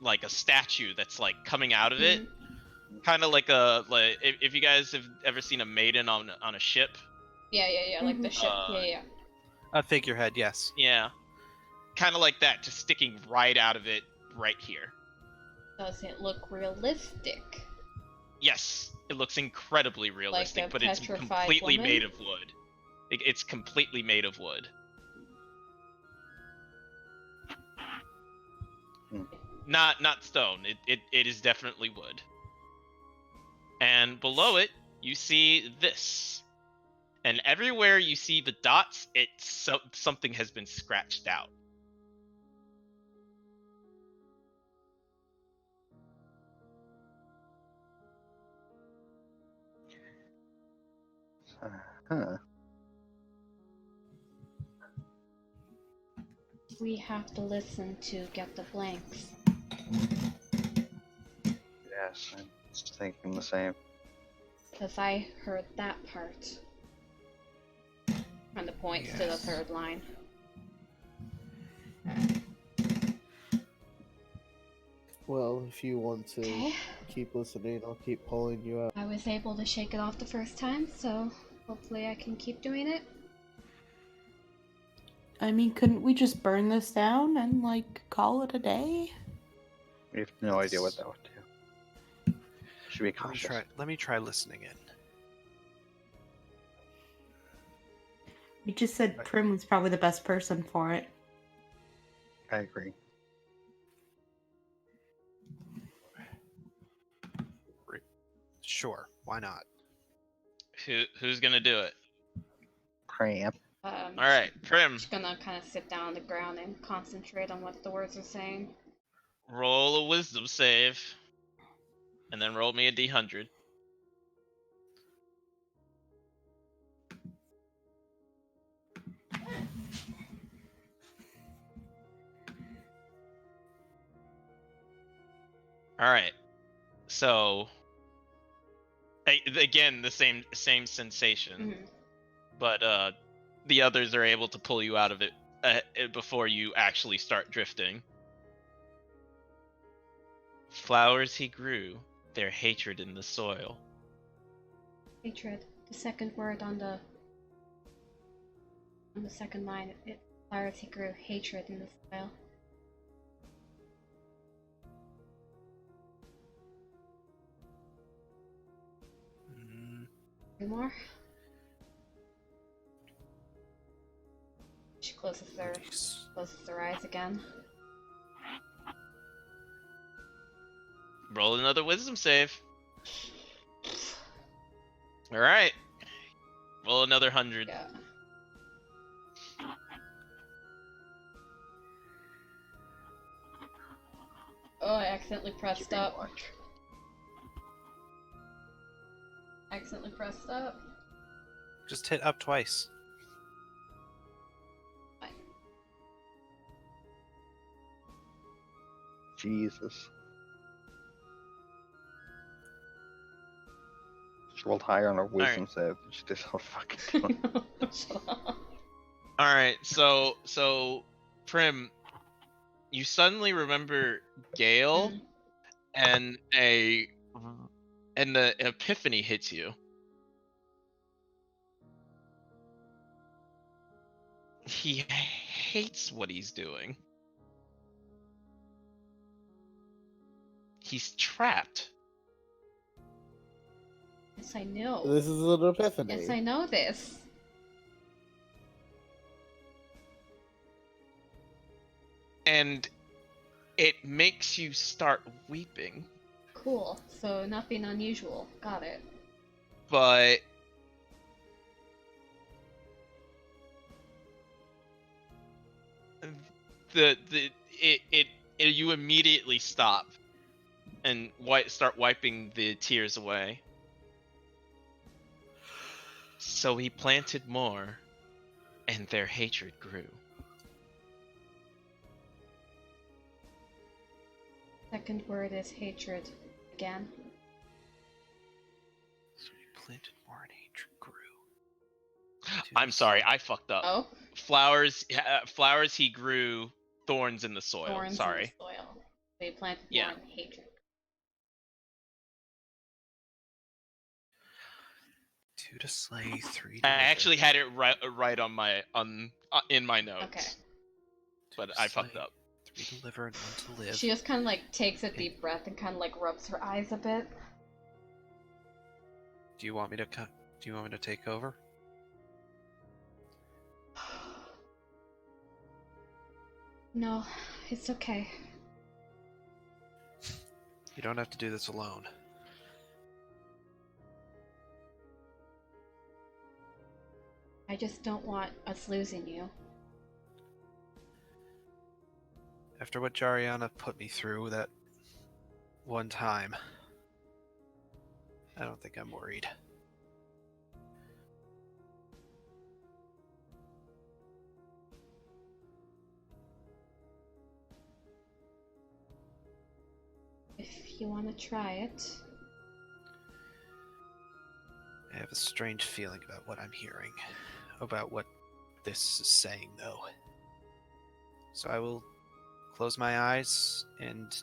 like a statue that's like coming out of it, kind of like if you guys have ever seen a maiden on a ship. Yeah, like the ship. Yeah. A figurehead, yes. Yeah, kind of like that, just sticking right out of it right here. Does it look realistic? Yes, it looks incredibly realistic, a but it's petrified completely woman? made of wood. It's completely made of wood. Hmm. Not stone. It is definitely wood. And below it, you see this. And everywhere you see the dots, something has been scratched out. Huh. We have to listen to get the blanks. Yes, I'm just thinking the same. Because I heard that part. And the points to the Yes. third line. Well, if you want to Okay. keep listening, I'll keep pulling you out. I was able to shake it off the first time, so hopefully I can keep doing it. I mean, couldn't we just burn this down and, like, call it a day? We have no idea what that would do. Should be Let me cautious. try listening in. You just said Prim was probably the best person for it. I agree. Sure, why not? Who's gonna do it? Cramp. All right, Prim. Just gonna kind of sit down on the ground and concentrate on what the words are saying. Roll a wisdom save, and then roll me a d100. All right. So again, the same sensation, Mhm. but the others are able to pull you out of it before you actually start drifting. Flowers he grew, their hatred in the soil. Hatred. The second word on the second line. It flowers he grew. Hatred in the soil. Mm, Any more? She closes her eyes again. Roll another wisdom save. All right. Roll another 100. Yeah. Oh, I accidentally pressed up. Accidentally pressed up. Just hit up twice. Fine. Jesus. She rolled higher on her wisdom save. She did so fucking doing. Shut up. All right. So Prim, you suddenly remember Gale, Mm. and the epiphany hits you. He hates what he's doing. He's trapped. Yes, I know. This is an epiphany. Yes, I know this. And it makes you start weeping. Cool. So nothing unusual. Got it. But you immediately stop and start wiping the tears away. So he planted more, and their hatred grew. Second word is hatred. Again. So he planted more and hatred grew. I'm sorry, I fucked up. Oh? Flowers he grew, thorns in the soil. Thorns Sorry. in the soil. They planted Yeah. more in hatred. 2 to slay, 3 I to actually had it right on my in my notes. Okay. But I fucked up. 3 to liver and 1 to live. She just kind of like takes a deep breath and kind of like rubs her eyes a bit. Do you want me to take over? No, it's okay. You don't have to do this alone. I just don't want us losing you. After what Jariana put me through that one time, I don't think I'm worried. If you want to try it. I have a strange feeling about what I'm hearing, about what this is saying, though. So I will close my eyes and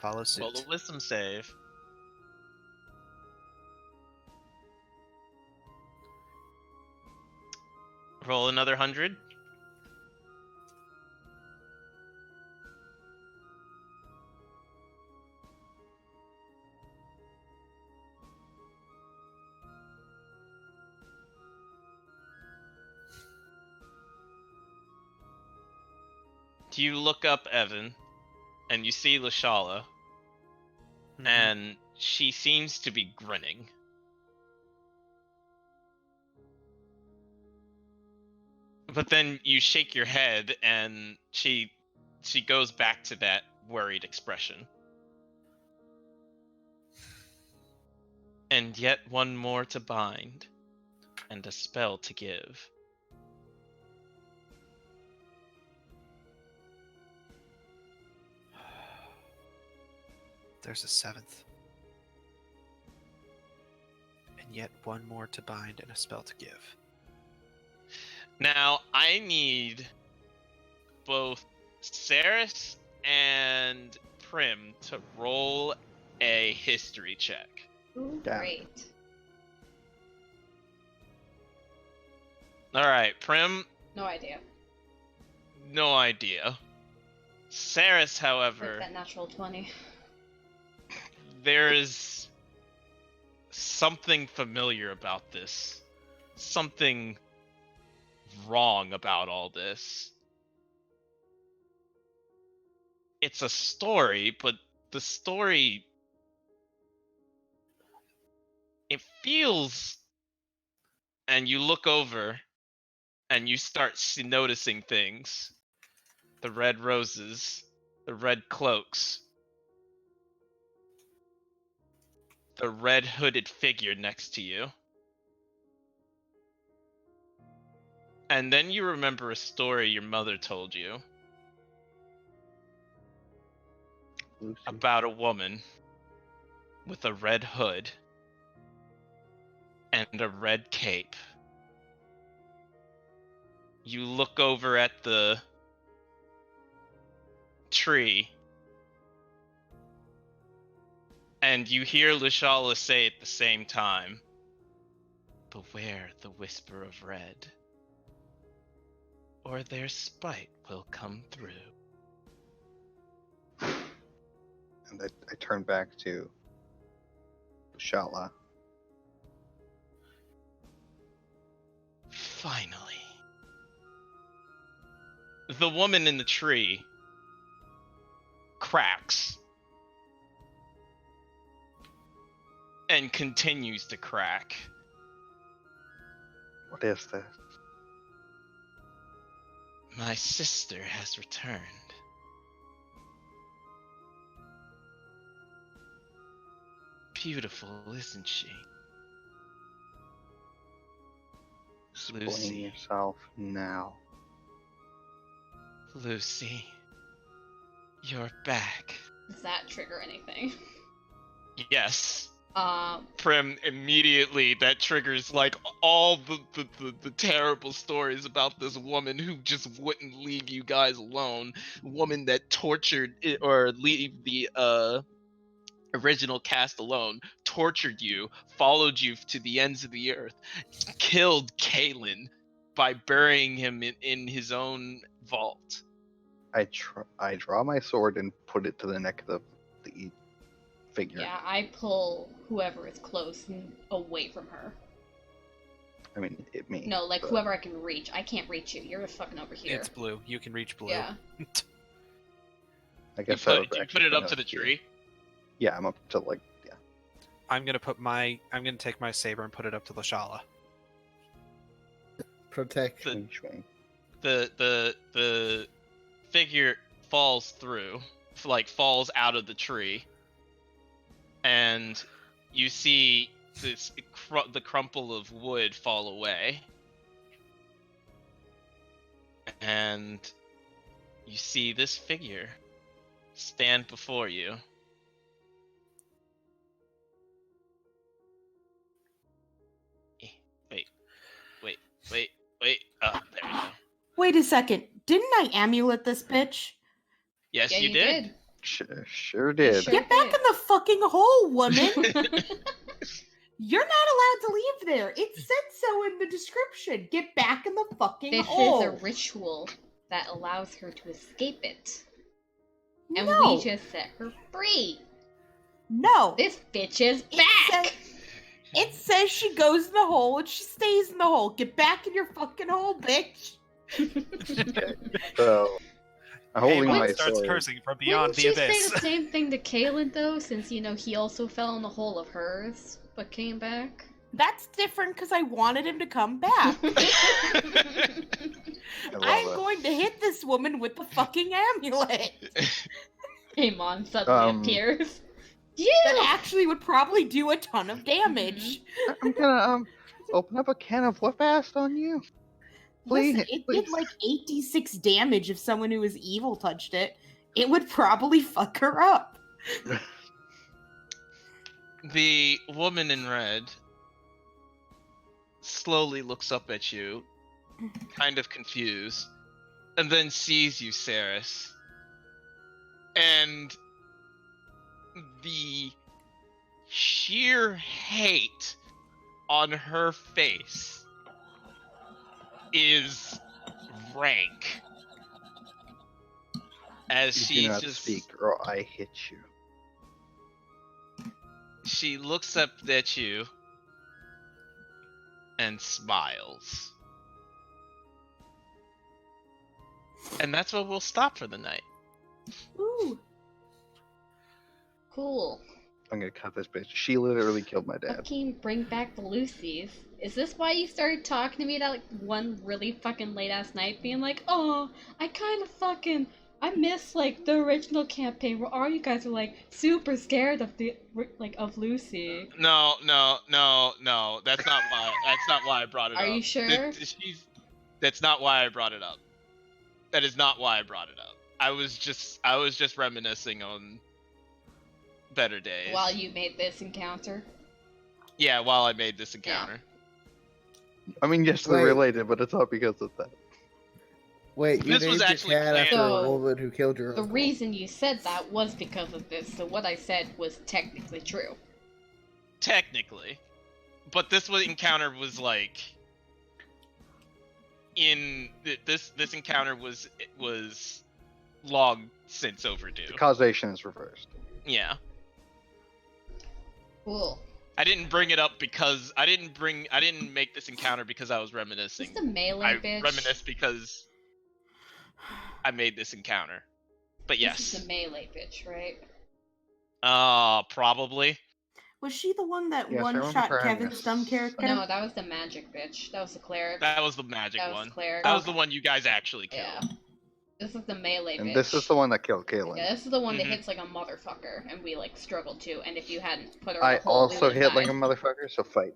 follow suit. Roll a wisdom save. Roll another 100. you look up Evan, and you see Lashala, and she seems to be grinning. But then you shake your head, and she goes back to that worried expression. And yet one more to bind, and a spell to give. There's a 7th. And yet one more to bind and a spell to give. Now, I need both Saris and Prim to roll a history check. Ooh, Damn. great. Alright, Prim, No idea. no idea. Saris, Like however, that natural 20. there's something familiar about this. Something wrong about all this. It's a story, but the story, it feels, and you look over and you start noticing things. The red roses, the red cloaks, the red hooded figure next to you. And then you remember a story your mother told you Lucy. about a woman with a red hood and a red cape. You look over at the tree and you hear Lashala say at the same time, "Beware the whisper of red, or their spite will come through." And I turn back to Shala. Finally. The woman in the tree cracks and continues to crack. What is this? My sister has returned. Beautiful, isn't she? Explain Lucy. yourself now. Lucy, you're back. Does that trigger anything? Yes. Um, Prim, immediately that triggers like all the terrible stories about this woman who just wouldn't leave you guys alone. Woman that tortured or leave the original cast alone, tortured you, followed you to the ends of the earth, killed Kalen by burying him in his own vault. I draw my sword and put it to the neck of the figure. yeah, I pull whoever is close and away from her. I mean, me. No, like but whoever I can reach. I can't reach you. You're fucking over here. It's blue. You can reach blue. Yeah. I You guess I would put actually it up put to the here. tree. Yeah, I'm up to like, yeah. I'm gonna take my saber and put it up to Lashala. Protection. Swing. The figure falls through, falls out of the tree, and you see the crumple of wood fall away, and you see this figure stand before you. Wait. Oh, there we go. Wait a second. Didn't I amulet this bitch? Yes, yeah, you did. Sure did. Sure Get back did. in the fucking hole, woman! You're not allowed to leave there. It said so in the description. Get back in the fucking This hole. is a ritual that allows her to escape it. And no, we just set her free. no. This bitch is It back! It says she goes in the hole and she stays in the hole. Get back in your fucking hole, bitch. Okay. So Holding Amon my starts sword. cursing from beyond Wouldn't the you abyss. say the same thing to Kaelin though, since you know he also fell in the hole of hers, but came back? That's different because I wanted him to come back. I love I'm it. going to hit this woman with the fucking amulet. Amon suddenly appears. Yeah. That actually would probably do a ton of damage. I'm gonna open up a can of whoop-ass on you. Listen, Please, it did like 86 damage if someone who was evil touched it. It would probably fuck her up. The woman in red slowly looks up at you, kind of confused, and then sees you, Saris. And the sheer hate on her face is rank. As You she do not just speak, or I hit you. she looks up at you and smiles. And that's where we'll stop for the night. Ooh. Cool. I'm gonna cut this bitch. She literally killed my dad. Fucking bring back the Lucy's. Is this why you started talking to me that like one really fucking late ass night, being like, "Oh, I kind of fucking I miss like the original campaign where all you guys are like super scared of the like of Lucy." No. That's not why. That's not why I brought it up. Are you sure? That's not why I brought it up. That is not why I brought it up. I was just reminiscing on better days. While you made this encounter. Yeah, while I made this encounter. I mean, yes, they're Wait. related, but it's not because of that. Wait, you This was named your actually cat after planned. a woman who killed your The uncle. reason you said that was because of this, so what I said was technically true. Technically, but this encounter was like this encounter was long since overdue. The causation is reversed. Yeah. Cool. I didn't bring it up because I didn't make this encounter because I was Is reminiscing. this the melee I bitch? reminisced because I made this encounter. But This is yes. the melee bitch, right? Probably. Was she the one that Yes, I remember one-shot her having Kevin's a dumb s- character? No, that was the magic bitch. That was the cleric. That was the magic That was one. the cleric. That was the one you guys actually killed. Yeah. This is the melee And bitch. this is the one that killed Kaylin. Yeah, this is the one Mhm. that hits like a motherfucker, and we like struggled to. And if you hadn't put her, I in a hole, we also would've hit like a died. motherfucker, so fight.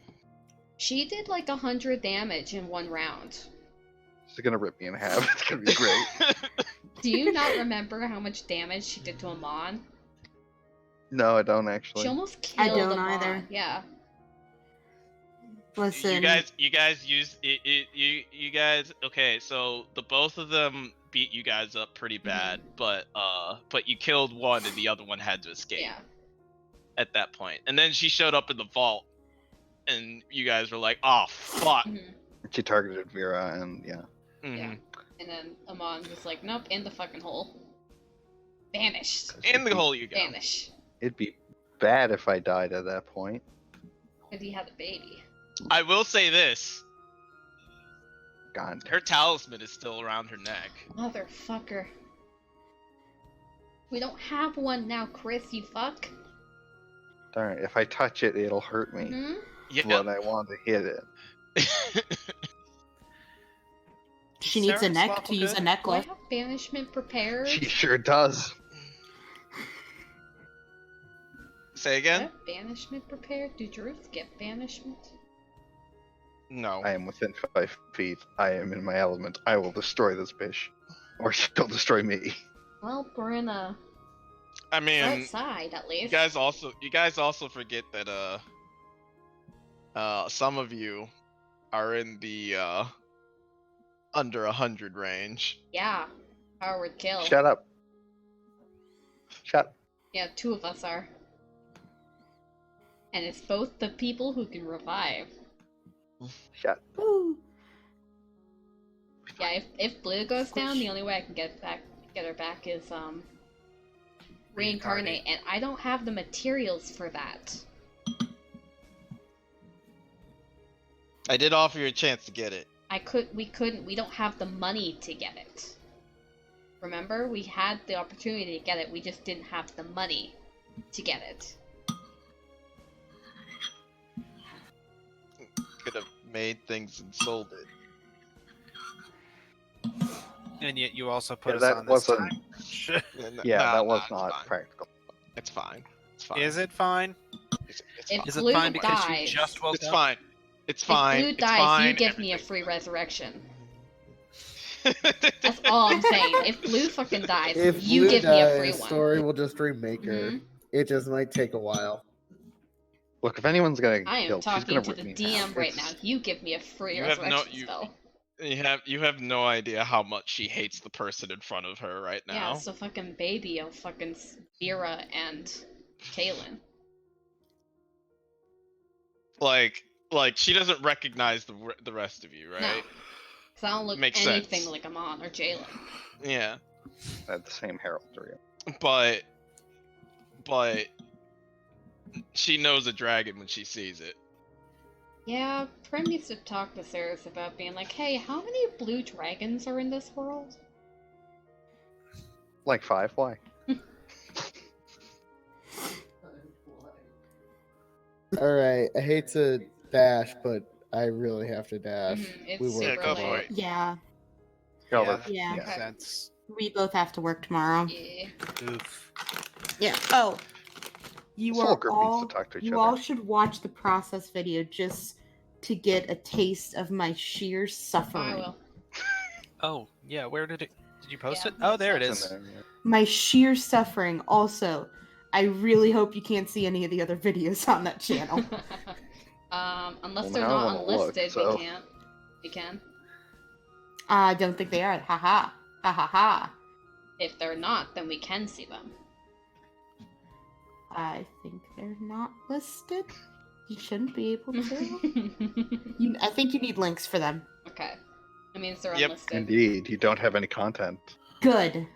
She did like 100 damage in one round. This is gonna rip me in half. It's gonna be great. Do you not remember how much damage she did to Amon? No, I don't actually. She almost I killed don't Amon. either. Yeah. Listen, You guys use it. You guys. Okay, so the both of them beat you guys up pretty bad, but you killed one and the other one had to escape Yeah. at that point. And then she showed up in the vault, and you guys were like, "Oh fuck." hmm She targeted Vera, and yeah. Mhm. Yeah. And then Amon was like, "Nope, in the fucking hole." Vanished. In the hole you go. Vanish. It'd be bad if I died at that point. Because he had a baby. I will say this: God. her talisman is still around her neck. Motherfucker. We don't have one now, Chris, you fuck. Darn it, if I touch it, it'll hurt me. Hmm? Yeah. But I want to hit it. she needs a Sarah's neck lawful to use good? a Do I necklace. have banishment prepared? She sure does. Say Do I again? have banishment prepared? Do druids get banishment? No. I am within 5 feet. I am in my element. I will destroy this bitch. Or she'll destroy me. Well, we're in a I mean, outside at least. you guys also forget that some of you are in the under 100 range. Yeah. Howard kill. Shut up. Shut up. Yeah, 2 of us are. And it's both the people who can revive. Shut up. Ooh. Yeah, if Blue goes down, the only way I can get her back is reincarnate, and I don't have the materials for that. I did offer you a chance to get it. We don't have the money to get it. Remember, we had the opportunity to get it, we just didn't have the money to get it. Could have made things and sold it. And yet you also put us that on this wasn't- time crunch. Yeah, Nah, that was it's not fine. practical. It's fine. It's fine. Is it fine? It's If fine. Is it Blue fine because you dies- just woke It's up? fine. It's fine. If Blue It's dies, fine. you give me a free resurrection. That's all I'm saying. If Blue fucking dies, If you Blue give me a free dies, one. Story will just remake her. Mhm. It just might take a while. Look, if anyone's gonna get I am killed, she's talking gonna to rip the me DM right now. It's- You give me a free You have no- resurrection you- spell. You have no idea how much she hates the person in front of her right Yeah, now. so fucking baby of fucking Vera and Kaylin. Like she doesn't recognize the rest of you, right? No. Because I don't look Makes anything sense. like Amon or Jalen. Yeah. I had the same heraldry. But she knows a dragon when she sees it. Yeah, Prim used to talk to Ceres about being like, hey, how many blue dragons are in this world? Like 5, why? Alright, I hate to dash, but I really have to dash. It's We work super go for tomorrow. late. Yeah, Go Yeah. with- yeah. Makes Okay. sense. We both have to work tomorrow. Yeah. Oof. Yeah. Oh, you This whole are group all. needs to talk to each You other. all should watch the process video just to get a taste of my sheer I suffering. will. Oh, yeah, where did it... Did you post Yeah, it? Oh, there it It's is. in there, yeah. My sheer suffering. Also, I really hope you can't see any of the other videos on that channel. Unless Well, they're now I not wanna look, unlisted, so- we can't. We can. I don't think they are. Ha ha. Ha ha ha. If they're not, then we can see them. I think they're not listed. You shouldn't be able to. I think you need links for them. Okay. That means they're Yep. unlisted. Indeed, you don't have any content. Good.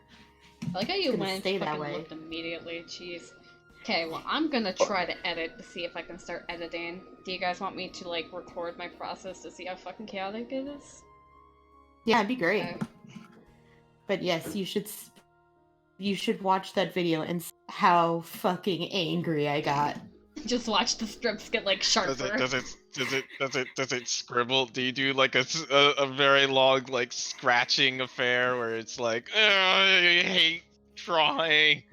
I like how you Gonna went stay and that fucking way. looked immediately. Jeez. Okay, well, I'm gonna try to edit to see if I can start editing. Do you guys want me to, like, record my process to see how fucking chaotic it is? Yeah, it'd be great. Okay. But yes, you should watch that video and see how fucking angry I got. Just watch the strips get, like, sharper. Does it scribble? Do you do like a very long like scratching affair where it's like, I hate drawing.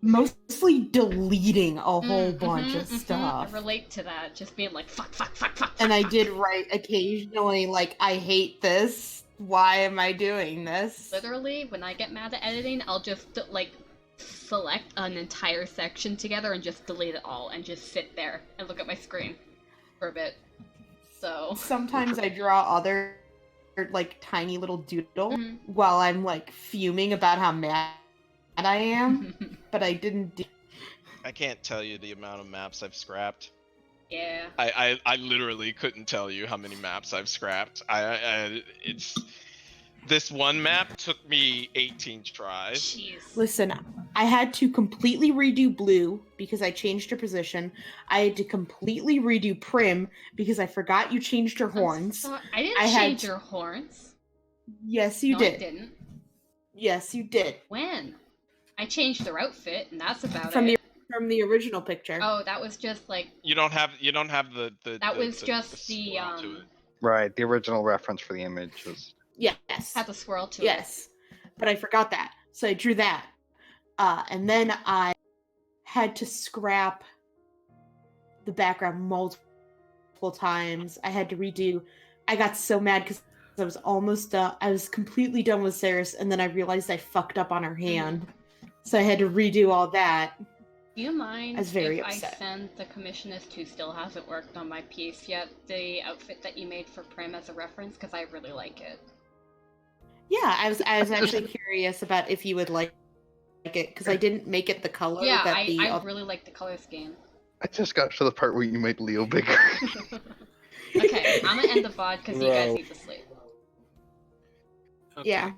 Mostly deleting a whole Mm, bunch mhm, of mhm. stuff. I relate to that. Just being like, fuck, fuck, fuck, fuck. And fuck, I fuck. did write occasionally, like, I hate this. Why am I doing this? Literally, when I get mad at editing, I'll just, like, select an entire section together and just delete it all and just sit there and look at my screen for a bit. So. Sometimes I draw other, like, tiny little doodle Mhm. while I'm, like, fuming about how mad I am, but I didn't do. I can't tell you the amount of maps I've scrapped. Yeah. I literally couldn't tell you how many maps I've scrapped. It's this one map took me 18 tries. Jeez. Listen, I had to completely redo Blue because I changed her position. I had to completely redo Prim because I forgot you changed her horns. I didn't I had change to- your horns. Yes, you No, did. I didn't. Yes, you did. When? I changed their outfit, and that's about From it. From the original picture. Oh, that was just like You don't have the that was just the swirl to it. Right, the original reference for the image was Yes. had the swirl to Yes. But I forgot that. So I drew that. And then I had to scrap the background multiple times. I had to redo. I got so mad because I was almost done. I was completely done with Ceres, and then I realized I fucked up on her hand. So I had to redo all that. Do you mind I was very if I upset. send the commissionist who still hasn't worked on my piece yet the outfit that you made for Prim as a reference? Because I really like it. Yeah, I was actually curious about if you would like it because I didn't make it the color Yeah, that I, the I other- really like the color scheme. I just got to the part where you made Leo bigger. Okay, I'm gonna end the VOD because you guys Bro. need to sleep. Okay. Yeah.